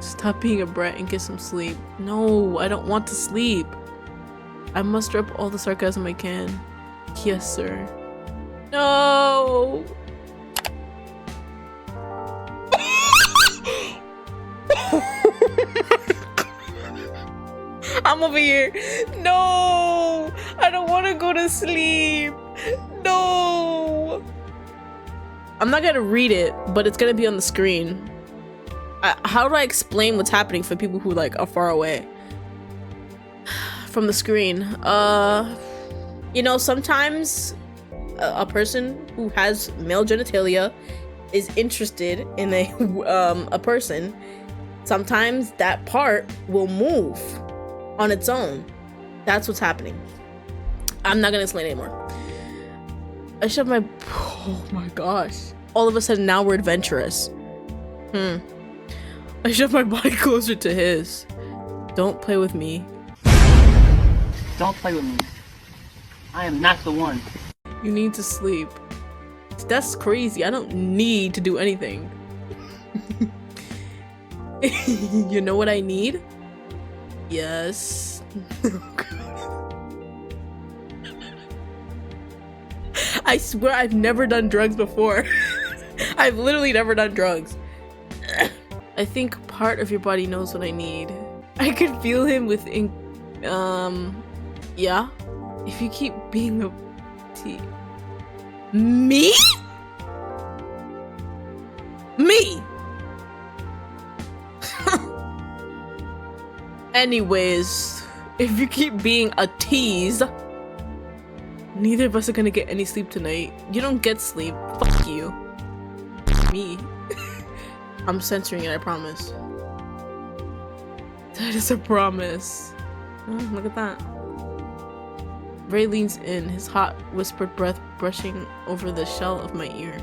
Stop being a brat and get some sleep. No, I don't want to sleep. I muster up all the sarcasm I can. Yes, sir. No! I'm over here. No! I don't want to go to sleep. No! I'm not gonna read it, but it's gonna be on the screen. How do I explain what's happening for people who like are far away from the screen? You know, sometimes a person who has male genitalia is interested in a person. Sometimes that part will move on its own. That's what's happening. I'm not gonna explain anymore. I shoved my... Oh my gosh. All of a sudden now we're adventurous. I shoved my body closer to his. Don't play with me. Don't play with me. I am not the one. You need to sleep. That's crazy. I don't need to do anything. You know what I need? Yes. I swear I've never done drugs before. I've literally never done drugs. I think part of your body knows what I need. I could feel him within. Yeah. If you keep being a me? Me? Anyways, if you keep being a tease, neither of us are gonna get any sleep tonight. You don't get sleep. Fuck you. Me. I'm censoring it, I promise. That is a promise. Oh, look at that. Ray leans in, his hot, whispered breath brushing over the shell of my ear.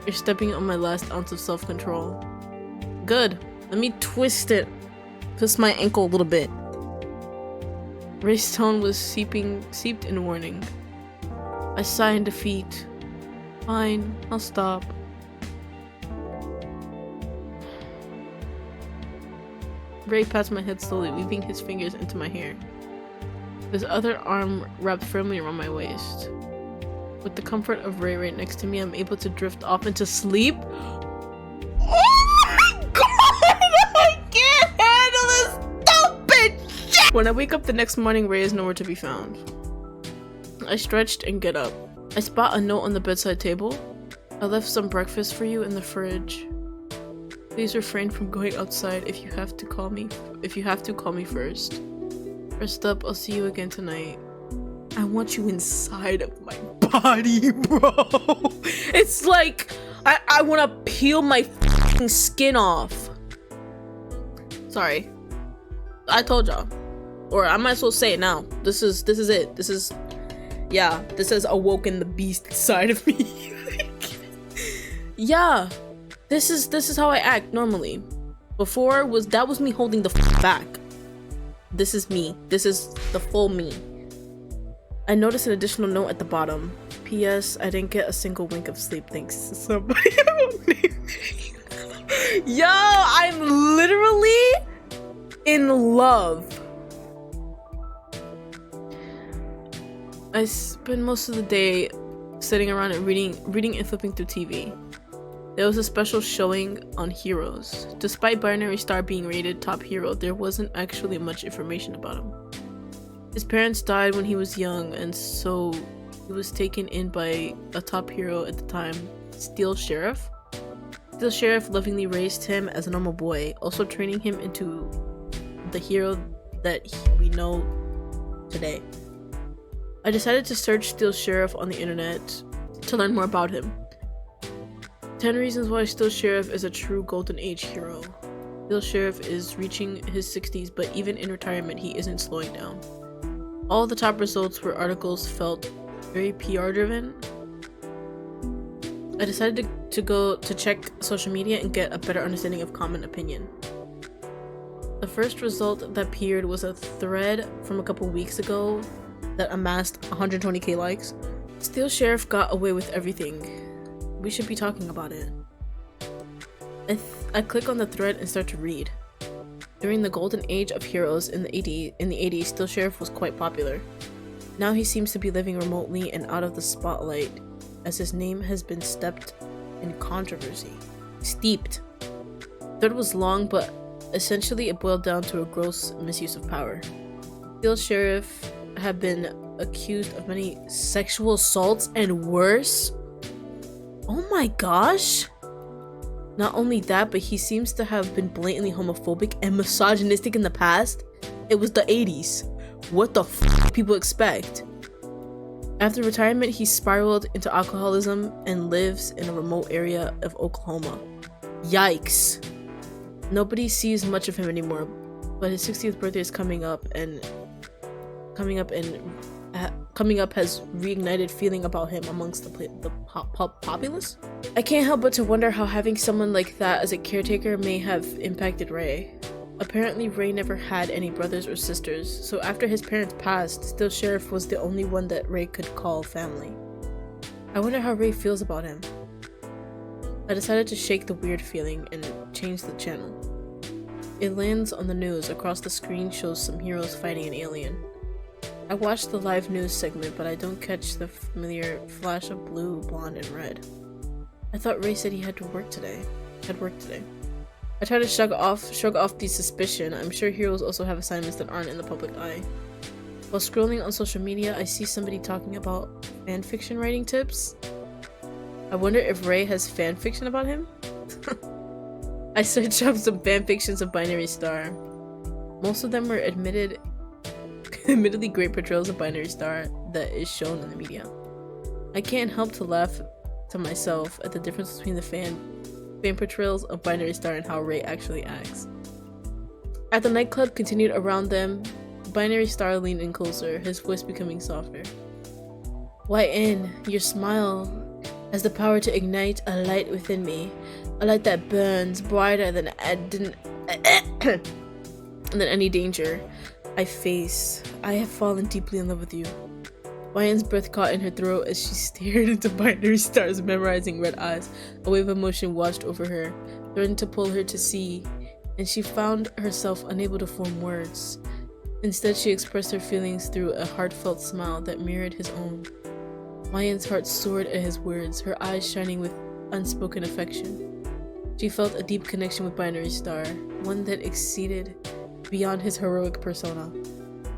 You're stepping on my last ounce of self-control. Good. Let me twist it. Twist my ankle a little bit. Ray's tone was seeped in warning. I sigh in defeat. Fine, I'll stop. Ray pats my head slowly, weaving his fingers into my hair. His other arm wrapped firmly around my waist. With the comfort of Ray right next to me, I'm able to drift off into sleep. Oh my god! I can't handle this stupid shit! When I wake up the next morning, Ray is nowhere to be found. I stretched and get up. I spot a note on the bedside table. I left some breakfast for you in the fridge. Please refrain from going outside if you have to call me first. Rest up, I'll see you again tonight. I want you inside of my body, bro. It's like I want to peel my fucking skin off. Sorry. I told y'all. Or I might as well say it now. This is it. This has awoken the beast side of me. Yeah. This is how I act normally. Before that was me holding the back. This is me. This is the full me. I noticed an additional note at the bottom. P.S. I didn't get a single wink of sleep thanks to somebody. Yo, I'm literally in love. I spend most of the day sitting around and reading and flipping through TV. There was a special showing on heroes. Despite Binary Star being rated top hero, there wasn't actually much information about him. His parents died when he was young, and so he was taken in by a top hero at the time, Steel Sheriff. Steel Sheriff lovingly raised him as a normal boy, also training him into the hero that we know today. I decided to search Steel Sheriff on the internet to learn more about him. 10 reasons why Steel Sheriff is a true golden age hero. Steel Sheriff is reaching his 60s, but even in retirement he isn't slowing down. All the top results were articles felt very PR driven. I decided to go to check social media and get a better understanding of common opinion. The first result that appeared was a thread from a couple weeks ago that amassed 120k likes. Steel Sheriff got away with everything. We should be talking about it. I click on the thread and start to read. During the golden age of heroes in the 80s, Still Sheriff was quite popular. Now he seems to be living remotely and out of the spotlight, as his name has been steeped in controversy. Steeped. The thread was long, but essentially it boiled down to a gross misuse of power. Still Sheriff had been accused of many sexual assaults and worse. Oh my gosh! Not only that, but he seems to have been blatantly homophobic and misogynistic in the past. It was the 80s. What the f did people expect? After retirement, he spiraled into alcoholism and lives in a remote area of Oklahoma. Yikes. Nobody sees much of him anymore, but his 60th birthday is coming up has reignited feeling about him amongst the populace. I can't help but to wonder how having someone like that as a caretaker may have impacted Ray. Apparently Ray never had any brothers or sisters, so after his parents passed, Still Sheriff was the only one that Ray could call family. I wonder how Ray feels about him. I decided to shake the weird feeling and change the channel. It lands on the news. Across the screen shows some heroes fighting an alien. I watched the live news segment, but I don't catch the familiar flash of blue, blonde, and red. I thought Ray said he had work today. I try to shrug off the suspicion. I'm sure heroes also have assignments that aren't in the public eye. While scrolling on social media, I see somebody talking about fanfiction writing tips. I wonder if Ray has fanfiction about him? I searched up some fanfictions of Binary Star. Most of them were admittedly great portrayals of Binary Star that is shown in the media. I can't help to laugh to myself at the difference between the fan portrayals of Binary Star and how Ray actually acts. At the nightclub continued around them, Binary Star leaned in closer, his voice becoming softer. YN, your smile has the power to ignite a light within me, a light that burns brighter than any danger I face. I have fallen deeply in love with you. YN's breath caught in her throat as she stared into Binary Star's memorizing red eyes. A wave of emotion washed over her, threatened to pull her to sea, and she found herself unable to form words. Instead, she expressed her feelings through a heartfelt smile that mirrored his own. YN's heart soared at his words, her eyes shining with unspoken affection. She felt a deep connection with Binary Star, one that exceeded beyond his heroic persona.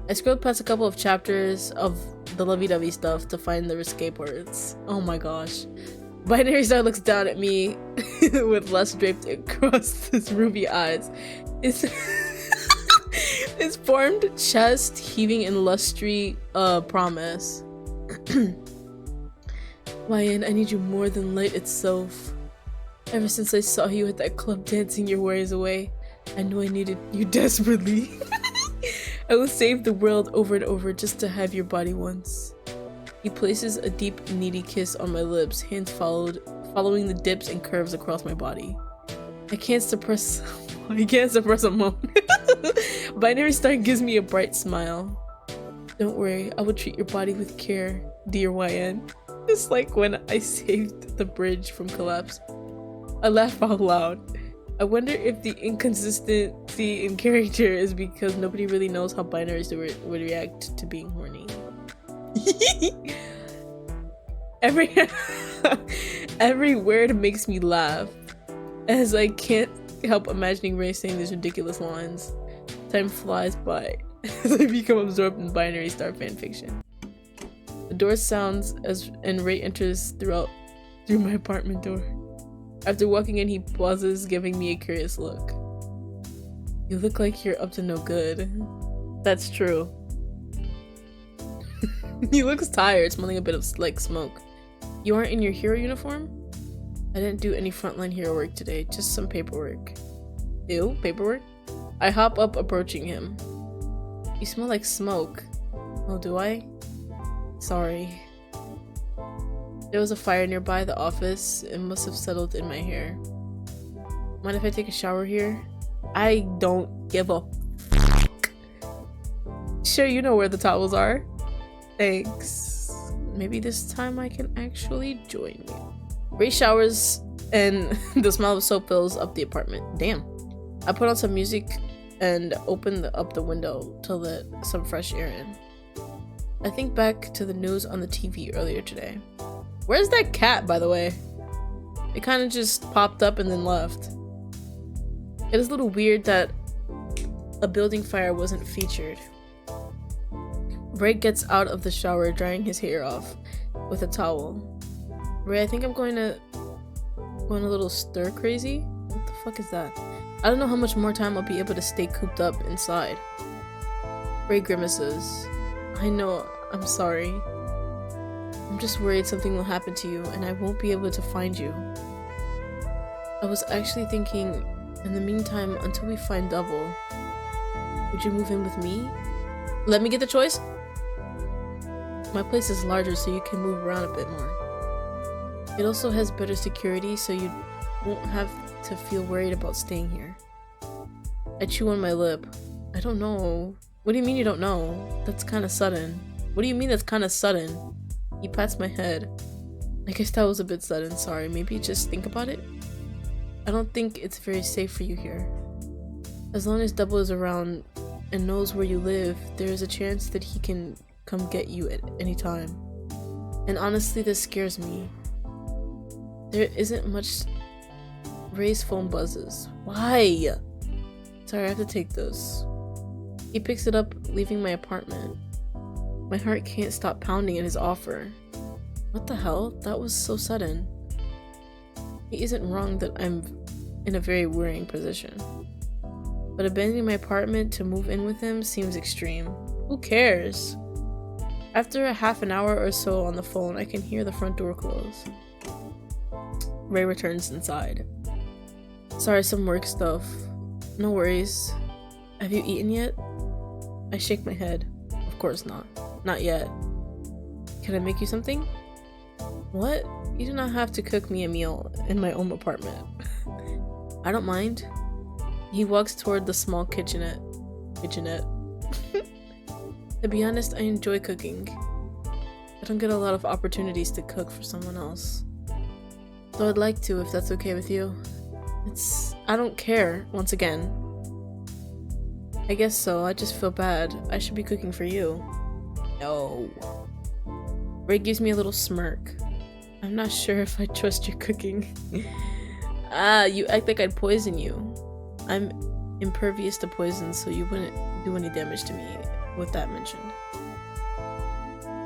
I scrolled past a couple of chapters of the lovey-dovey stuff to find the risque parts. Oh my gosh. Binary Star looks down at me with lust draped across his ruby eyes. His formed chest heaving in lustry promise. YN, I need you more than light itself. Ever since I saw you at that club dancing your worries away, I knew I needed you desperately. I will save the world over and over just to have your body once. He places a deep, needy kiss on my lips, hands following the dips and curves across my body. I can't suppress a moan. Binary Star gives me a bright smile. Don't worry, I will treat your body with care, dear YN. Just like when I saved the bridge from collapse. I laugh out loud. I wonder if the inconsistency in character is because nobody really knows how binaries would react to being horny. Every word makes me laugh, as I can't help imagining Ray saying these ridiculous lines. Time flies by as I become absorbed in Binary Star fanfiction. The door sounds and Ray enters through my apartment door. After walking in, he pauses, giving me a curious look. You look like you're up to no good. That's true. He looks tired, smelling a bit of like smoke. You aren't in your hero uniform? I didn't do any frontline hero work today, just some paperwork. Ew, paperwork? I hop up, approaching him. You smell like smoke. Oh, do I? Sorry. There was a fire nearby the office. It must have settled in my hair. Mind if I take a shower here? I don't give a fuck. Sure, you know where the towels are. Thanks. Maybe this time I can actually join you. Ray showers and the smell of soap fills up the apartment. Damn. I put on some music and open up the window to let some fresh air in. I think back to the news on the TV earlier today. Where's that cat, by the way? It kind of just popped up and then left. It is a little weird that a building fire wasn't featured. Ray gets out of the shower, drying his hair off with a towel. Ray, I think I'm going a little stir crazy? What the fuck is that? I don't know how much more time I'll be able to stay cooped up inside. Ray grimaces. I know, I'm sorry. I'm just worried something will happen to you and I won't be able to find you. I was actually thinking, in the meantime, until we find Double, would you move in with me? Let me get the choice? My place is larger so you can move around a bit more. It also has better security so you won't have to feel worried about staying here. I chew on my lip. I don't know. What do you mean you don't know? That's kind of sudden. What do you mean that's kind of sudden? He pats my head. I guess that was a bit sudden, sorry. Maybe just think about it? I don't think it's very safe for you here. As long as Double is around and knows where you live, there is a chance that he can come get you at any time. And honestly, this scares me. There isn't much. Ray's phone buzzes. Why? Sorry, I have to take this. He picks it up, leaving my apartment. My heart can't stop pounding at his offer. What the hell? That was so sudden. He isn't wrong that I'm in a very worrying position. But abandoning my apartment to move in with him seems extreme. Who cares? After a half an hour or so on the phone, I can hear the front door close. Ray returns inside. Sorry, some work stuff. No worries. Have you eaten yet? I shake my head. Of course not. Not yet. Can I make you something? What? You do not have to cook me a meal in my own apartment. I don't mind. He walks toward the small kitchenette. To be honest, I enjoy cooking. I don't get a lot of opportunities to cook for someone else. So I'd like to, if that's okay with you. I don't care, once again. I guess so, I just feel bad. I should be cooking for you. No. Ray gives me a little smirk. I'm not sure if I trust your cooking. You act like I'd poison you. I'm impervious to poison, so you wouldn't do any damage to me with that mentioned.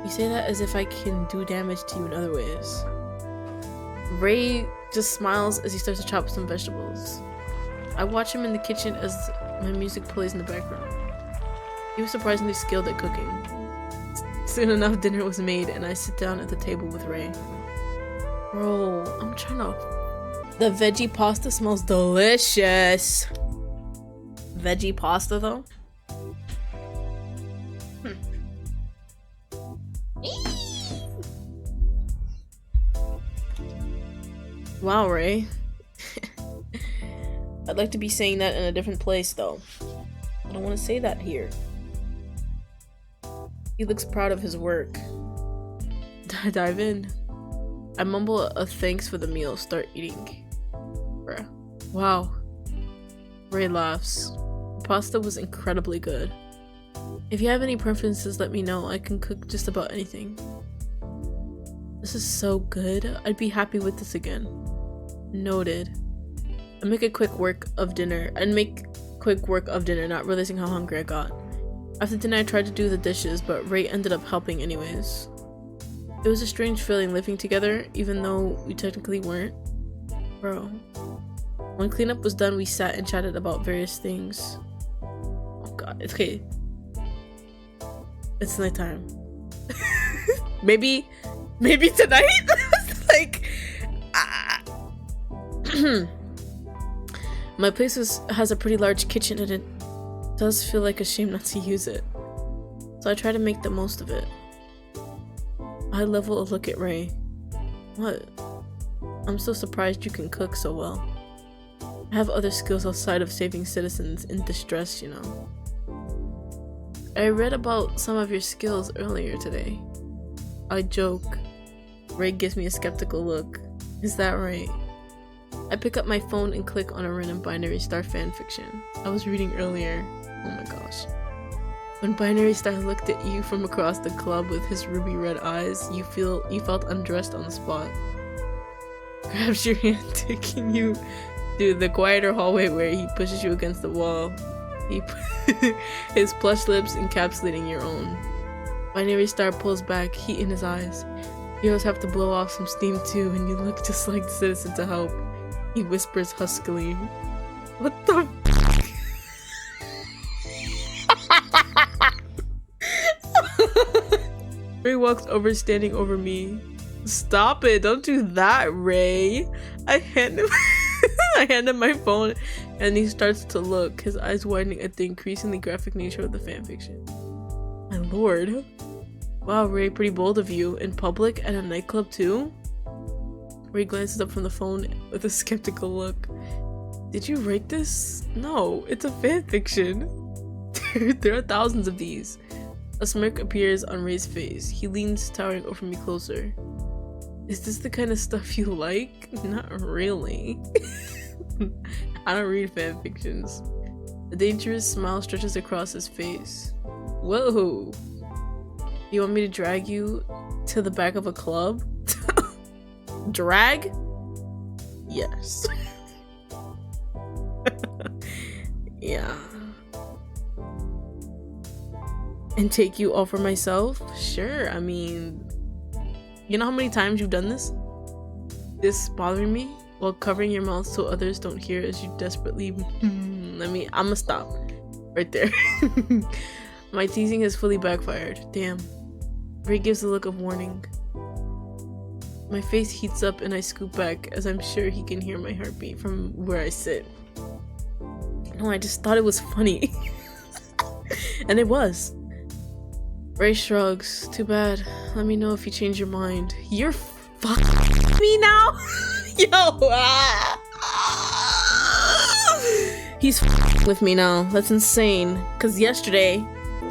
You say that as if I can do damage to you in other ways. Ray just smiles as he starts to chop some vegetables. I watch him in the kitchen as my music plays in the background. He was surprisingly skilled at cooking. Soon enough, dinner was made and I sit down at the table with Ray. Bro, I'm trying to... The veggie pasta smells delicious. Veggie pasta though? Wow, Ray. I'd like to be saying that in a different place though. I don't want to say that here. He looks proud of his work. I dive in. I mumble a thanks for the meal, start eating. Bruh. Wow. Ray laughs. The pasta was incredibly good. If you have any preferences, let me know. I can cook just about anything. This is so good. I'd be happy with this again. Noted. I make quick work of dinner, not realizing how hungry I got. After dinner, I tried to do the dishes, but Ray ended up helping anyways. It was a strange feeling living together, even though we technically weren't. Bro. When cleanup was done, we sat and chatted about various things. Oh god, it's okay. It's nighttime. maybe tonight? Like... My place has a pretty large kitchen and it does feel like a shame not to use it. So I try to make the most of it. I level a look at Ray. What? I'm so surprised you can cook so well. I have other skills outside of saving citizens in distress, you know. I read about some of your skills earlier today. I joke. Ray gives me a skeptical look. Is that right? I pick up my phone and click on a random binary star fanfiction I was reading earlier. Oh my gosh. When Binary Star looked at you from across the club with his ruby red eyes, you felt undressed on the spot. Grabs your hand, taking you through the quieter hallway where he pushes you against the wall. His plush lips encapsulating your own. Binary Star pulls back, heat in his eyes. Heroes have to blow off some steam too, and you look just like the citizen to help. He whispers huskily. What the Ray walks over, standing over me. Stop it, don't do that, Ray. I hand him my phone and he starts to look, his eyes widening at the increasingly graphic nature of the fanfiction. My lord. Wow, Ray, pretty bold of you. In public, at a nightclub too? Ray glances up from the phone with a skeptical look. Did you write this? No, it's a fanfiction. There are thousands of these. A smirk appears on Ray's face. He leans, towering over me closer. Is this the kind of stuff you like? Not really. I don't read fanfictions. A dangerous smile stretches across his face. Whoa! You want me to drag you to the back of a club? Drag? Yes. Yeah. And take you all for myself? Sure, I mean... You know how many times you've done this? This bothering me? While covering your mouth so others don't hear as you desperately... I'ma stop. Right there. My teasing has fully backfired. Damn. Ray gives a look of warning. My face heats up and I scoop back as I'm sure he can hear my heartbeat from where I sit. No, I just thought it was funny. And it was. Ray shrugs. Too bad. Let me know if you change your mind. You're fucking me now? Yo! He's with me now. That's insane. Cause yesterday,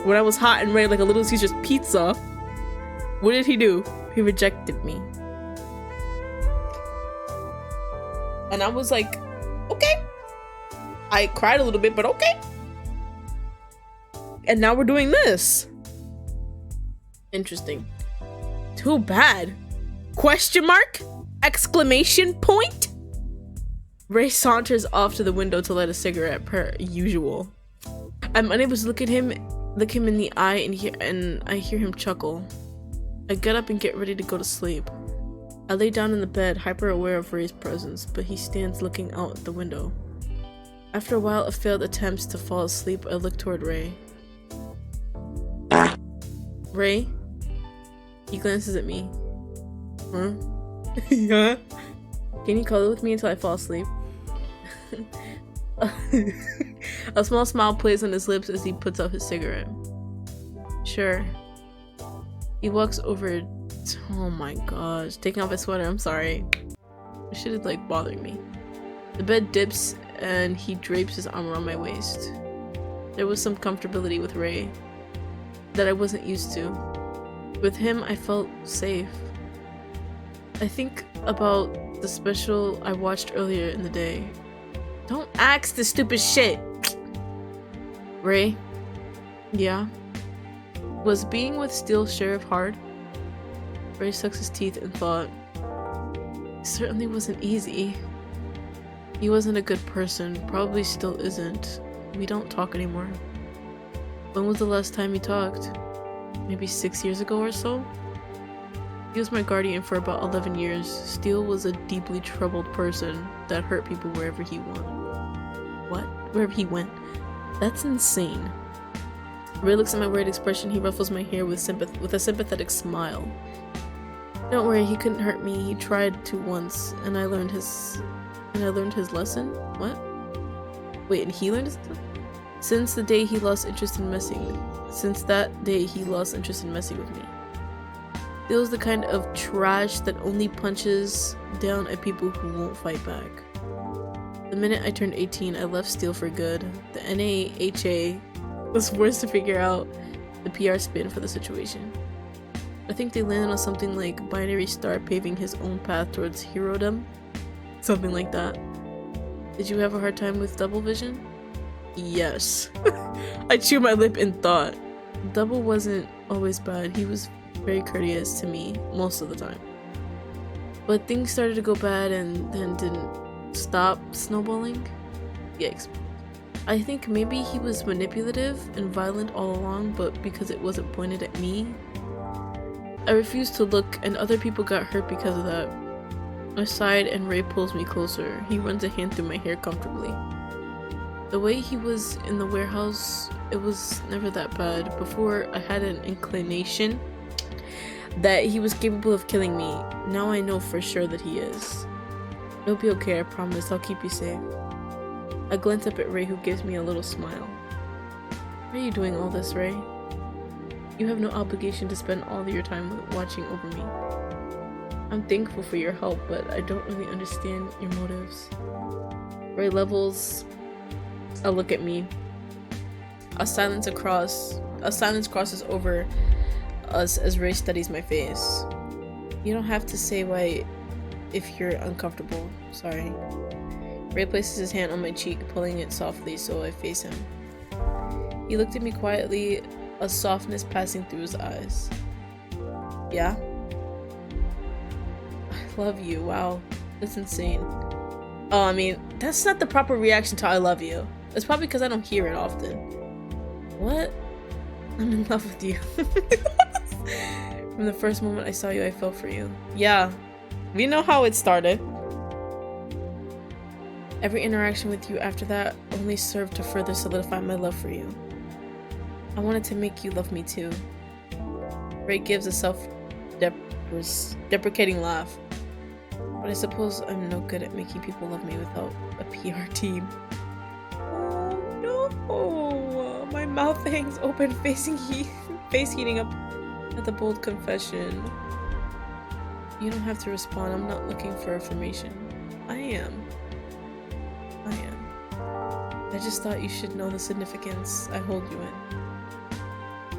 when I was hot and ready like a Little Caesar's pizza, what did he do? He rejected me. And I was like, okay. I cried a little bit, but okay. And now we're doing this. Interesting. Too bad. Question mark? Exclamation point? Ray saunters off to the window to light a cigarette per usual. I'm unable to look him in the eye and I hear him chuckle. I get up and get ready to go to sleep. I lay down in the bed, hyper aware of Ray's presence, but he stands looking out the window. After a while of failed attempts to fall asleep, I look toward Ray. Ray? He glances at me. Huh? Yeah? Can you cuddle with me until I fall asleep? A small smile plays on his lips as he puts out his cigarette. Sure. He walks over. Oh my gosh. Taking off his sweater, I'm sorry. This shit is like bothering me. The bed dips and he drapes his arm around my waist. There was some comfortability with Ray that I wasn't used to. With him, I felt safe. I think about the special I watched earlier in the day. Don't ask the stupid shit! Ray? Yeah? Was being with Steel Sheriff hard? Ray sucks his teeth and thought. It certainly wasn't easy. He wasn't a good person, probably still isn't. We don't talk anymore. When was the last time you talked? Maybe 6 years ago or so? He was my guardian for about 11 years. Steele was a deeply troubled person that hurt people wherever he went. What? Wherever he went? That's insane. Ray looks at my worried expression. He ruffles my hair with a sympathetic smile. Don't worry, he couldn't hurt me. He tried to once, and I learned his lesson? What? Wait, and he learned his lesson? Since that day he lost interest in messing with me. Steele's the kind of trash that only punches down at people who won't fight back. The minute I turned 18, I left Steele for good. The NAHA was forced to figure out the PR spin for the situation. I think they landed on something like Binary Star paving his own path towards herodom. Something like that. Did you have a hard time with double vision? Yes. I chew my lip in thought. Double wasn't always bad. He was very courteous to me most of the time. But things started to go bad and then didn't stop snowballing. Yikes. I think maybe he was manipulative and violent all along, but because it wasn't pointed at me. I refused to look and other people got hurt because of that. I sighed and Ray pulls me closer. He runs a hand through my hair comfortably. The way he was in the warehouse, it was never that bad. Before, I had an inclination that he was capable of killing me. Now I know for sure that he is. It'll be okay, I promise. I'll keep you safe. I glance up at Ray, who gives me a little smile. Why are you doing all this, Ray? You have no obligation to spend all of your time watching over me. I'm thankful for your help, but I don't really understand your motives. Ray levels a look at me. A silence crosses over us as Ray studies my face. You don't have to say why if you're uncomfortable. Sorry. Ray places his hand on my cheek, pulling it softly so I face him. He looked at me quietly, a softness passing through his eyes. Yeah? I love you. Wow. That's insane. Oh, I mean, that's not the proper reaction to I love you. It's probably because I don't hear it often. What? I'm in love with you. From the first moment I saw you, I fell for you. Yeah. We know how it started. Every interaction with you after that only served to further solidify my love for you. I wanted to make you love me too. Ray gives a self-deprecating laugh. But I suppose I'm no good at making people love me without a PR team. Oh no! My mouth hangs open, face heating up at the bold confession. You don't have to respond. I'm not looking for affirmation. I am. I just thought you should know the significance I hold you in.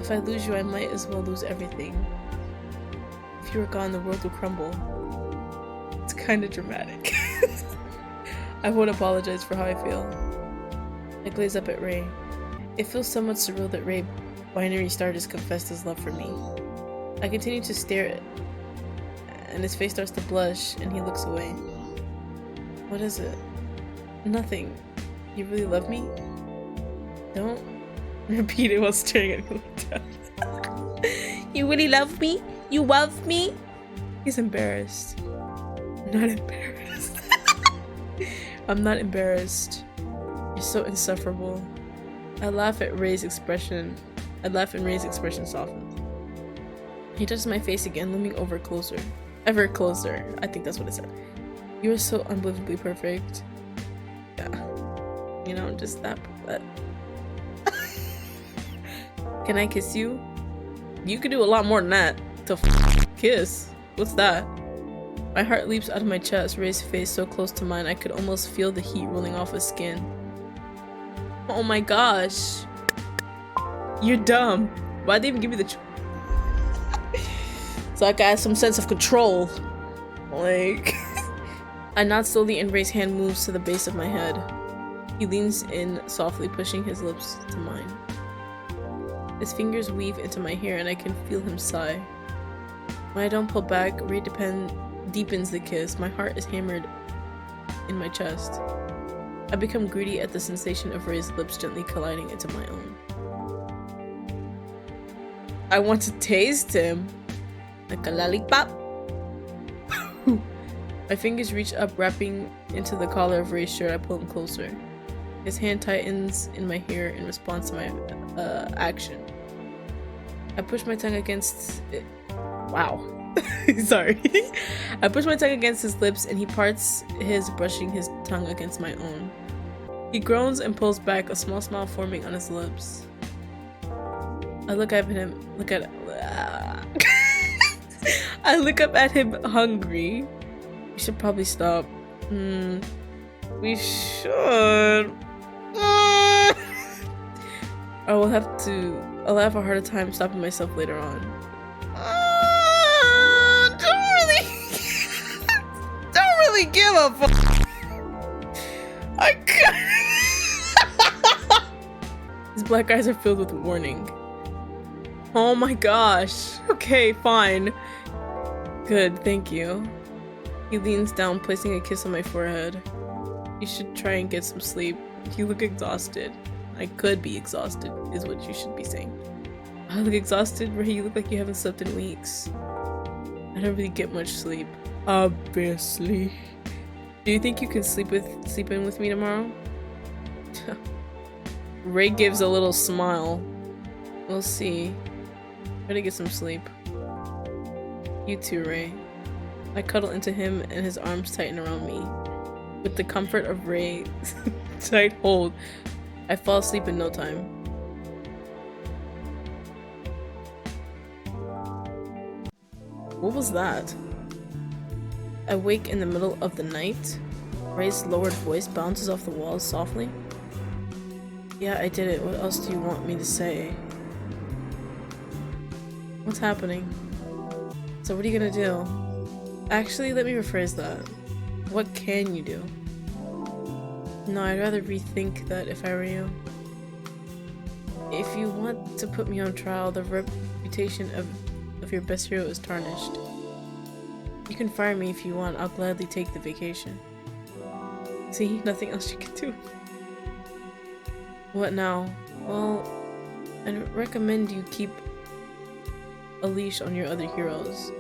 If I lose you, I might as well lose everything. If you were gone, the world would crumble. It's kind of dramatic. I won't apologize for how I feel. I glaze up at Ray. It feels somewhat surreal that Ray, binary star, just confessed his love for me. I continue to stare and his face starts to blush and he looks away. What is it? Nothing. You really love me? Don't repeat it while staring at me like that. You really love me? You love me? He's embarrassed. Not embarrassed. I'm not embarrassed. You're so insufferable. I laugh and Ray's expression softens. He touches my face again, looming over closer. Ever closer. I think that's what it said. You are so unbelievably perfect. Yeah. You know, just that. Can I kiss you? You could do a lot more than that. To kiss. What's that? My heart leaps out of my chest, Ray's face so close to mine I could almost feel the heat rolling off his skin. Oh my gosh. You're dumb. Why'd they even give me the so I got some sense of control. Like I nod slowly and Ray's hand moves to the base of my head. He leans in softly, pushing his lips to mine. His fingers weave into my hair and I can feel him sigh. When I don't pull back, Ray deepens the kiss. My heart is hammered in my chest. I become greedy at the sensation of Ray's lips gently colliding into my own. I want to taste him. Like a lollipop. My fingers reach up, wrapping into the collar of Ray's shirt. I pull him closer. His hand tightens in my hair in response to my action. I push my tongue against it. Wow. Sorry. I push my tongue against his lips and he parts his, brushing his tongue against my own. He groans and pulls back, a small smile forming on his lips. I look up at him. I look up at him hungry. We should probably stop. We should. I'll have a harder time stopping myself later on. Don't really give a fuck. I can't. His black eyes are filled with warning. Oh my gosh. Okay, fine. Good, thank you. He leans down, placing a kiss on my forehead. You should try and get some sleep. You look exhausted. I could be exhausted, is what you should be saying. I look exhausted? Ray, you look like you haven't slept in weeks. I don't really get much sleep. Obviously. Do you think you can sleep in with me tomorrow? Ray gives a little smile. We'll see. Try to get some sleep. You too, Ray. I cuddle into him and his arms tighten around me. With the comfort of Ray's tight hold, I fall asleep in no time. What was that? I wake in the middle of the night. Ray's lowered voice bounces off the walls softly. Yeah, I did it. What else do you want me to say? What's happening? So what are you gonna do? Actually, let me rephrase that. What can you do? No, I'd rather rethink that if I were you. If you want to put me on trial, the reputation of your best hero is tarnished. You can fire me if you want. I'll gladly take the vacation. See, nothing else you can do. What now? Well, I'd recommend you keep a leash on your other heroes.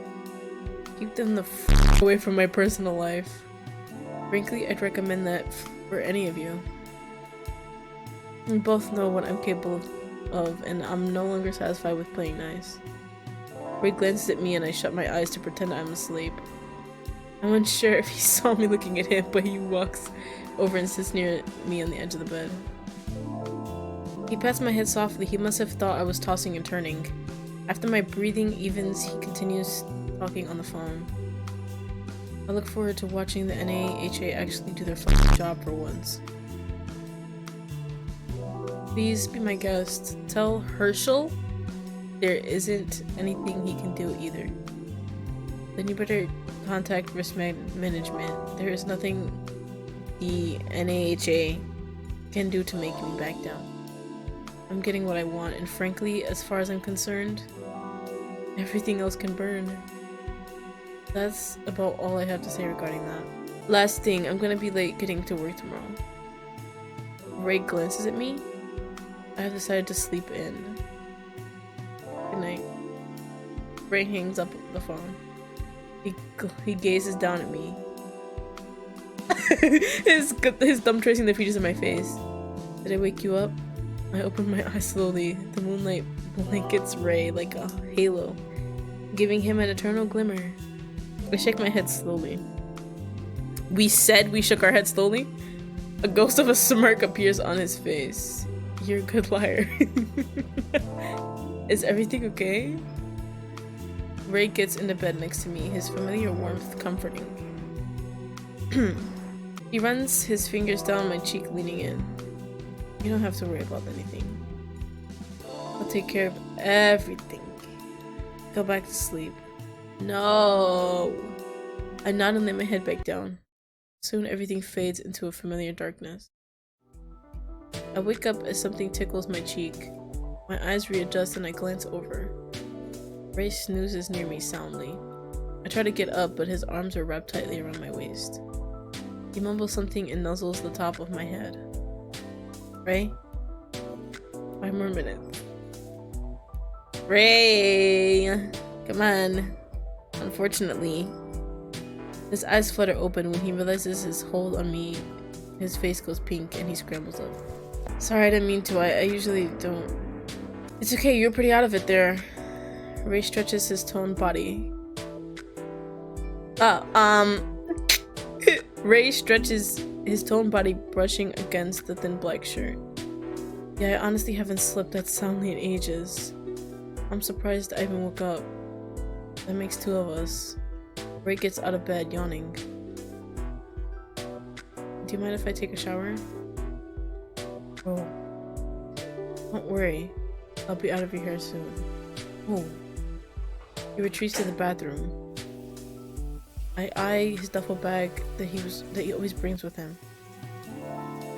Keep them the f away from my personal life. Frankly, I'd recommend that for any of you. We both know what I'm capable of, and I'm no longer satisfied with playing nice. Ray glances at me and I shut my eyes to pretend I'm asleep. I'm unsure if he saw me looking at him, but he walks over and sits near me on the edge of the bed. He pats my head softly. He must have thought I was tossing and turning. After my breathing evens, he continues talking on the phone. I look forward to watching the NAHA actually do their fucking job for once. Please be my guest. Tell Herschel there isn't anything he can do either. Then you better contact risk management. There is nothing the NAHA can do to make me back down. I'm getting what I want, and frankly, as far as I'm concerned, everything else can burn. That's about all I have to say regarding that. Last thing, I'm gonna be late getting to work tomorrow. Ray glances at me. I have decided to sleep in. Good night. Ray hangs up the phone. He gazes down at me. his thumb tracing the features of my face. Did I wake you up? I open my eyes slowly. The moonlight blankets Ray like a halo, giving him an eternal glimmer. I shake my head slowly. We said we shook our head slowly? A ghost of a smirk appears on his face. You're a good liar. Is everything okay? Ray gets into bed next to me, his familiar warmth comforting. He runs his fingers down my cheek, leaning in. You don't have to worry about anything. I'll take care of everything. Go back to sleep. No! I nod and lay my head back down. Soon everything fades into a familiar darkness. I wake up as something tickles my cheek. My eyes readjust and I glance over. Ray snoozes near me soundly. I try to get up, but his arms are wrapped tightly around my waist. He mumbles something and nuzzles the top of my head. Ray? 5 more minutes. Ray! Come on. Unfortunately, his eyes flutter open when he realizes his hold on me. His face goes pink and he scrambles up. Sorry, I didn't mean to. I usually don't. It's okay, you're pretty out of it there. Ray stretches his toned body. Ray stretches his toned body, brushing against the thin black shirt. Yeah, I honestly haven't slept that soundly in ages. I'm surprised I even woke up. That makes 2 of us. Ray gets out of bed, yawning. Do you mind if I take a shower? Oh. Don't worry. I'll be out of your hair soon. Oh. He retreats to the bathroom. I eye his duffel bag that he always brings with him.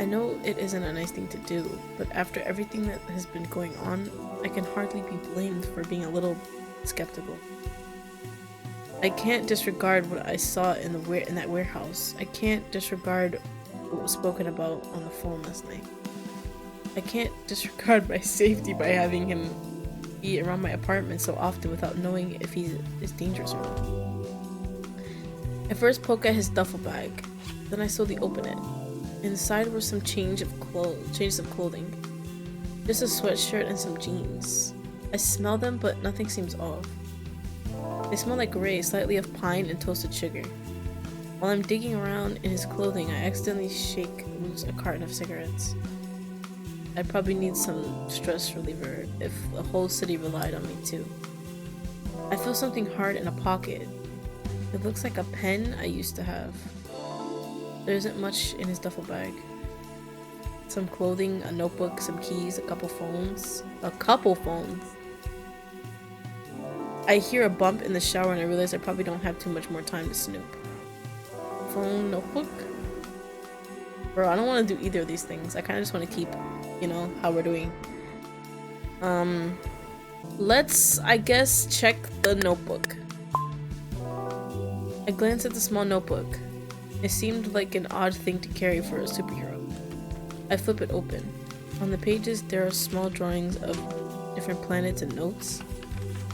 I know it isn't a nice thing to do, but after everything that has been going on, I can hardly be blamed for being a little skeptical. I can't disregard what I saw in that warehouse. I can't disregard what was spoken about on the phone last night. I can't disregard my safety by having him be around my apartment so often without knowing if he is dangerous or not. I first poke at his duffel bag, then I slowly open it. Inside were some changes of clothing. Just a sweatshirt and some jeans. I smell them, but nothing seems off. They smell like gray, slightly of pine and toasted sugar. While I'm digging around in his clothing, I accidentally shake loose a carton of cigarettes. I'd probably need some stress reliever if the whole city relied on me too. I feel something hard in a pocket. It looks like a pen I used to have. There isn't much in his duffel bag. Some clothing, a notebook, some keys, a couple phones. I hear a bump in the shower and I realize I probably don't have too much more time to snoop. Phone, notebook? Bro, I don't want to do either of these things. I kind of just want to keep, you know, how we're doing. Let's, I guess, check the notebook. I glanced at the small notebook. It seemed like an odd thing to carry for a superhero. I flip it open. On the pages, there are small drawings of different planets and notes.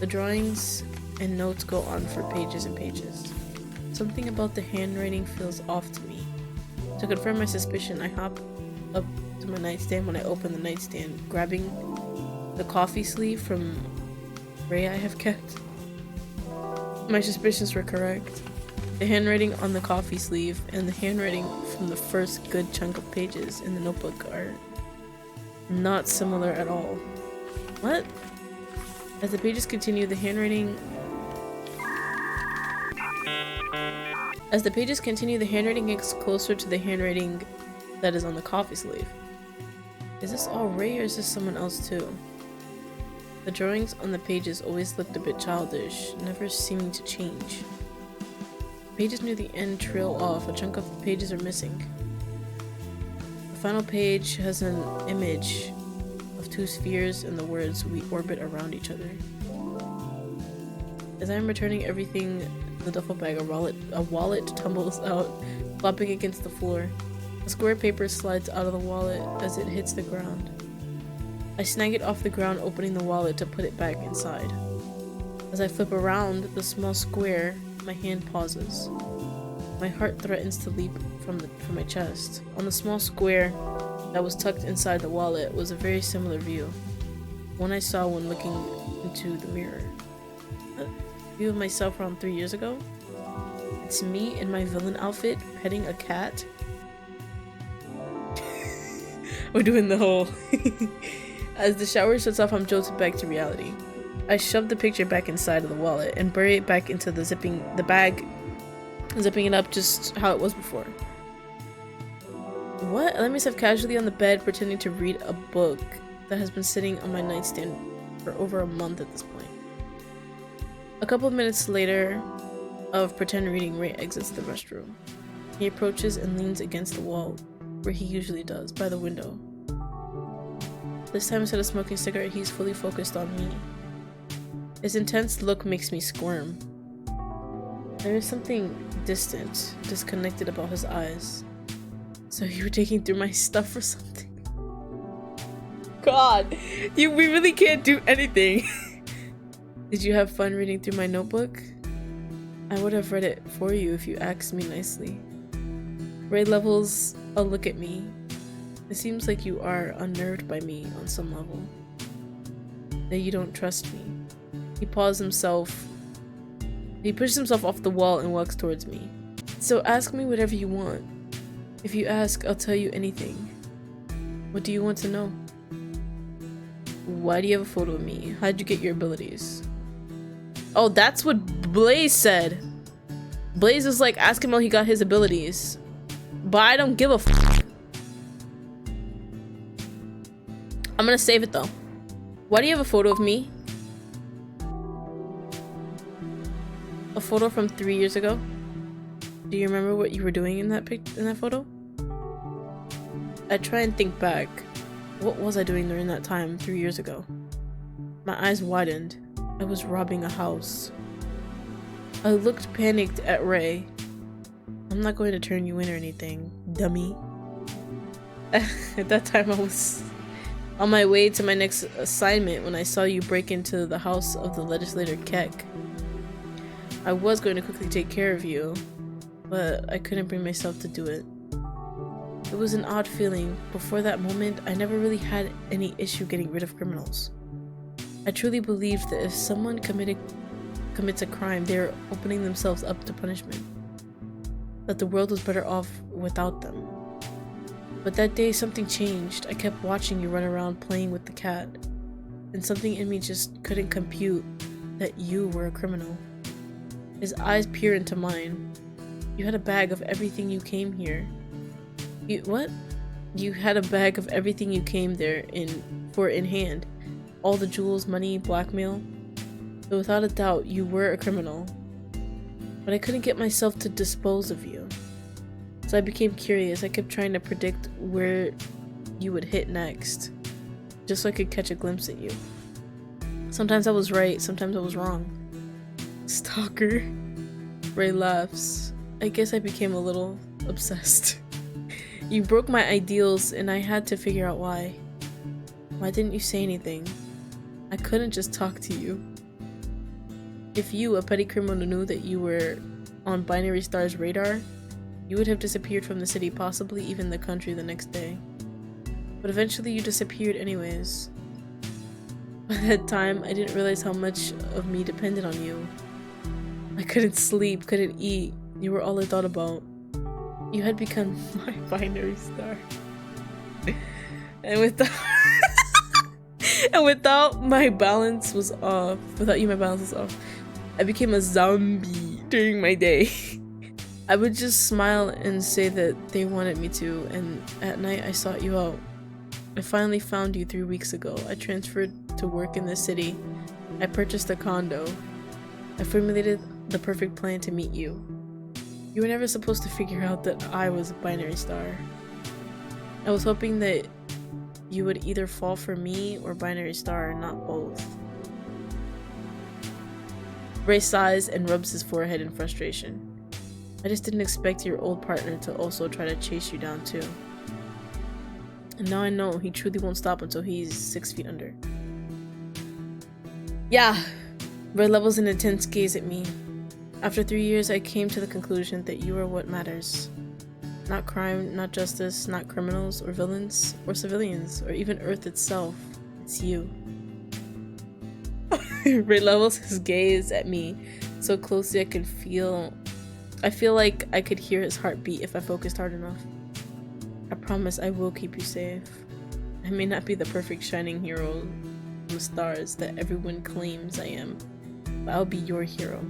The drawings and notes go on for pages and pages. Something about the handwriting feels off to me. To confirm my suspicion, I hop up to my nightstand when I open the nightstand, grabbing the coffee sleeve from Ray I have kept. My suspicions were correct. The handwriting on the coffee sleeve and the handwriting from the first good chunk of pages in the notebook are not similar at all. What? As the pages continue, the handwriting gets closer to the handwriting that is on the coffee sleeve. Is this all Ray or is this someone else too? The drawings on the pages always looked a bit childish, never seeming to change. Pages near the end trail off, a chunk of the pages are missing. The final page has an image of two spheres and the words, "We orbit around each other." As I'm returning everything to the duffel bag, a wallet tumbles out, flopping against the floor. A square paper slides out of the wallet as it hits the ground. I snag it off the ground, opening the wallet to put it back inside. As I flip around the small square, my hand pauses. My heart threatens to leap from my chest. On the small square that was tucked inside the wallet was a very similar view. One I saw when looking into the mirror. A view of myself around 3 years ago? It's me in my villain outfit, petting a cat. We're doing the whole... As the shower shuts off, I'm jolted back to reality. I shove the picture back inside of the wallet and bury it back into the bag, zipping it up just how it was before. What? I let myself casually on the bed, pretending to read a book that has been sitting on my nightstand for over a month at this point. A couple of minutes later of pretend reading, Ray exits the restroom. He approaches and leans against the wall, where he usually does, by the window. This time, instead of smoking a cigarette, he's fully focused on me. His intense look makes me squirm. There is something distant, disconnected about his eyes. So you were digging through my stuff or something? God, we really can't do anything. Did you have fun reading through my notebook? I would have read it for you if you asked me nicely. Ray levels a look at me. It seems like you are unnerved by me on some level. That you don't trust me. He pushes himself off the wall and walks towards me. So ask me whatever you want. If you ask, I'll tell you anything. What do you want to know? Why do you have a photo of me? How'd you get your abilities? Oh, that's what Blaze said. Blaze was like, ask him how he got his abilities. But I don't give a f***. I'm gonna save it though. Why do you have a photo of me? A photo from 3 years ago? Do you remember what you were doing in that photo? I try and think back. What was I doing during that time 3 years ago? My eyes widened. I was robbing a house. I looked panicked at Ray. I'm not going to turn you in or anything, dummy. At that time, I was on my way to my next assignment when I saw you break into the house of the legislator Keck. I was going to quickly take care of you, but I couldn't bring myself to do it. It was an odd feeling. Before that moment, I never really had any issue getting rid of criminals. I truly believed that if someone commits a crime, they're opening themselves up to punishment. That the world was better off without them. But that day, something changed. I kept watching you run around playing with the cat, and something in me just couldn't compute that you were a criminal. His eyes peered into mine. You had a bag of everything you came here. What? You had a bag of everything you came there in hand. All the jewels, money, blackmail. So without a doubt, you were a criminal. But I couldn't get myself to dispose of you. So I became curious. I kept trying to predict where you would hit next, just so I could catch a glimpse at you. Sometimes I was right, sometimes I was wrong. Stalker. Ray laughs. I guess I became a little obsessed. You broke my ideals and I had to figure out why. Why didn't you say anything? I couldn't just talk to you. If you, a petty criminal, knew that you were on Binary Star's radar, you would have disappeared from the city, possibly even the country the next day. But eventually you disappeared anyways. By that time, I didn't realize how much of me depended on you. I couldn't sleep, couldn't eat. You were all I thought about. You had become my binary star. And without my balance was off. Without you, my balance was off. I became a zombie during my day. I would just smile and say that they wanted me to, and at night I sought you out. I finally found you 3 weeks ago. I transferred to work in the city. I purchased a condo. I formulated the perfect plan to meet you. You were never supposed to figure out that I was a binary star. I was hoping that you would either fall for me or binary star, not both. Ray sighs and rubs his forehead in frustration. I just didn't expect your old partner to also try to chase you down too. And now I know he truly won't stop until he's 6 feet under. Yeah, Ray levels an intense gaze at me. After 3 years, I came to the conclusion that you are what matters. Not crime, not justice, not criminals or villains or civilians or even Earth itself. It's you. Ray levels his gaze at me so closely I feel like I could hear his heartbeat if I focused hard enough. I promise I will keep you safe. I may not be the perfect shining hero with stars that everyone claims I am, but I'll be your hero.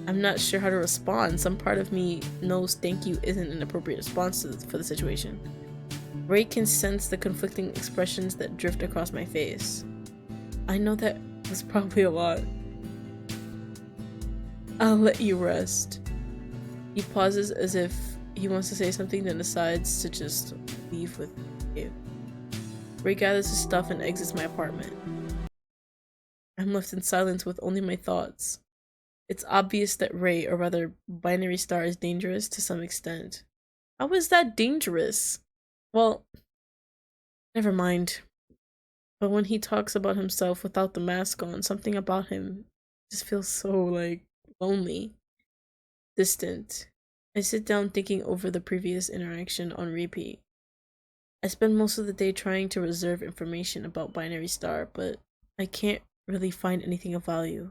I'm not sure how to respond. Some part of me knows thank you isn't an appropriate response for the situation. Ray can sense the conflicting expressions that drift across my face. I know that was probably a lot. I'll let you rest. He pauses as if he wants to say something, then decides to just leave with you. Ray gathers his stuff and exits my apartment. I'm left in silence with only my thoughts. It's obvious that Ray, or rather Binary Star, is dangerous to some extent. How is that dangerous? Well, never mind. But when he talks about himself without the mask on, something about him just feels so, like, lonely, distant. I sit down thinking over the previous interaction on repeat. I spend most of the day trying to reserve information about Binary Star, but I can't really find anything of value.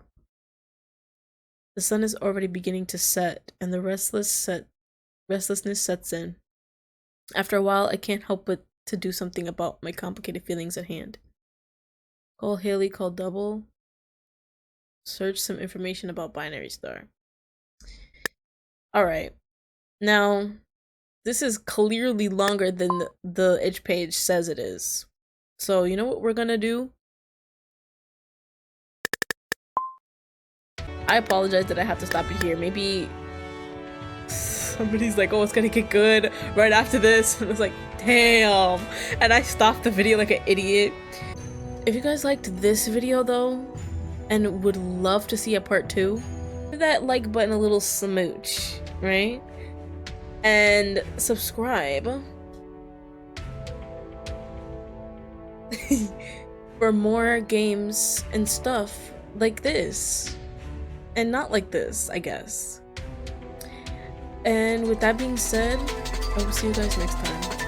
The sun is already beginning to set, and the restlessness sets in. After a while, I can't help but to do something about my complicated feelings at hand. Call Haley, call Double. Search some information about Binary Star. Alright. Now, this is clearly longer than the itch page says it is. So, you know what we're gonna do? I apologize that I have to stop it here. Maybe somebody's like, oh, it's gonna get good right after this. And it's like, Damn. And I stopped the video like an idiot. If you guys liked this video though, and would love to see a part 2, give that like button a little smooch, right? And subscribe for more games and stuff like this. And not like this, I guess. And with that being said, I will see you guys next time.